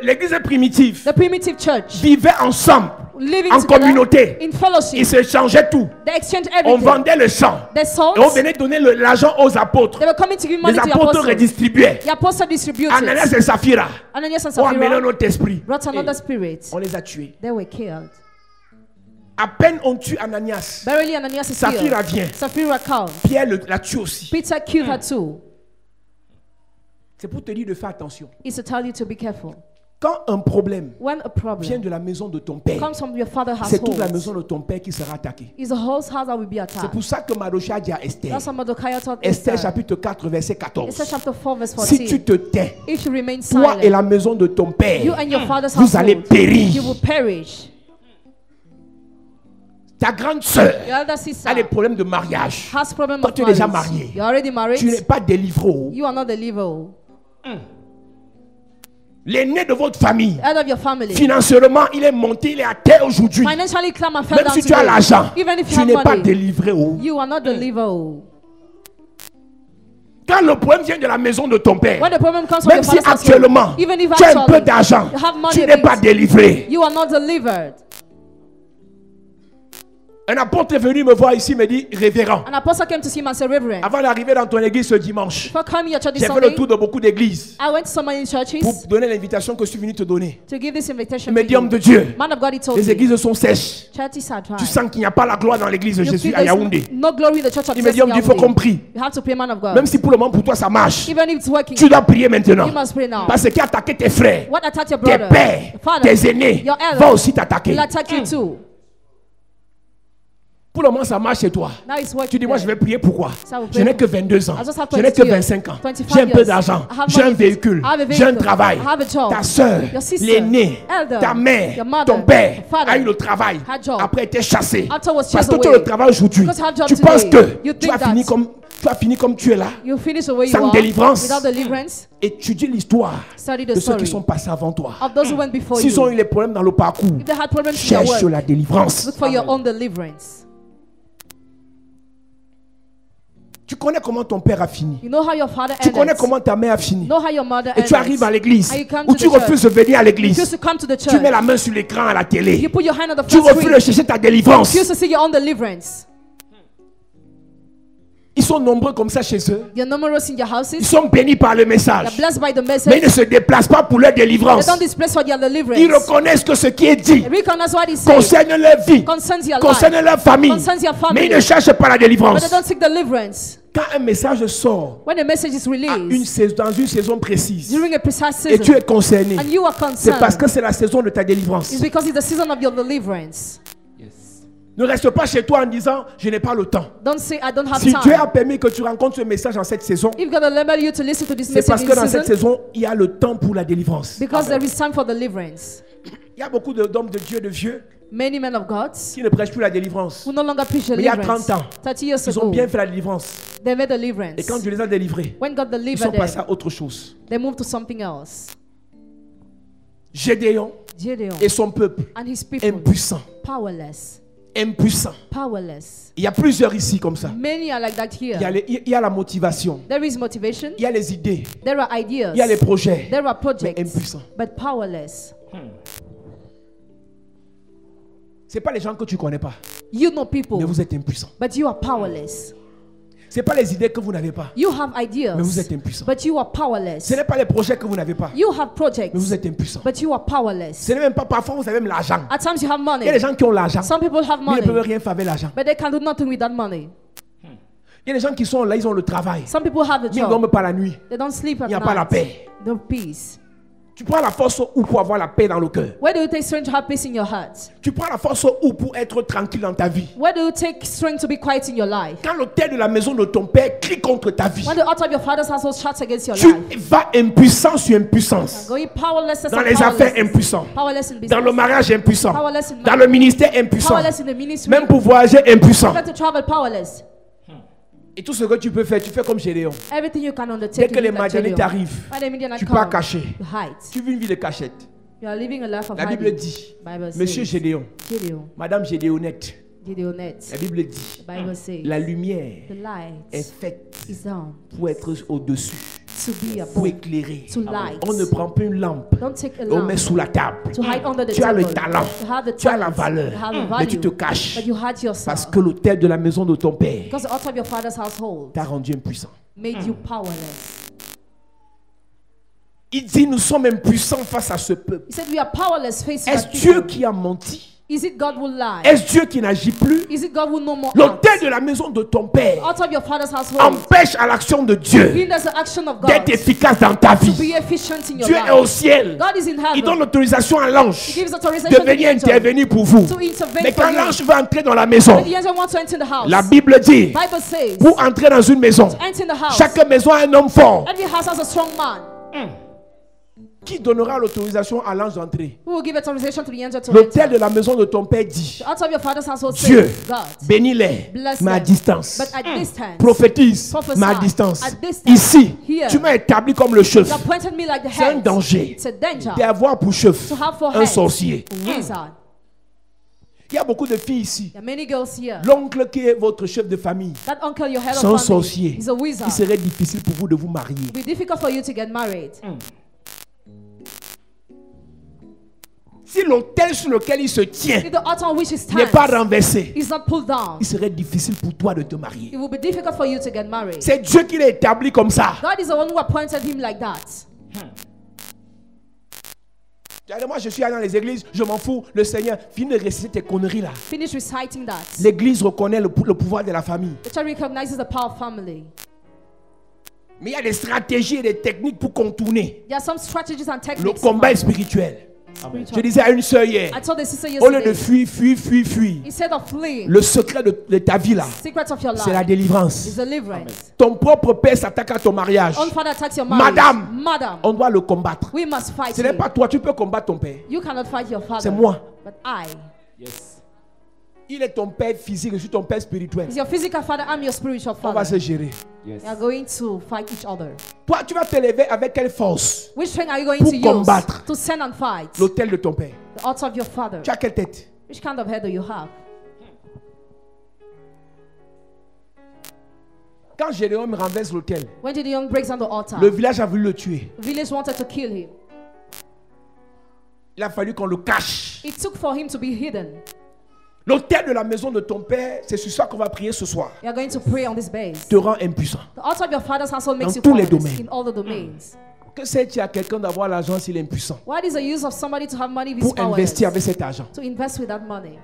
l'église primitive The primitive church vivait ensemble, living en together communauté. in fellowship. Ils s'échangeaient tout. They exchanged On everything. vendait le champ. They sold. Et on venait donner l'argent aux apôtres. They were coming to give money Les to the apôtres apostles. redistribuaient. The apostles distributed. Ananias et Saphira Ananias and ont amené Sapphira notre esprit. brought another spirit. On les a tués. They were killed. À peine on tue Ananias, Verily, Ananias is Sapphira killed. vient. Sapphira comes. Pierre la tue aussi. Peter killed her too. C'est pour te dire de faire attention. It's to tell you to be careful. Quand un problème When a vient problem de la maison de ton père, comes from your father's c'est toute la household, maison de ton père qui sera attaquée. it's the whole house that will be C'est attacked. pour ça que Mardochée a dit à Esther, That's what Mordecai told Esther Esther. chapitre 4 verset 14. Esther chapter 4 verse Si tu 14. te tais, If you remain toi et silent, la maison de ton you père, and your father's vous allez household, périr. you will perish. Ta grande sœur Your elder sister a des problèmes de mariage. has problem Toi, of tu es déjà marriage. marié. You're already married. Tu n'es pas délivré. You are not the liver. L'aîné de votre famille, Head of your family. financièrement, il est monté, il est à terre aujourd'hui. Financially climb and fell Même down si tu as today. l'argent, Even if you tu have n'es pas money, délivré. you are not the liver. Quand le problème vient de la maison de ton père, When the problem comes from même your si father's household, actuellement even if tu as un peu actually d'argent, you have money tu a n'es bit, pas délivré. you are not delivered. Un apôtre est venu me voir ici, me dit, révérend, An apostle came to see him and said, Reverend, avant d'arriver dans ton église ce dimanche, before coming to your church this j'ai fait le Sunday, tour de beaucoup d'églises I went to so many churches pour donner l'invitation que je suis venu te donner. to give this invitation Il me to dit, homme de you. Dieu, Man of God, he told les me, églises sont sèches. churches are dry. Tu sens qu'il n'y a pas la gloire dans l'église de You Jésus feel à there's Yaoundé. no glory in the church of Il me Jesus dit, homme in de Dieu, il faut qu'on Yaoundé. prie. You have to pray, man of God. Même si pour le moment pour toi ça marche, Even if it's working, tu dois prier maintenant. you must pray now. Parce qu'il a attaqué tes frères, What attacked your tes brother, pères, your father, tes aînés, your elder, va aussi t'attaquer. will attack you too. Pour le moment ça marche chez toi. Now it's working. Tu dis, moi je vais prier pourquoi? Ça vous Je n'ai plaît. que 22 ans. I just have Je n'ai que 22 25 ans. 25 J'ai un peu years. d'argent. I have J'ai un money. véhicule. I have a J'ai un vehicle. travail. I have a job. Ta soeur, Your sister, l'aîné, elder, ta mère, your mother, ton père your father, a eu le travail. had job. Après été chassé. After was Parce chased que toi away. le travail aujourd'hui, Because you have job tu penses today. que You tu think as fini that comme tu es là. you finish the way you Sans are délivrance. without deliverance. Étudie l'histoire Study de the ceux qui story sont passés avant toi. of those who went before S'ils you. ont eu les problèmes dans le parcours, If they had problems in their cherche work, la délivrance. look for your own deliverance. Tu connais comment ton père a fini. You know how your father Tu connais ended. comment ta mère a fini. You know how your mother Et tu arrives à ended. l'église And you come où to tu the church. refuses de venir à You l'église. refuse to come to the Tu mets church. la main sur l'écran à la télé. You put your hand on the Tu flat refuses de screen. chercher ta You délivrance. refuse to see your own deliverance. Ils sont nombreux comme ça chez eux. You're numerous in your Ils houses. sont bénis par le You're message. blessed by the Mais ils message. ne se déplacent pas pour leur They délivrance. don't displace for their Ils deliverance. reconnaissent que ce qui est dit They recognize what he said concerne leur vie, concerns your concerne life, leur famille. concerns your Mais ils family. ne cherchent pas la But they délivrance. don't seek deliverance. Quand un message sort When the message is à released dans une saison précise during a precise et tu season es concerné, and you are c'est parce concerned, que c'est la saison de ta délivrance. it's because it's the season of your deliverance. Ne reste pas chez toi en disant je n'ai pas le temps. Don't say, I don't have Si Dieu a time. permis que tu rencontres ce message en cette saison, If God enable you to listen to this c'est parce message que dans in cette season, saison, il y a le temps pour la délivrance. because there is time for deliverance. Il y a beaucoup d'hommes de Dieu, de vieux, Many men of God qui ne prêchent plus la délivrance. who no longer preach Mais il y a deliverance. 30 ans, 30 years Ils ont ago, bien fait la délivrance. they made Et deliverance. quand Dieu les a délivrés, When God ils delivered sont passés them, à autre chose. they moved to something else. Gédéon Gideon et son peuple, and his people, impuissants. powerless. Impuissants. Powerless. Il y a plusieurs ici comme ça. Many are like that Il y a, here. il y a la motivation, There is motivation, il y a les idées, there are ideas, il y a les projets, there are mais projects, impuissants. but powerless. Ce n'est pas les gens que tu ne connais pas, You know people, mais vous êtes impuissants. but you are powerless. Ce n'est pas les idées que vous n'avez pas, You have mais vous ideas, êtes impuissants. but you are powerless. Ce n'est pas les projets que vous n'avez pas, You have mais vous projects, êtes impuissants. but you are powerless. Ce n'est même pas parfois vous avez même l'argent. At times you have Il y a des money. gens qui ont l'argent, Some people have mais ils ne peuvent money, rien faire avec l'argent. but they can do nothing with that money. Il y a des gens qui sont là, ils ont le travail, Some people have a mais ils ne job. dorment pas la nuit. They don't sleep Il at n'y a pas la night. paix. No peace. Tu prends la force où pour avoir la paix dans le cœur. Where do you take strength to have peace in your heart? Tu prends la force où pour être tranquille dans ta vie. Where do you take strength to be quiet in your life? Quand l'autel de la maison de ton père crie contre ta vie, When the altar of your father's household shouts against your tu life, vas impuissant sur impuissance. going powerless Dans les affaires, impuissant. powerless in Dans business, le mariage, impuissant. powerless in Dans marriage, le ministère, impuissant. powerless in the ministry, Même pour voyager, impuissant. to travel, powerless. Et tout ce que tu peux faire, tu fais comme Gédéon. Everything you can Dès undertake, que you les do that, Madianites Gideon. arrivent, When the Midianites tu pars come, caché. you hide. Tu vis une vie de cachette. You are living a life of La Bible hiding. dit, Bible Monsieur says, Gédéon, Gideon, Madame Gédéonette, Gideonette. la Bible dit, Bible says, la lumière the light est faite is on pour être au-dessus, to be pour above, éclairer. to light. On ne prend pas une lampe, Don't take a on met lamp sous la table. to hide under the Tu as le table. talent, You have the tu as la talent, valeur, you have the mais tu te value, caches but you hide yourself. parce que l'autel de la maison de ton père Because the altar of your father's household t'a rendu impuissant. made you powerless. Il dit, nous sommes impuissants face à ce peuple. He said we are powerless facing Est-ce that Dieu people. qui a menti? Is it God who lied? Est-ce Dieu qui n'agit plus? Is it God who no more L'autel acts? de la maison de ton père Out of your father's household empêche à l'action de Dieu hinders the action of God d'être efficace dans ta to be vie. efficient in your Dieu est au life. ciel. God is in Il donne heaven. l'autorisation à He l'ange gives de authorization to the venir angel intervenir pour vous. to intervene Mais for quand you. l'ange va entrer dans la maison, When the angel wants to enter the house, la Bible dit, Bible says, pour entrer dans une maison, enter in the house. chaque maison a un homme fort. Every house has a strong man. Qui donnera l'autorisation à l'ange d'entrer? Who will give authorization to the angel to L'autel enter? de la maison de ton père dit, The altar of your father's household Dieu, says, God, bénis-les, bless mais à them, distance. but at distance. Prophétise, Prophesy, mais à distance. at distance. Ici, Here. tu m'as établi comme le chef. You appointed me like the C'est un head. danger It's a danger d'avoir pour chef to have for un head sorcier. a wizard. Il y a beaucoup de filles ici. There are many girls here. L'oncle qui est votre chef de famille, That uncle, your head c'est of un family, sorcier. is a wizard. Il serait difficile pour vous de vous marier. It will be difficult for you to get married. Si l'autel sur lequel il se tient If the altar on which he n'est pas stands renversé, is not pulled down, il serait difficile pour toi de te marier. it will be difficult for you to get married. C'est Dieu qui l'a établi comme ça. God is the one who appointed him like that. Moi, je suis allé dans les églises, je m'en fous. Le Seigneur, finis de réciter tes conneries là. Finish reciting that. L'église reconnaît le pouvoir de la famille. The church recognizes the power of family. Mais il y a des stratégies et des techniques pour contourner There are some strategies and le techniques. combat spirituel. Spiritual. Je disais à une sœur hier, I told the sister au lieu de yesterday, fuir, instead of fleeing, le secret de ta vie là, secret of your c'est la life délivrance. is deliverance. Ton propre père s'attaque à ton mariage. Own father attacks your marriage. Madam, On doit le combattre. we must fight Ce n'est him. pas toi, tu peux combattre ton père. You cannot fight your father. C'est moi. But I. Il est ton père physique, je suis ton père spirituel. Is your physical father, I'm your spiritual On va father. se gérer. We are going to fight each other. Toi, tu vas te lever avec quelle force? Which strength are you going Pour to use combattre to send and fight l'autel de ton père. the altar of your father? Tu as quelle tête? Which kind of head do you have? Quand Gédéon me renverse l'autel, When Gideon breaks down the altar, le village a voulu le tuer. the village wanted to kill him. Il a fallu qu'on le cache. It took for him to be hidden. L'autel de la maison de ton père, c'est sur ça qu'on va prier ce soir. You are going to pray on this base. Te rend impuissant. The altar of your father's household makes Dans you tous les powerless domaines. in all the domains. Que c'est-il à quelqu'un d'avoir l'argent s'il est impuissant? What is the use of somebody to have money if he's Pour powerless? investir avec cet argent. To invest with that money.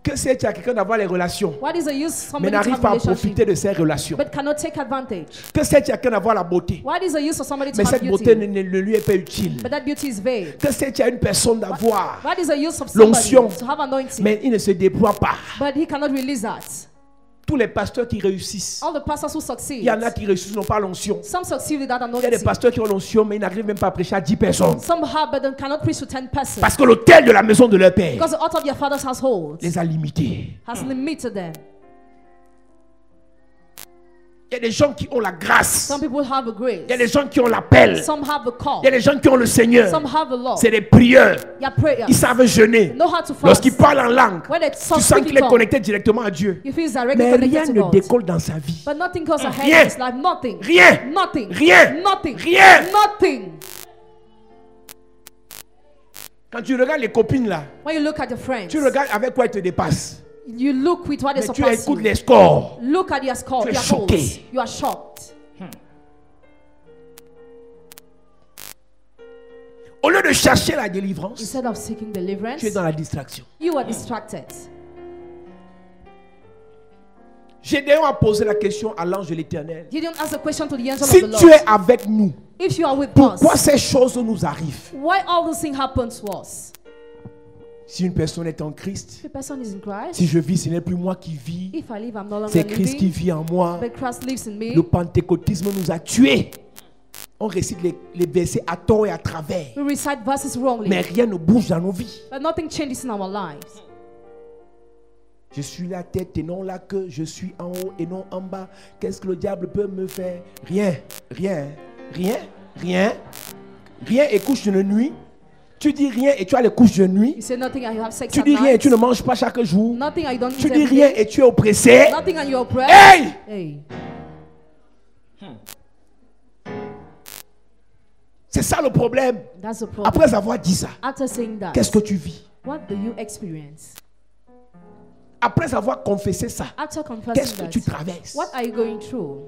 Que c'est-il à quelqu'un d'avoir les relations, What is the use of mais somebody to n'arrive have pas à relationship profiter de ces relations? but cannot take advantage? Que c'est-il à quelqu'un d'avoir la beauté, What is the use of somebody to mais have cette beauté beauty ne lui est pas utile? but that beauty is vain? Que c'est-il à une personne d'avoir, What is the use of somebody l'onction, to have anointing mais il ne se déploie pas? but he cannot release that? Tous les pasteurs qui réussissent, All the pastors who il succeed, y en a qui réussissent, n'ont pas l'onction. some succeed without Il y a des anointing. pasteurs qui ont l'onction, mais ils n'arrivent même pas à prêcher à 10 personnes. Some have but they cannot preach to 10 persons Parce que l'autel de la maison de leur père because the altar of your father's household les a limités. has limited them. Il y a des gens qui ont la grâce. Some people have a grace. Il y a des gens qui ont l'appel. Some have the call. Il y a des gens qui ont le Seigneur. Some have the law. C'est des prieurs. Your prayer. Ils savent jeûner. Know how to fast. Lorsqu'ils parlent en langue, When they tu talk sens qu'il est tongue, connecté directement à Dieu. you feel it's directly Mais connected rien to ne God. décolle dans sa vie. But nothing goes ahead Rien. in his life. Nothing. Rien. Nothing. Rien. Nothing. Rien. Nothing. Quand tu regardes les copines là, When you look at your friends, tu regardes avec quoi elles te dépassent. you look with what they Mais tu surpass écoutes you. les scores. Look at your score, Tu es your choqué. goals. You are shocked. Au lieu de chercher la délivrance, Instead of seeking deliverance, tu es dans la distraction. you are distracted. Gédéon a posé la question à l'ange de l'Éternel. Gideon asked a question to the angel Si of the tu Lord. es avec nous, If you are with pourquoi us, ces choses nous arrivent? why all those things happen to us? Si une personne est en Christ, If a person is in Christ, si je vis, ce n'est plus moi qui vis, if I live, I'm no longer c'est Christ qui living, vit en moi. but Christ lives in me. Le pentecôtisme nous a tués. On récite les versets à tort et à travers, We recite verses wrongly, mais rien ne bouge dans nos vies. but nothing changes in our lives. Je suis la tête et non la queue, je suis en haut et non en bas. Qu'est-ce que le diable peut me faire? Rien, rien, rien, rien, rien et couche de nuit. Tu dis rien et tu as les couches de nuit. You say nothing and you have sex Tu at dis rien et night. tu ne manges pas chaque jour. Nothing and you don't Tu eat dis every rien day. et tu es oppressé. Nothing and you're oppressed. Hey! Hey. C'est ça le problème. That's the problem. Après avoir dit ça, After saying that, qu'est-ce que tu vis? what do you experience? Après avoir confessé ça, After confessing qu'est-ce que that, tu traverses? what are you going through?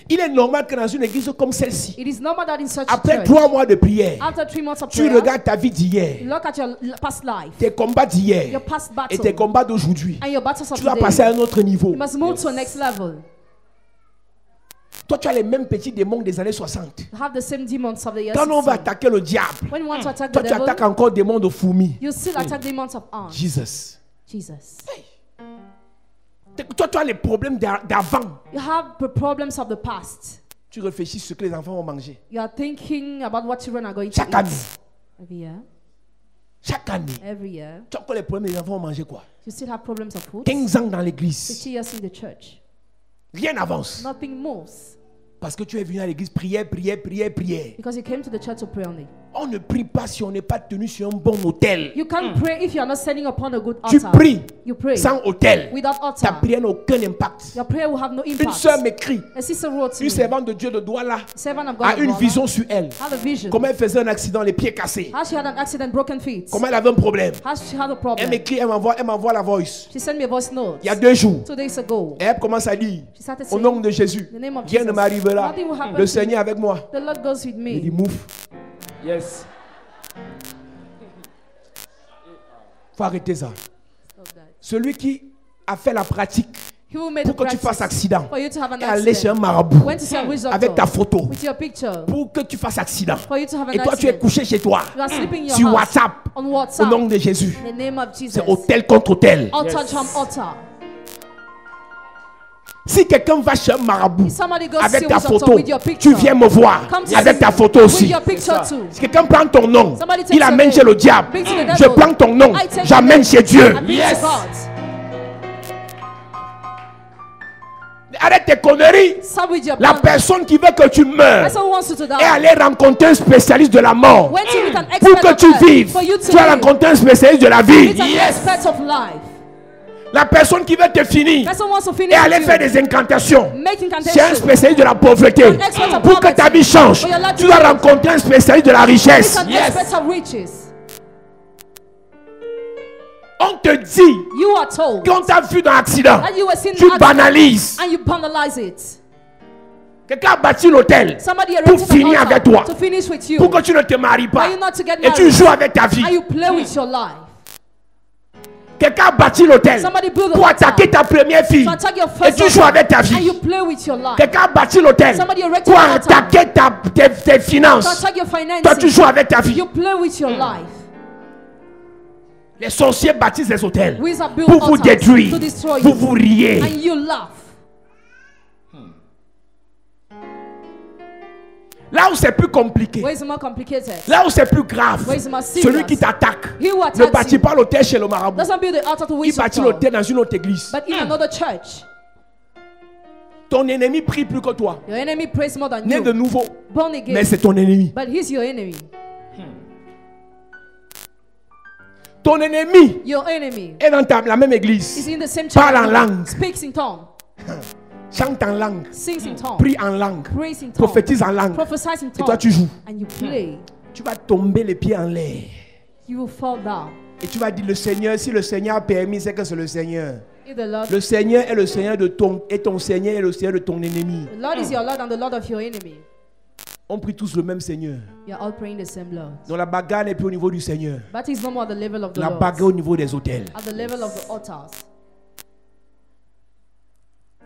Il est normal que dans une église comme celle-ci, It is normal that in such a après church, 3 mois de prière, after 3 months of tu prayer, regardes ta vie d'hier, you look at your past life, tes combats d'hier your past et battle, tes combats d'aujourd'hui. and your battles of Tu dois today. passer à un autre niveau. You must move to a next level. Toi, tu as les mêmes petits démons des années 60. You have the same demons of the years. Quand on va 60. attaquer le diable, When you want to attack toi, the tu devil, attaques encore des démons de fourmis. you still attack demons of ants. Jesus. Jesus. Toi, tu as les problèmes d'avant. You have the problems of the past. Tu réfléchis sur ce que les enfants vont manger. You are thinking about what children are going to Chaque année. eat. Every year. Chaque année. Every year. Tu as encore les problèmes, les enfants vont manger quoi? You still have problems of food. 15 ans dans l'église. 50 years in the church. Rien n'avance. Nothing moves. Parce que tu es venu à l'église, prière. Because you came to the church to pray only. On ne prie pas si on n'est pas tenu sur un bon autel. You can't pray if you are not standing upon a good Tu altar. pries You pray sans autel. without Ta altar. prière n'a aucun impact. Your prayer will have no Une impact. sœur m'écrit, A sister wrote to une me. servante de Dieu de Douala Servant of God a of une Douala vision sur elle. had a vision. Comment elle faisait un accident, les pieds cassés. How she had an accident, broken feet. Comment elle avait un problème. How she had a Elle problem. m'écrit, elle m'envoie la voice. She sent me a voice note Il y a 2 jours. 2 days ago. Et elle commence à dire, She started au saying, nom de Jésus, "In the name of rien ne Jesus, m'arrivera. nothing will happen Le to Seigneur est avec moi. The Lord goes with Il dit, me." mouf. Yes. Faut arrêter ça. Stop that. Celui qui a fait la pratique He will make pour the que tu fasses practice accident for you to have an et aller chez un accident. marabout Went to see a witch avec ta doctor photo with your picture pour que tu fasses accident. for you to have an Et toi, tu es accident. couché chez toi You are sleeping in your sur house WhatsApp on au WhatsApp. nom de Jésus. In the name of Jesus. C'est hôtel contre hôtel. Altar from altar. Si quelqu'un va chez un marabout If somebody goes avec see ta a witch doctor photo, with your picture, tu viens me voir come to avec see ta me photo with aussi. your picture too. Si quelqu'un prend ton nom, Somebody takes il your amène name, chez le diable. brings to the Je devil. prends ton nom, I take j'amène your chez name, Dieu. I bring to God. Arrête tes conneries. Stop with your La plan. personne qui veut que tu meurs Person who wants you to die. et aller rencontrer un spécialiste de la mort. Went to meet an Pour expert que of tu life. vives, For you to tu vas live. rencontrer un spécialiste de la vie. Meet an expert of life. La personne qui veut te finir Person wants to finish et aller with faire you. des incantations. Make C'est un incantation. spécialiste de la pauvreté. An expert of Pour que ta poverty. vie change, For your life tu to dois change. rencontrer un spécialiste de la Meet richesse. an expert of riches. On te dit You are told qu'on t'a vu dans l'accident. that you were seen Tu in accident banalises. and you banalize it. Quelqu'un a bâti l'hôtel Somebody pour erected an finir altar avec toi. to finish with you. Pour que tu ne te maries pas. For you not to get Et tu married. joues avec ta vie. And you play with your life. Quelqu'un a bâti l'hôtel Somebody build pour an attaquer altar ta première fille. to attack your Et first tu joues husband. avec ta And vie. you play with your life. Quelqu'un a bâti l'hôtel Somebody erected pour an altar attaquer tes to finances. attack your Toi, tu finances. joues avec ta vie. You play with your life. Les sorciers bâtissent les hôtels Wizards build pour vous altars détruire, to destroy pour you. vous rier. And you laugh. Là où c'est plus compliqué, Where is it more complicated? là où c'est plus grave, Where is it more serious? celui qui t'attaque He who ne attacks bâtit you pas l'hôtel chez le marabout. doesn't build the altar to Il witch bâtit doctor, l'hôtel dans une autre église. but in another church. Ton ennemi prie plus que toi. Your enemy prays more than Né you. de nouveau, Born again. mais c'est ton ennemi. But he's your enemy. Ton ennemi Your enemy est dans la même église. is in the same church. Parle en langue. Speaks in tongue. Chante en langue. Sings in tongue. Prie en langue. Prays in tongue. Prophétise en langue. Prophesies in Et toi, tongue. tu joues. And you play. Tu vas tomber les pieds en l'air. You will fall down. Et tu vas dire, le Seigneur, si le Seigneur a permis, c'est que c'est le Seigneur. If the Lord, Le Seigneur est le Seigneur de ton, et ton Seigneur est le Seigneur de ton ennemi. the Lord is your Lord and the Lord of your enemy. On prie tous le même Seigneur. You're all praying the same Lord. Donc la bagarre n'est plus au niveau du Seigneur. But it's no more at the level of the La Lord. bagarre au niveau des hôtels. At the level of the altars.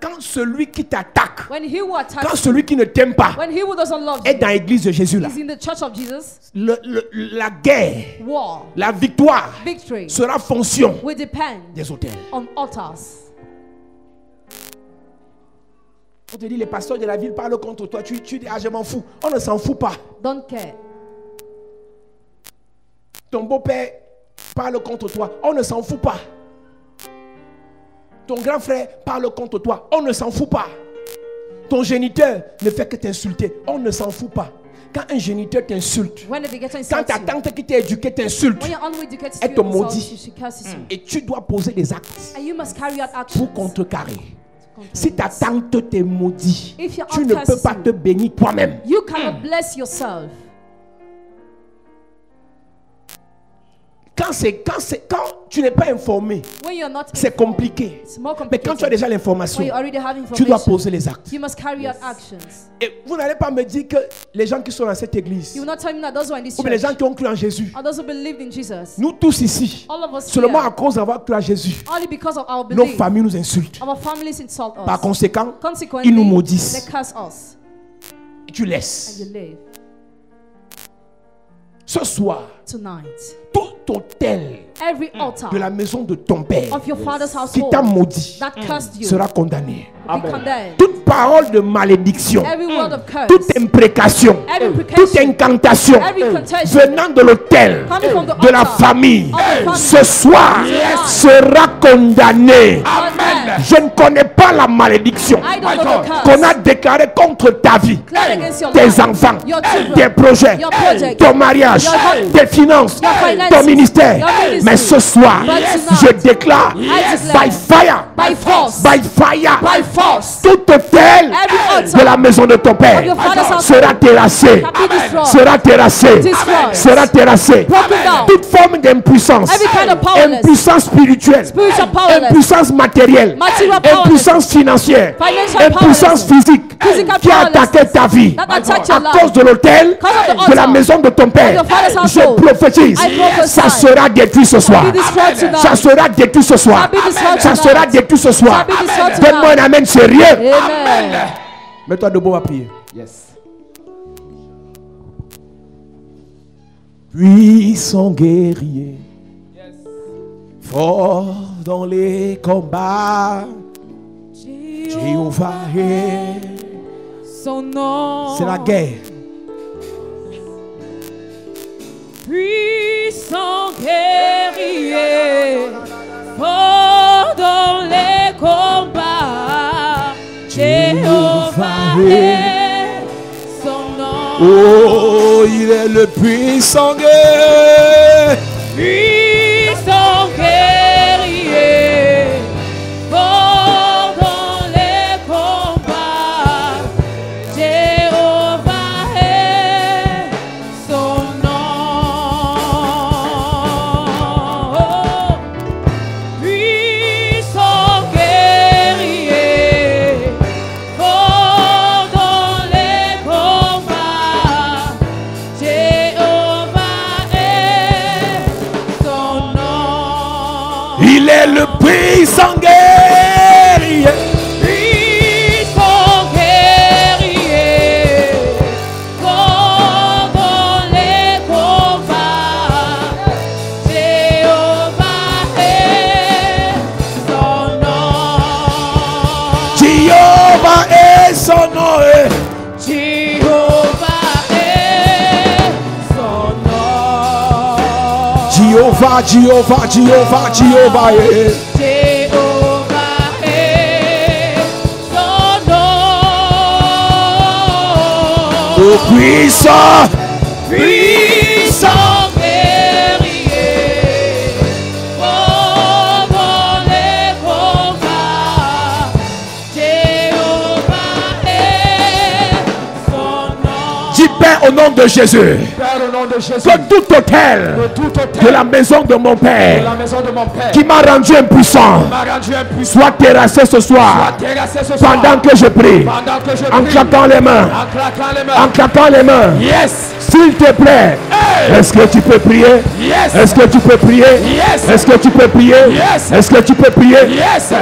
Quand celui qui t'attaque, When he who quand attacks, celui qui ne t'aime pas when he who doesn't love est you dans l'église de Jésus là, is in the church of Jesus, la guerre, war, la victoire victory sera fonction will depend des hôtels. on altars. On te dit, les pasteurs de la ville parlent contre toi. Tu dis, ah, je m'en fous. On ne s'en fout pas. Don't care. Ton beau-père parle contre toi. On ne s'en fout pas. Ton grand frère parle contre toi. On ne s'en fout pas. Ton géniteur ne fait que t'insulter. On ne s'en fout pas. Quand un géniteur t'insulte, When they get to quand insult ta you, tante qui t'a éduqué t'insulte, when your uneducated elle te spirit insults maudit. you, she curses you. et tu dois poser des actes And you must carry out actions. pour contrecarrer. Control Si ta this. tante te maudit, If your tu aunt ne peux curses pas you, te bénir toi-même. You cannot bless yourself. Quand tu n'es pas informé, When you're not c'est informed, compliqué. it's more Mais quand tu as complicated. déjà l'information, When you already have tu dois information, poser les actes. you must carry out actions. Et vous n'allez pas me dire que les gens qui sont dans cette église, You will not tell me that those who are in this ou bien les church gens qui ont cru en Jésus, are those who believed in Jesus. nous tous ici, All of us seulement à here, cause d'avoir cru en Jésus, only because of our nos belief, familles nous insultent. our families insult Par us. conséquent, Consequently, ils nous maudissent. they curse us tu and laisses. you live. Ce soir, Tonight, tout autel Every altar de la maison de ton père of your father's qui t'a household maudit that cursed you sera condamné. be condemned. Toute parole de malédiction, Every word of curse, toute imprécation, every toute imprecation, incantation every contention venant de l'autel coming from the de la altar famille, of the family ce soir sera condamné. Amen. Je ne connais pas la malédiction I don't know the curse qu'on a déclarée contre ta vie, declared against your tes life, enfants, your children, tes projets, your project, ton mariage, your home, tes finances, your finances, ton ministère. your ministry. Mais ce soir, But tonight, je déclare I declare by fire, by force, by fire, by force, tout autel every altar de la maison de ton père of your father's house sera terrassé, shall be destroyed. sera terrassé, Destroyed. sera terrassé. Broken down. Toute forme d'impuissance, Every kind of powerless, impuissance spirituelle, spiritual powerless, impuissance matérielle, material powerless, impuissance financière, financial impuissance powerless, physique physical qui a attaqué ta vie that attacked à your cause life. de l'autel Because of the de la altar maison de ton père. of your father's Je household. prophétise, I prophesy. ça sera détruit ce soir. Be destroyed tonight. Ça sera détruit ce soir. Shall be destroyed Ça tonight. sera détruit ce soir. Shall be destroyed Donne-moi un tonight. amen sérieux. Amen. Mets-toi debout, on va prier. Yes. Puissant guerrier, fort dans les combats, Jéhovah est. Son nom. C'est la guerre. Puissant guerrier, fort dans les combats, Jéhovah est son nom. Oh, il est le puissant guerrier. Puissant guerrier, fort dans les combats, Jéhovah est son nom. Puissant guerrier, fort dans les combats, Jéhovah est son nom. Il est le puissant guerrier. Puissant guerrier, fort dans les combats, Jéhovah est son nom. Jéhovah est son nom. Jéhovah est son nom. Jéhovah, Jéhovah, Jéhovah, Jéhovah est. Jéhovah est son nom. Oh, puissant. Puissant guerrier, fort dans les combats, Jéhovah est son nom. Dis Père au nom de Jésus. Père, au nom de Jésus, Que tout hôtel de tout de hôtel la maison de mon de Père la maison de mon Père qui m'a rendu impuissant m'a rendu impuissant, soit terrassé ce soir terrassé ce soir, pendant que je prie, pendant que je en prie, claquant les mains, en claquant les en mains. claquant les mains. Yes, S'il te plaît, est-ce que tu peux prier? yes, Est-ce que tu peux prier? Yes. Est-ce que tu peux prier? Yes. Est-ce que tu peux prier? yes.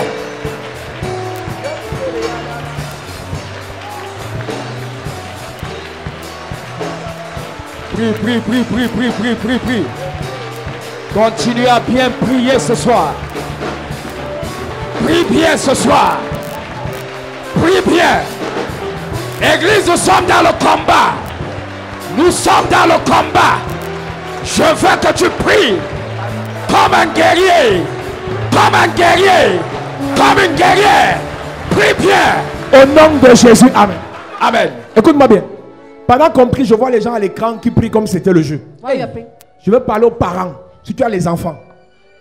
Prie, prie, prie, prie, prie, prie, prie, prie. Continue à bien prier ce soir. Prie bien ce soir. Prie bien. Église, nous sommes dans le combat. Nous sommes dans le combat. Je veux que tu pries comme un guerrier. Comme un guerrier. Comme une guerrière. Prie bien. Au nom de Jésus, amen. Amen. Écoute-moi bien. Pendant qu'on prie, je vois les gens à l'écran qui prient comme si c'était le jeu. Why you praying? Je veux parler aux parents. Si tu as les enfants,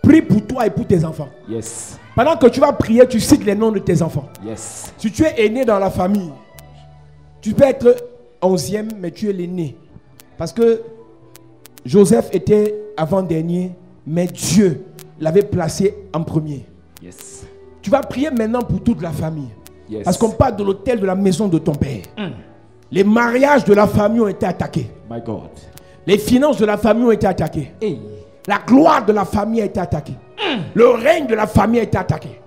prie pour toi et pour tes enfants. Yes. Pendant que tu vas prier, tu cites les noms de tes enfants. Yes. Si tu es aîné dans la famille, tu peux être 11e, mais tu es l'aîné. Parce que Joseph était avant-dernier, mais Dieu l'avait placé en premier. Yes. Tu vas prier maintenant pour toute la famille. Yes. Parce qu'on parle de l'autel de la maison de ton père. Les mariages de la famille ont été attaqués. My God. Les finances de la famille ont été attaquées. Hey. La gloire de la famille a été attaquée. Le règne de la famille a été attaqué.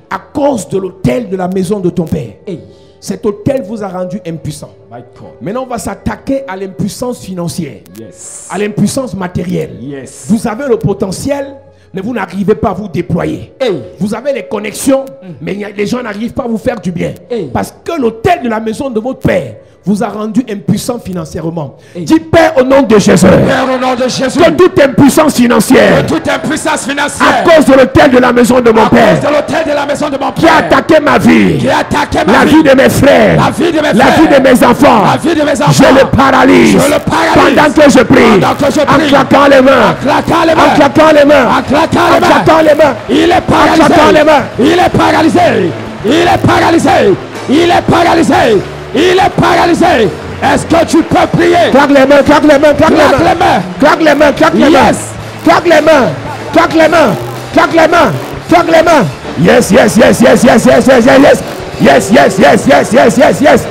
À cause de l'autel de la maison de ton père. Hey. Cet hôtel vous a rendu impuissant. My God. Maintenant, on va s'attaquer à l'impuissance financière, Yes. à l'impuissance matérielle. Yes. Vous avez le potentiel, mais vous n'arrivez pas à vous déployer. Hey. Vous avez les connexions, mais les gens n'arrivent pas à vous faire du bien. Hey. Parce que l'hôtel de la maison de votre père vous a rendu impuissant financièrement. Hey. Dis Père au nom de Jésus. Père, au nom de Jésus. Que toute impuissance financière, Que toute impuissance à financière, cause de l'hôtel de la maison de mon à père, cause de l'hôtel de la maison de mon qui a père, attaqué ma vie, qui a attaqué la vie de mes frères, la vie de mes la frères, vie de mes enfants, la vie de mes enfants, je le paralyse, je le paralyse. pendant que je prie, Pendant que je en prie. claquant les mains, En claquant les mains. en claquant les mains, En claquant les en mains. claquant les mains. Il est paralysé. En claquant les mains. Il est paralysé. Il est paralysé. Il est paralysé. Il est paralysé. Est-ce que tu peux prier? Claque les mains, claque les mains, claque les Claque les mains, mains. claque les mains, claque les mains, Yes. claque les mains, claque les mains, claque les mains, claque les mains. Yes, yes, yes, yes, yes, yes, yes, yes, yes, yes, yes, yes, yes, yes, yes.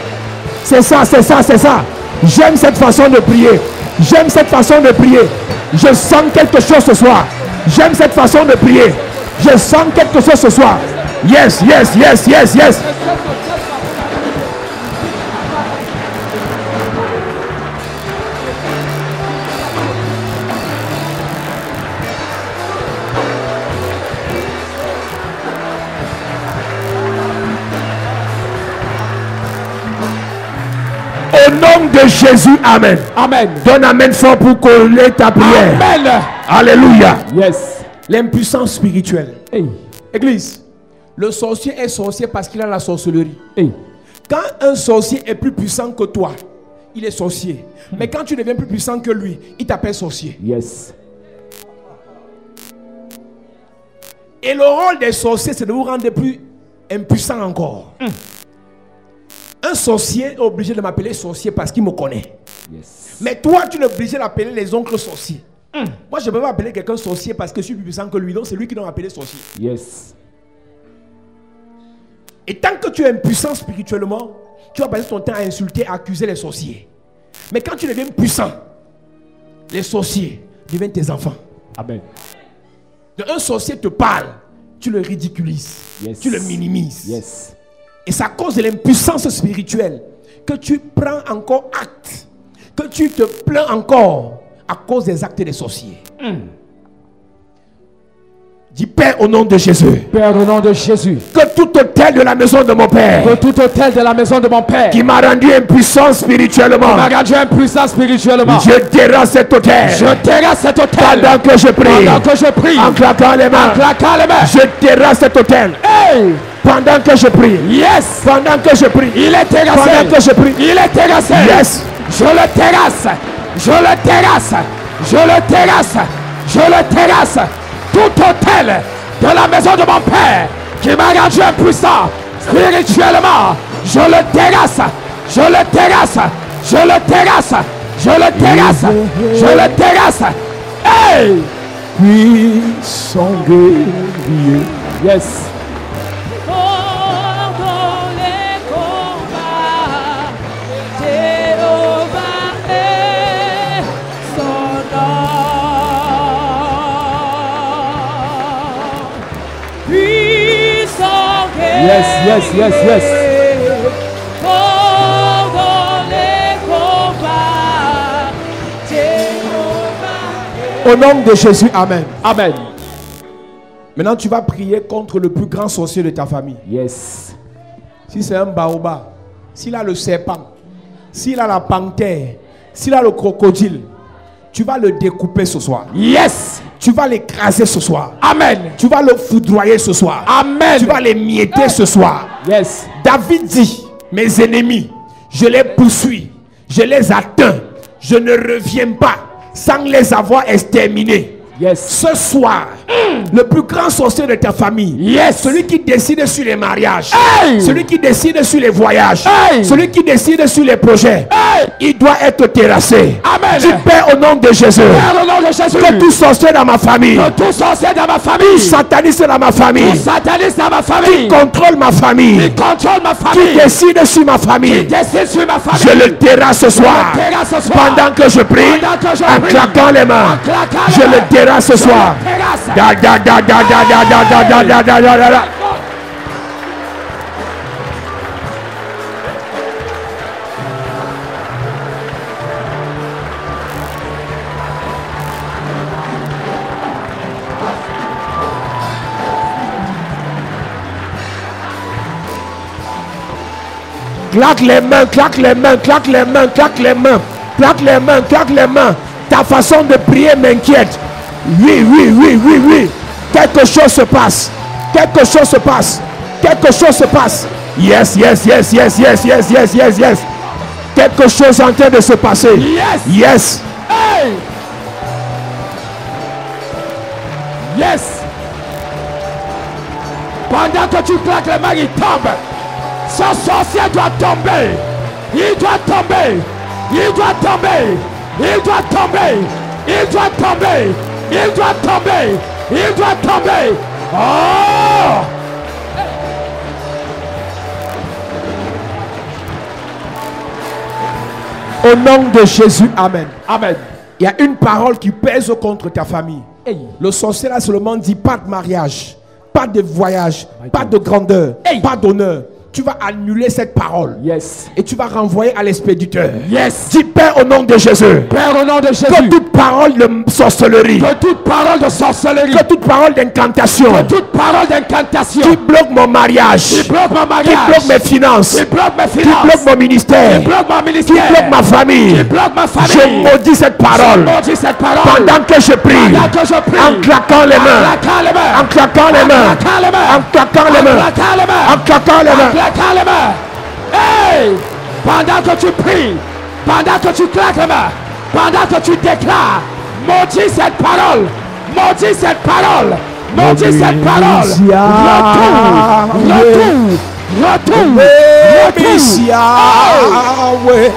C'est ça, c'est ça, c'est ça. J'aime cette façon de prier. J'aime cette façon de prier. Je sens quelque chose ce soir. J'aime cette façon de prier. Je sens quelque chose ce soir. Yes, yes, yes, yes, yes. Au nom de Jésus, amen. Amen. Donne amen fort pour coller ta prière. Amen. Alléluia. Yes. L'impuissance spirituelle. Hey. Église, le sorcier est sorcier parce qu'il a la sorcellerie. Hey. Quand un sorcier est plus puissant que toi, il est sorcier. Mais quand tu deviens plus puissant que lui, il t'appelle sorcier. Yes. Et le rôle des sorciers, c'est de vous rendre plus impuissant encore. Un sorcier est obligé de m'appeler sorcier parce qu'il me connaît. Yes. Mais toi, tu es obligé d'appeler les oncles sorciers. Moi, je ne peux pas appeler quelqu'un sorcier parce que je suis plus puissant que lui. Donc, c'est lui qui doit m'appeler sorcier. Yes. Et tant que tu es impuissant spirituellement, tu vas passer ton temps à insulter, à accuser les sorciers. Mais quand tu deviens puissant, les sorciers deviennent tes enfants. Amen. Un sorcier te parle, tu le ridiculises, Yes. tu le minimises. Yes. Et c'est à cause de l'impuissance spirituelle que tu prends encore acte, que tu te plains encore à cause des actes des sorciers. Dis Père au nom de Jésus, Père, au nom de Jésus, que tout hôtel de la maison de mon Père que tout hôtel de la maison de mon père qui m'a rendu impuissant spirituellement, m'a rendu impuissant spirituellement, je terrasse cet hôtel je terrasse cet hôtel pendant que je prie, pendant que je prie, en claquant les mains. en claquant les mains. Je terrasse cet hôtel Hey! pendant que je prie, Yes! pendant que je prie, Il est terrassé. pendant que je prie. Il est terrassé. Yes. Je le terrasse. Je le terrasse. Je le terrasse. Je le terrasse. Tout hôtel de la maison de mon père qui m'a rendu impuissant spirituellement, je le terrasse. Je le terrasse. Je le terrasse. Je le terrasse. Je le terrasse. Hey! Puissant guerrier. Yes. Pendant les combats, Jéhovah est son nom. Puissant Yes. Pendant les combats, Jéhovah est. Au nom de Jésus, amen. Amen. Maintenant, tu vas prier contre le plus grand sorcier de ta famille. Yes. Si c'est un baobab, s'il a le serpent, s'il a la panthère, s'il a le crocodile, tu vas le découper ce soir. Yes. Tu vas l'écraser ce soir. Amen. Tu vas le foudroyer ce soir. Amen. Tu vas les mietter ce soir. Yes. David dit, mes ennemis, je les poursuis, je les atteins, je ne reviens pas sans les avoir exterminés. Yes. Ce soir, le plus grand sorcier de ta famille, Yes. celui qui décide sur les mariages, Hey. celui qui décide sur les voyages, Hey. celui qui décide sur les projets, Hey. il doit être terrassé. Amen. Tu Père au nom de Jésus, Père, au nom de Jésus, que tout sorcier dans ma famille, que tout sorcier dans ma tout famille, sataniste dans ma famille, tout sataniste dans ma famille, contrôle ma famille, qui contrôle ma qui famille, décide sur ma qui famille, décide sur ma famille, je le terrasse ce soir. Je le terrasse ce soir. Pendant que je prie, Pendant que je en prie, claquant les mains, en claquant les je mains, le terrasse ce soir. terrasse. Da, da, da, da, da, da, da, da, da, da, da, da, da, da. Claque les mains, claque les mains, claque les mains, claque les mains, claque les mains, claque les mains. Ta façon de prier m'inquiète. Oui, oui, oui, oui, oui. Quelque chose se passe. Quelque chose se passe. Quelque chose se passe. Yes, yes, yes, yes, yes, yes, yes, yes, yes. Quelque chose est en train de se passer. Yes. Yes. Hey. Yes. Pendant que tu claques les mains, il tombe. Ce sorcier doit tomber. Il doit tomber. Il doit tomber. Il doit tomber. Il doit tomber. Il doit tomber. Il doit tomber. Oh! Au nom de Jésus, amen. Amen. Il y a une parole qui pèse contre ta famille. Hey. Le sorcier là seulement dit pas de mariage, pas de voyage, pas de grandeur, Hey. pas d'honneur. Tu vas annuler cette parole. Yes. Et tu vas renvoyer à l'expéditeur. Yes. Dis Père au nom de Jésus. Père, au nom de Jésus. Que toute parole de sorcellerie, Que toute parole de sorcellerie. que toute parole d'incantation Que toute parole d'incantation. qui bloque mon mariage, Qui bloque mon qui mariage. bloque mes finances, Qui bloque mes qui finances. bloque mon ministère, Qui bloque mon qui ministère. bloque ma famille. Qui bloque ma famille. Je maudis cette parole. Je maudis cette parole. Pendant que je prie, Pendant que je prie. en claquant les mains, En claquant les mains. en claquant les mains, En claquant les mains. en claquant les mains, En claquant les mains. en claquant les En mains. claquant les mains. Hey! Pendant que tu pries, pendant que tu claques les mains, pendant que tu déclares, maudis cette parole, maudis cette parole, maudis cette parole. Retour, retour, retour. Yahweh,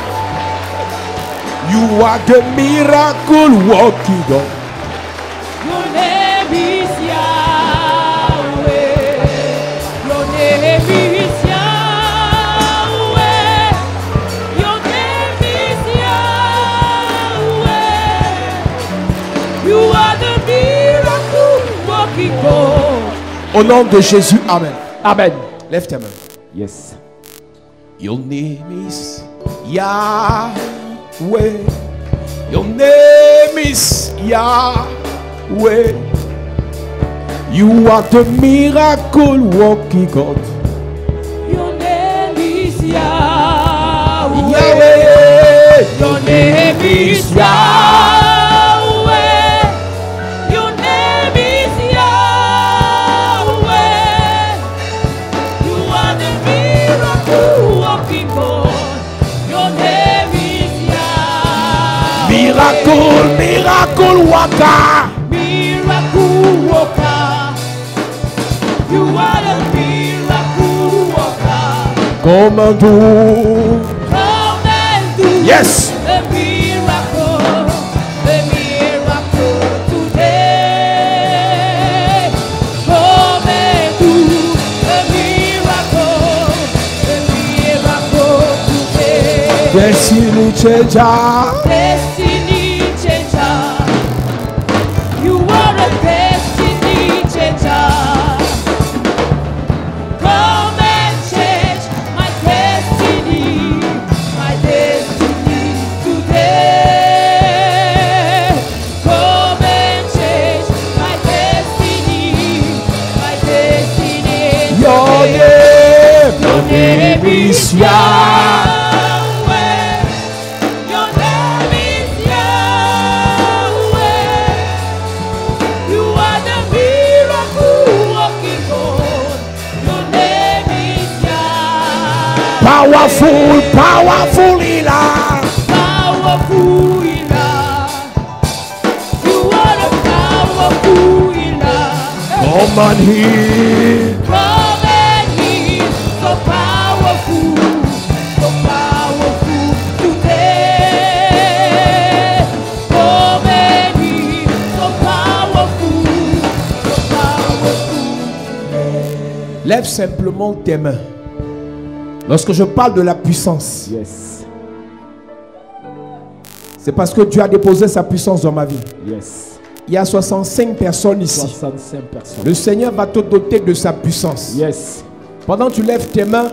you are the miracle working God. Your name is Yahweh. Your name is Yahweh. Your name is Yahweh. You are the miracle working God. Au nom de Jésus, amen. Amen. Lève tes mains. Yes. Your name is Yahweh. Your name is Yahweh. You are the miracle working God. Your name is Yahweh. Yahweh. Your name is Yahweh. Your name is Yahweh. You are the miracle working God. Your name is Yahweh. Miracle, miracle worker. Miracle worker. You are the miracle worker. Come and do. Come and do Yes. a miracle today. Come and do a miracle today. Destiny changer. Destiny changer. You are a destiny changer. Come and change my destiny today. Come and change my destiny Your today. name, your name is Yahweh. Your name is Yahweh. You are the miracle working God. Your name is Yahweh. Powerful, powerful healer. Powerful healer. You are the powerful healer. Come and heal. Come and heal. So powerful today. Come and heal. So powerful Lève simplement tes mains. Lorsque je parle de la puissance, Yes. c'est parce que Dieu a déposé sa puissance dans ma vie. Yes. Il y a 65 personnes ici. 65 personnes. Le Seigneur va te doter de sa puissance. Yes. Pendant que tu lèves tes mains,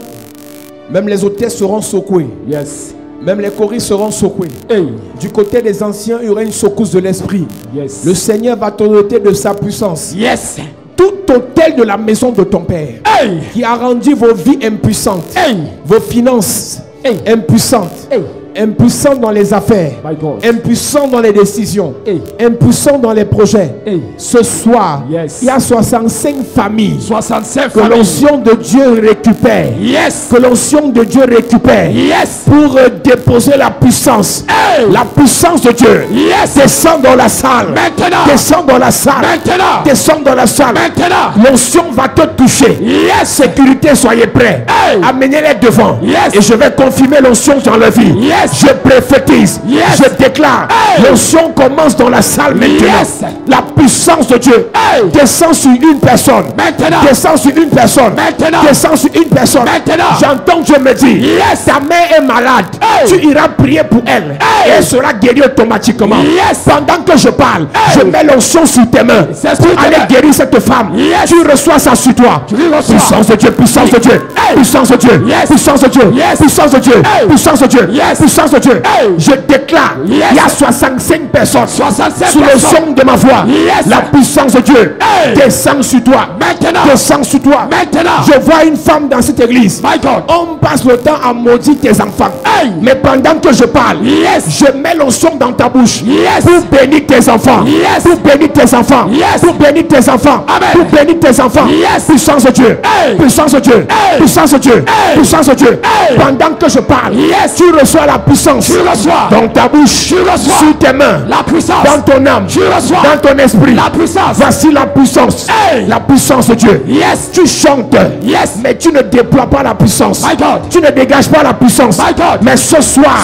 même les hôtesses seront secouées. Yes. Même les choristes seront secoués. Hey. Du côté des anciens, il y aura une secousse de l'esprit. Yes. Le Seigneur va te doter de sa puissance. Yes. Tout Tout hôtel de la maison de ton père Hey. qui a rendu vos vies impuissantes, Hey. vos finances Hey. impuissantes, Hey. impuissant dans les affaires, My God. impuissant dans les décisions, Hey. impuissant dans les projets. Hey. Ce soir, Yes. il y a 65 familles 65 que familles. l'onction de Dieu récupère. Yes. Que l'onction de Dieu récupère. Yes. Pour déposer la puissance. Hey. La puissance de Dieu. Yes. Descend dans la salle. Maintenant. Descend dans la salle. Maintenant. Descend dans la salle. Maintenant. L'onction va te toucher. Yes. Sécurité, soyez prêts. Hey. Amenez-les devant. Yes. Et je vais confirmer l'onction dans leur vie. Yes. Je prophétise. Yes. Je déclare. Hey. L'onction commence dans la salle maintenant. Yes. La puissance de Dieu Hey. descend sur une personne. Maintenant. Descend sur une personne. Maintenant. Descend sur une personne. Maintenant. J'entends Dieu me dire. Yes. Ta mère est malade. Hey. Tu iras prier pour elle. Hey. Et elle sera guérie automatiquement. Yes. Pendant que je parle, Hey. je mets l'onction sur tes mains. C'est Pour sur tes aller mains. guérir cette femme. Yes. Tu reçois ça sur toi. Tu reçois. Puissance de Dieu, puissance de Dieu. Hey. Puissance de Dieu. Yes. Puissance de Dieu. Yes. Puissance de Dieu. Hey. Puissance de Dieu. Yes. Puissance de Dieu. Hey. Je déclare, Yes. il y a 65 personnes 65 sous le personnes. son de ma voix. Yes. La puissance de Dieu Hey. descend sur toi. Maintenant. Descend sur toi. Maintenant. Je vois une femme dans cette église. My God. On passe le temps à maudire tes enfants. Hey. Mais pendant que je parle, Yes. je mets l'onction dans ta bouche. Yes. Pour bénir tes enfants. Yes. Pour bénir tes enfants. Yes. Pour bénir tes enfants. Amen. Pour bénir tes enfants. Yes. Puissance de Dieu. Hey. Puissance de Dieu. Hey. Puissance de Dieu. Hey. Puissance de Dieu. Hey. Pendant que je parle, Yes. tu reçois la puissance. Tu reçois. Dans ta bouche. Tu reçois. Sur tes mains. La puissance. Dans ton âme. Tu reçois. Dans ton esprit. La puissance. Voici la puissance. Hey. La puissance de Dieu. Yes. Tu chantes. Yes. Mais tu ne déploies pas la puissance. My God. Tu ne dégages pas la puissance. My God. Mais ce soir,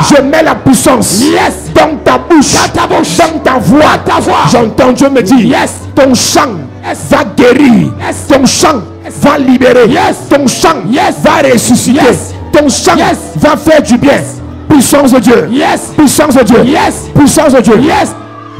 je mets la puissance Yes. dans ta bouche. Dans ta bouche. Dans ta voix. Dans ta voix. J'entends Dieu me dire, Yes. ton chant Yes. va guérir. Yes. Ton chant va libérer. Yes. Ton chant Yes. va ressusciter. Yes. Ton chant Yes. va faire du bien. Puissance de Dieu. Yes. Puissance de Dieu. Yes. Puissance de Dieu. Yes.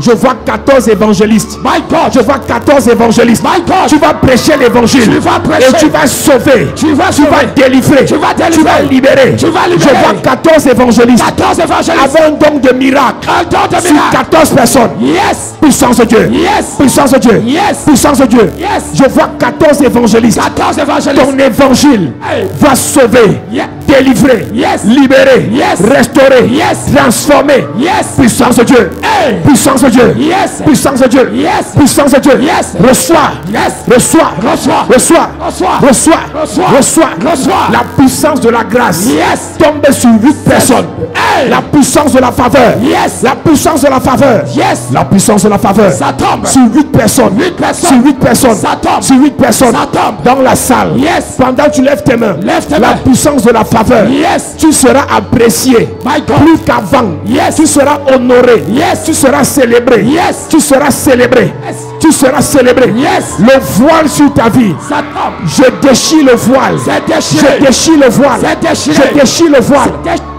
Je vois 14 évangélistes. My God. Je vois 14 évangélistes. My God. Tu vas prêcher l'évangile. Tu vas prêcher. Et tu vas sauver. Tu vas sauver. délivrer. Tu vas délivrer. Tu vas libérer. Tu vas Je libérer. vois 14 évangélistes. 14 évangélistes. Avant un don de miracle. Un don de Sur miracle. 14 personnes. Yes. Puissance de Dieu. Yes. Puissance de Dieu. Yes. Puissance de Dieu. Yes. Je vois 14 évangélistes. 14 évangélistes. Ton évangile Hey. va sauver, Yeah. délivrer, Yes. libérer, Yes. restaurer, Yes. transformer. Yes. Puissance de Dieu. Hey. Puissance de Dieu. Yes. Puissance de Dieu. Yes. Puissance de Dieu. Yes. Reçois. Yes. Reçois. Reçois. Reçois. Reçois. Reçois. Reçois. Reçois. Reçois. La puissance de la grâce. Yes. Tombe sur 8 personnes. Hey. La puissance de la faveur. Yes. La puissance de la faveur. Yes. La puissance de la faveur. Ça tombe. Sur 8 personnes. 8 personnes. Sur 8 personnes. Ça tombe. Sur 8 personnes. Ça tombe. Dans la salle. Yes. Pendant que tu lèves tes mains. Lève tes la mains. puissance de la faveur. Yes. Tu seras apprécié. My God. Plus qu'avant. Yes. Tu seras honoré. Yes. Tu seras célébré. Yes. Tu seras célébré. Yes. Tu seras célébré. Yes. Le voile sur ta vie. Ça tombe. Je déchire le voile. C'est déchiré. Je déchire le voile. C'est déchiré. Je déchire le voile.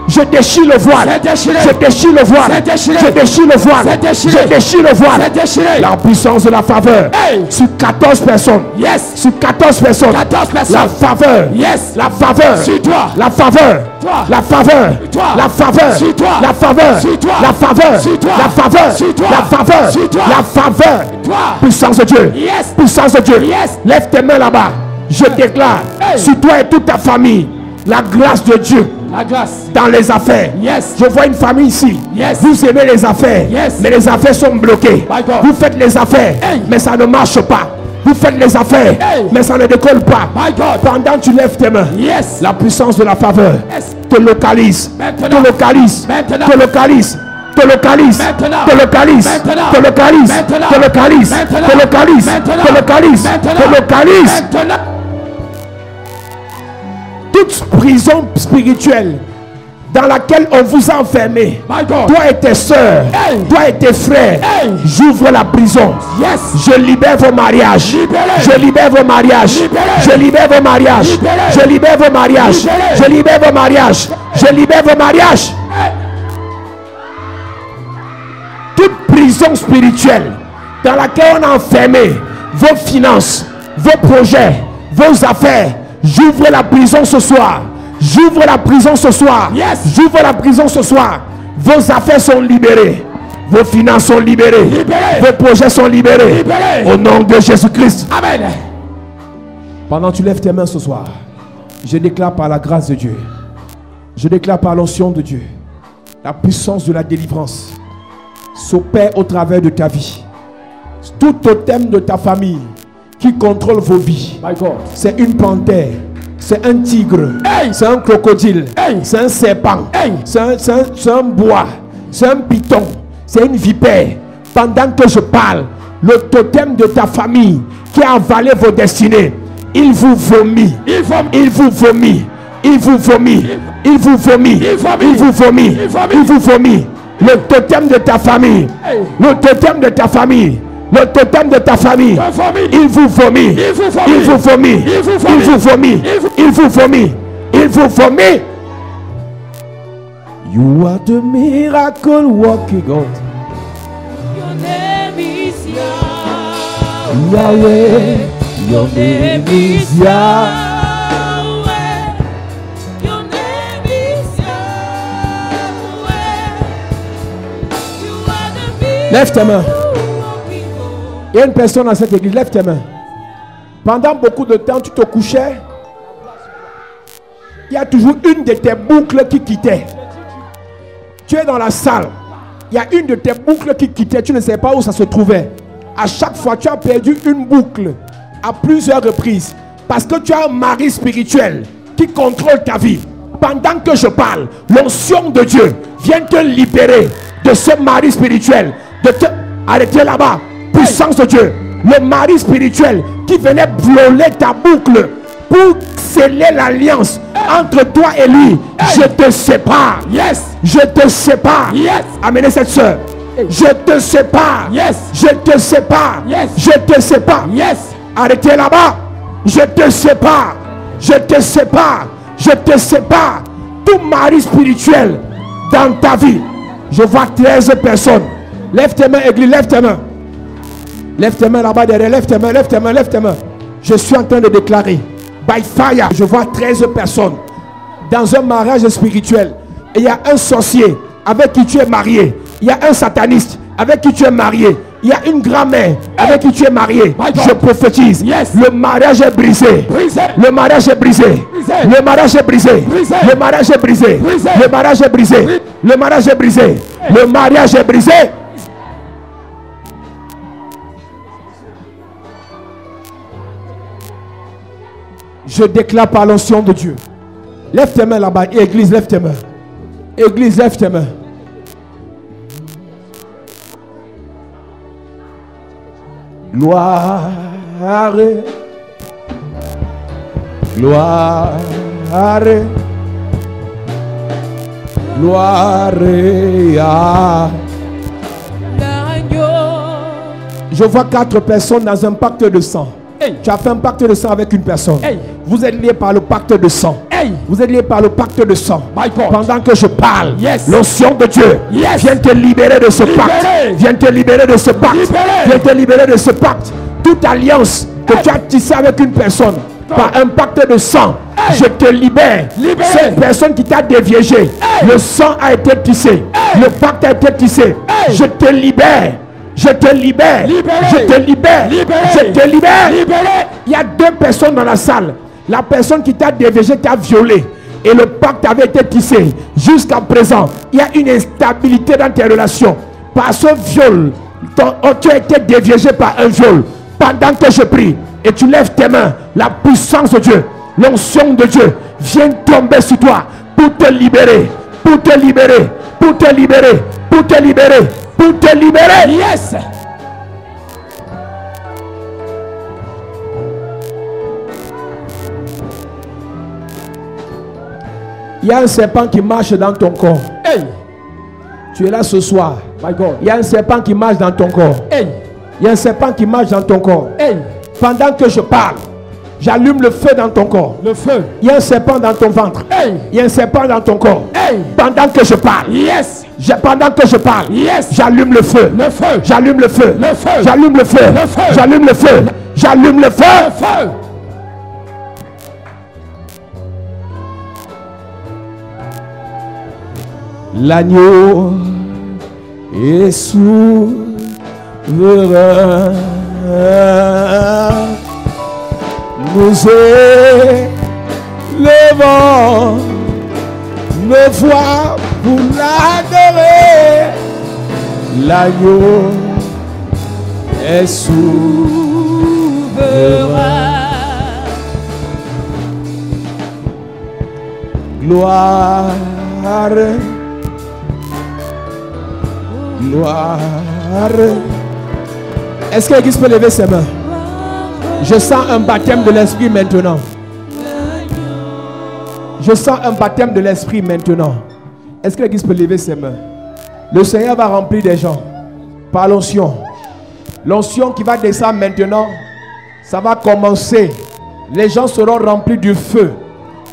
Je déchire le voile. C'est déchiré. Je déchire le voile. C'est déchiré. Je déchire le voile. C'est déchiré. Je déchire le voile. C'est déchiré. La puissance de la faveur. Hey. Sur 14 personnes. Yes. Sur 14 personnes. 14 La personnes. faveur. Yes. La faveur. Sur toi. La faveur. Toi. La faveur. toi. La faveur. Sur toi. La faveur. Sur toi. La faveur. Sur toi. La faveur. Sur toi. La faveur. Sur toi. La faveur. Toi. Puissance de Dieu. Yes. Puissance de Dieu. Yes. Lève tes mains là-bas. Je déclare Hey. sur toi et toute ta famille la grâce de Dieu La grâce. dans les affaires. Yes. Je vois une famille ici. Yes. Vous aimez les affaires. Yes. Mais les affaires sont bloquées. My God. Vous faites les affaires. Hey. Mais ça ne marche pas. Vous faites les affaires. Hey. Mais ça ne décolle pas. My God. Pendant que tu lèves tes mains. Yes. La puissance de la faveur Yes. te localise. Maintenant. Te localise. Maintenant. Te localise. Te localise. Maintenant. Te localise. Maintenant. Te localise. Maintenant. Te localise. Maintenant. Te localise. Maintenant. Te localise. Maintenant. Te localise. Maintenant. Toute prison spirituelle dans laquelle on vous a enfermé, My God. toi et tes soeurs, Hey. toi et tes frères, Hey. j'ouvre la prison. Yes. Je libère vos mariages. Libérez. Je libère vos mariages. Libérez. Je libère vos mariages. Libérez. Je libère vos mariages. Libérez. Je libère vos mariages. Je libère vos mariages. Hey. Toute prison spirituelle dans laquelle on a enfermé vos finances, vos projets, vos affaires, j'ouvre la prison ce soir. J'ouvre la prison ce soir. Yes. J'ouvre la prison ce soir. Vos affaires sont libérées. Vos finances sont libérées. Vos projets sont libérés. Au nom de Jésus-Christ. Amen. Pendant que tu lèves tes mains ce soir, je déclare par la grâce de Dieu, je déclare par l'onction de Dieu, la puissance de la délivrance s'opère au travers de ta vie. Tout totem de ta famille qui contrôle vos vies, c'est une panthère, c'est un tigre, c'est un crocodile, c'est un serpent, c'est un bois, c'est un python, c'est une vipère. Pendant que je parle, le totem de ta famille qui a avalé vos destinées, il vous vomit, il vous vomit, il vous vomit, il vous vomit, il vous vomit, il vous vomit. Le totem de ta famille, le totem de ta famille, le totem de ta famille, il vous vomit, il vous vomit, il vous vomit, il vous vomit, il vous vomit. You are the miracle working God. Your name is Yahweh. Yahweh, Your name is Yahweh. Your name is Yahweh. You are the miracle Lève tes mains. working God. Il y a une personne dans cette église, lève tes mains. Pendant beaucoup de temps, tu te couchais. Il y a toujours une de tes boucles qui quittait. Tu es dans la salle. Il y a une de tes boucles qui quittait. Tu ne sais pas où ça se trouvait. À chaque fois, tu as perdu une boucle à plusieurs reprises. Parce que tu as un mari spirituel qui contrôle ta vie. Pendant que je parle, l'onction de Dieu vient te libérer de ce mari spirituel. De te arrêter là-bas. Puissance de Dieu. Le mari spirituel qui venait violer ta boucle pour sceller l'alliance entre toi et lui. Je te sépare. Yes. Je te sépare. Yes. Amenez cette soeur. Je te sépare. Yes. Je te sépare. Yes. Je te sépare. Yes. Arrêtez là-bas. Je te sépare. Je te sépare. Je te sépare. Tout mari spirituel dans ta vie. Je vois 13 personnes. Lève tes mains, église. Lève tes mains. Lève tes mains là-bas derrière. Lève tes mains. Lève tes mains. Lève tes mains. Je suis en train de déclarer. By fire. Je vois 13 personnes dans un mariage spirituel. Et il y a un sorcier avec qui tu es marié. Il y a un sataniste avec qui tu es marié. Il y a une grand-mère avec qui tu es marié. Je prophétise. Yes. Le mariage est brisé. Brisé. Le mariage est brisé. Brisé. Le mariage est brisé. Brisé. Le mariage est brisé. Brisé. Le mariage est brisé. Le mariage est brisé. Le mariage est brisé. Je déclare par l'onction de Dieu. Lève tes mains là-bas. Église, lève tes mains. Église, lève tes mains. Gloire. Gloire. Gloire. L'agneau. Je vois 4 personnes dans un pacte de sang. Hey. Tu as fait un pacte de sang avec une personne. Hey. Vous êtes liés par le pacte de sang. Hey. Vous êtes liés par le pacte de sang. My God. Pendant que je parle, Yes. l'onction de Dieu Yes. vient te libérer de ce Libéré. pacte. Vient te libérer de ce pacte. Libéré. Vient te libérer de ce pacte. Toute alliance que tu as tissée avec une personne par un pacte de sang, Hey. je te libère. Libéré. Cette personne qui t'a déviégé, Hey. le sang a été tissé. Hey. Le pacte a été tissé. Hey. Je te libère. Je te libère. Libéré. Je te libère. Libéré. Je te libère. Libéré. Il y a 2 personnes dans la salle. La personne qui t'a déviégé t'a violé. Et le pacte avait été tissé. Jusqu'à présent, il y a une instabilité dans tes relations. Par ce viol, tu as été déviégé par un viol. Pendant que je prie et tu lèves tes mains, la puissance de Dieu, l'onction de Dieu vient tomber sur toi pour te libérer. Pour te libérer. Pour te libérer. Pour te libérer. Pour te libérer. Yes. Il y a un serpent qui marche dans ton corps. Hey. Tu es là ce soir. My God. Il y a un serpent qui marche dans ton corps. Hey. Il y a un serpent qui marche dans ton corps. Hey. Pendant que je parle, j'allume le feu dans ton corps. Le feu. Il y a un serpent dans ton ventre. Hey. Il y a un serpent dans ton corps. Hey. Pendant que je parle, Yes. pendant que je parle, Yes. j'allume le feu. Le feu. J'allume le feu. Le feu. J'allume le feu. Le feu. J'allume le feu. J'allume le feu. Le feu. L'agneau et souverain. Nous élevons nos voix pour l'adorer. L'agneau est souverain. Gloire, gloire. Est-ce que l'Église peut lever ses mains? Je sens un baptême de l'Esprit maintenant. Je sens un baptême de l'Esprit maintenant. Est-ce que l'Église peut lever ses mains? Le Seigneur va remplir des gens par l'onction. L'onction qui va descendre maintenant, ça va commencer. Les gens seront remplis du feu.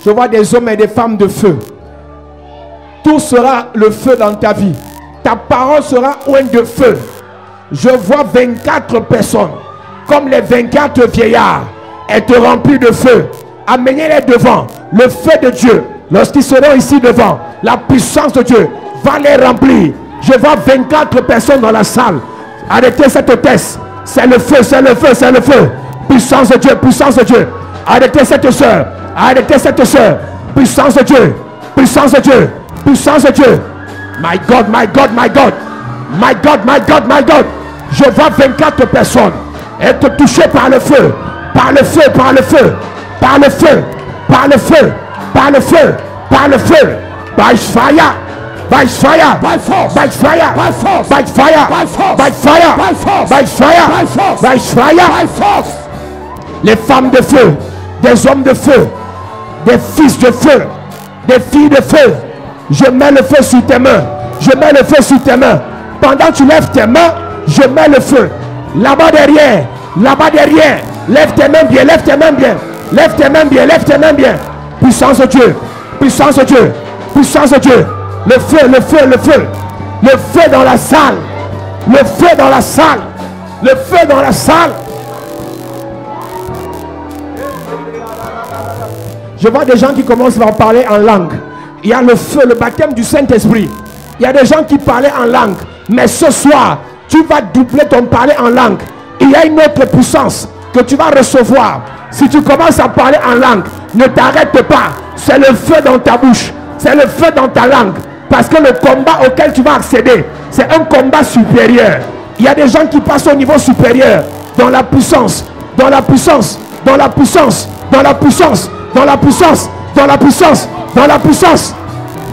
Je vois des hommes et des femmes de feu. Tout sera le feu dans ta vie. Ta parole sera ointe de feu. Je vois 24 personnes comme les 24 vieillards être remplis de feu. Amenez-les devant le feu de Dieu. Lorsqu'ils seront ici devant, la puissance de Dieu va les remplir. Je vois 24 personnes dans la salle. Arrêtez cette hôtesse. C'est le feu, c'est le feu, c'est le feu. Puissance de Dieu, puissance de Dieu. Arrêtez cette soeur. Arrêtez cette soeur. Puissance de Dieu. Puissance de Dieu. Puissance de Dieu. My God, my God, my God. My God, my God, my God. Je vois 24 personnes être touchées par le feu. Par le feu, par le feu. Par le feu. Par le feu. Par le feu. Par le feu. By fire. By fire. By force. By fire. By force. By fire. By force. By fire. By force. By fire. By force. By fire. By force. Les femmes de feu. Des hommes de feu. Des fils de feu. Des filles de feu. Je mets le feu sur tes mains. Je mets le feu sur tes mains. Pendant que tu lèves tes mains, je mets le feu. Là-bas derrière. Là-bas derrière. Lève tes mains bien. Lève tes mains bien. Lève tes mains bien. Lève tes mains bien. Puissance de Dieu. Puissance de Dieu. Puissance de Dieu. Le feu, le feu, le feu. Le feu dans la salle. Le feu dans la salle. Le feu dans la salle. Je vois des gens qui commencent à parler en langue. Il y a le feu, le baptême du Saint-Esprit. Il y a des gens qui parlaient en langue. Mais ce soir, tu vas doubler ton parler en langue. Il y a une autre puissance que tu vas recevoir. Si tu commences à parler en langue, ne t'arrête pas. C'est le feu dans ta bouche. C'est le feu dans ta langue. Parce que le combat auquel tu vas accéder, c'est un combat supérieur. Il y a des gens qui passent au niveau supérieur. Dans la puissance. Dans la puissance. Dans la puissance. Dans la puissance. Dans la puissance. Dans la puissance. Dans la puissance.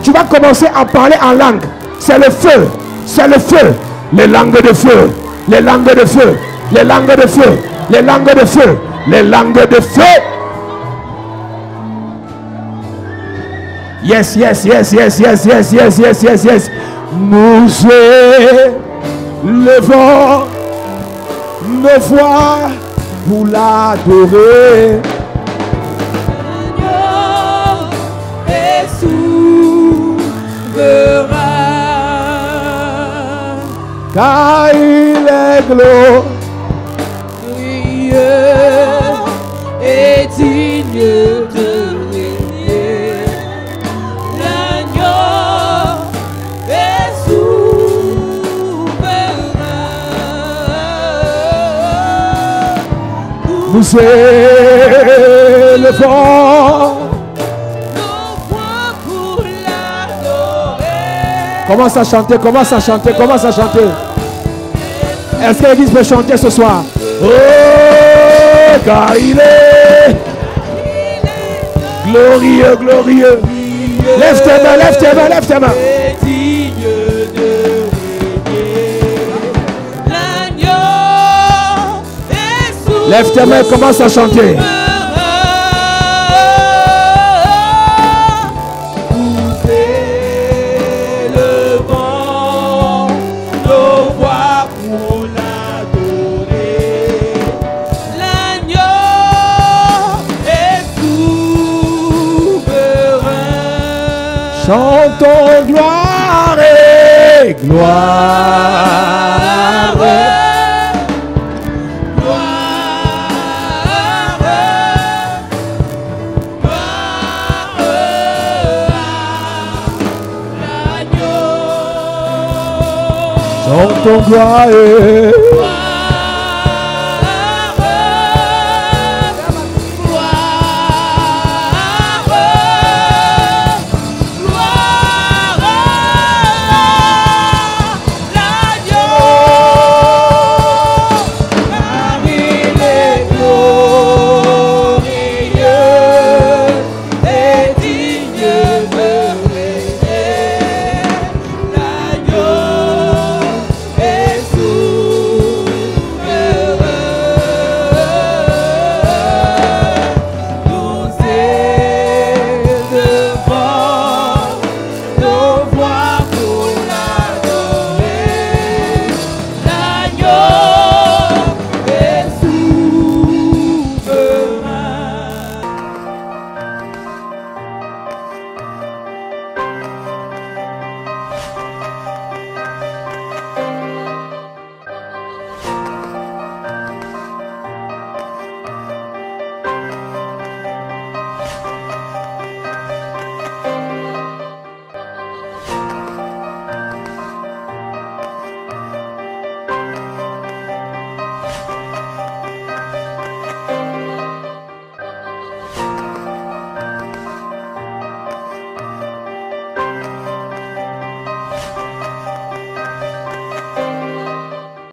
Tu vas commencer à parler en langue. C'est le feu. C'est le feu. Les langues de feu. Les langues de feu. Les langues de feu. Les langues de feu. Les langues de feu. Yes, yes, yes, yes, yes, yes, yes, yes, yes, yes. Nous élevons nos voix pour l'adorer. Car il est glorieux et digne de régner. L'agneau est souverain. Nous élevons. Commence à chanter, commence à chanter, commence à chanter. Est-ce que l'Église peut chanter ce soir? Oh, car il est glorieux, glorieux. Lève tes mains, lève tes mains, lève tes mains. Lève tes mains et commence à chanter. Chantons gloire et gloire. chantons gloire.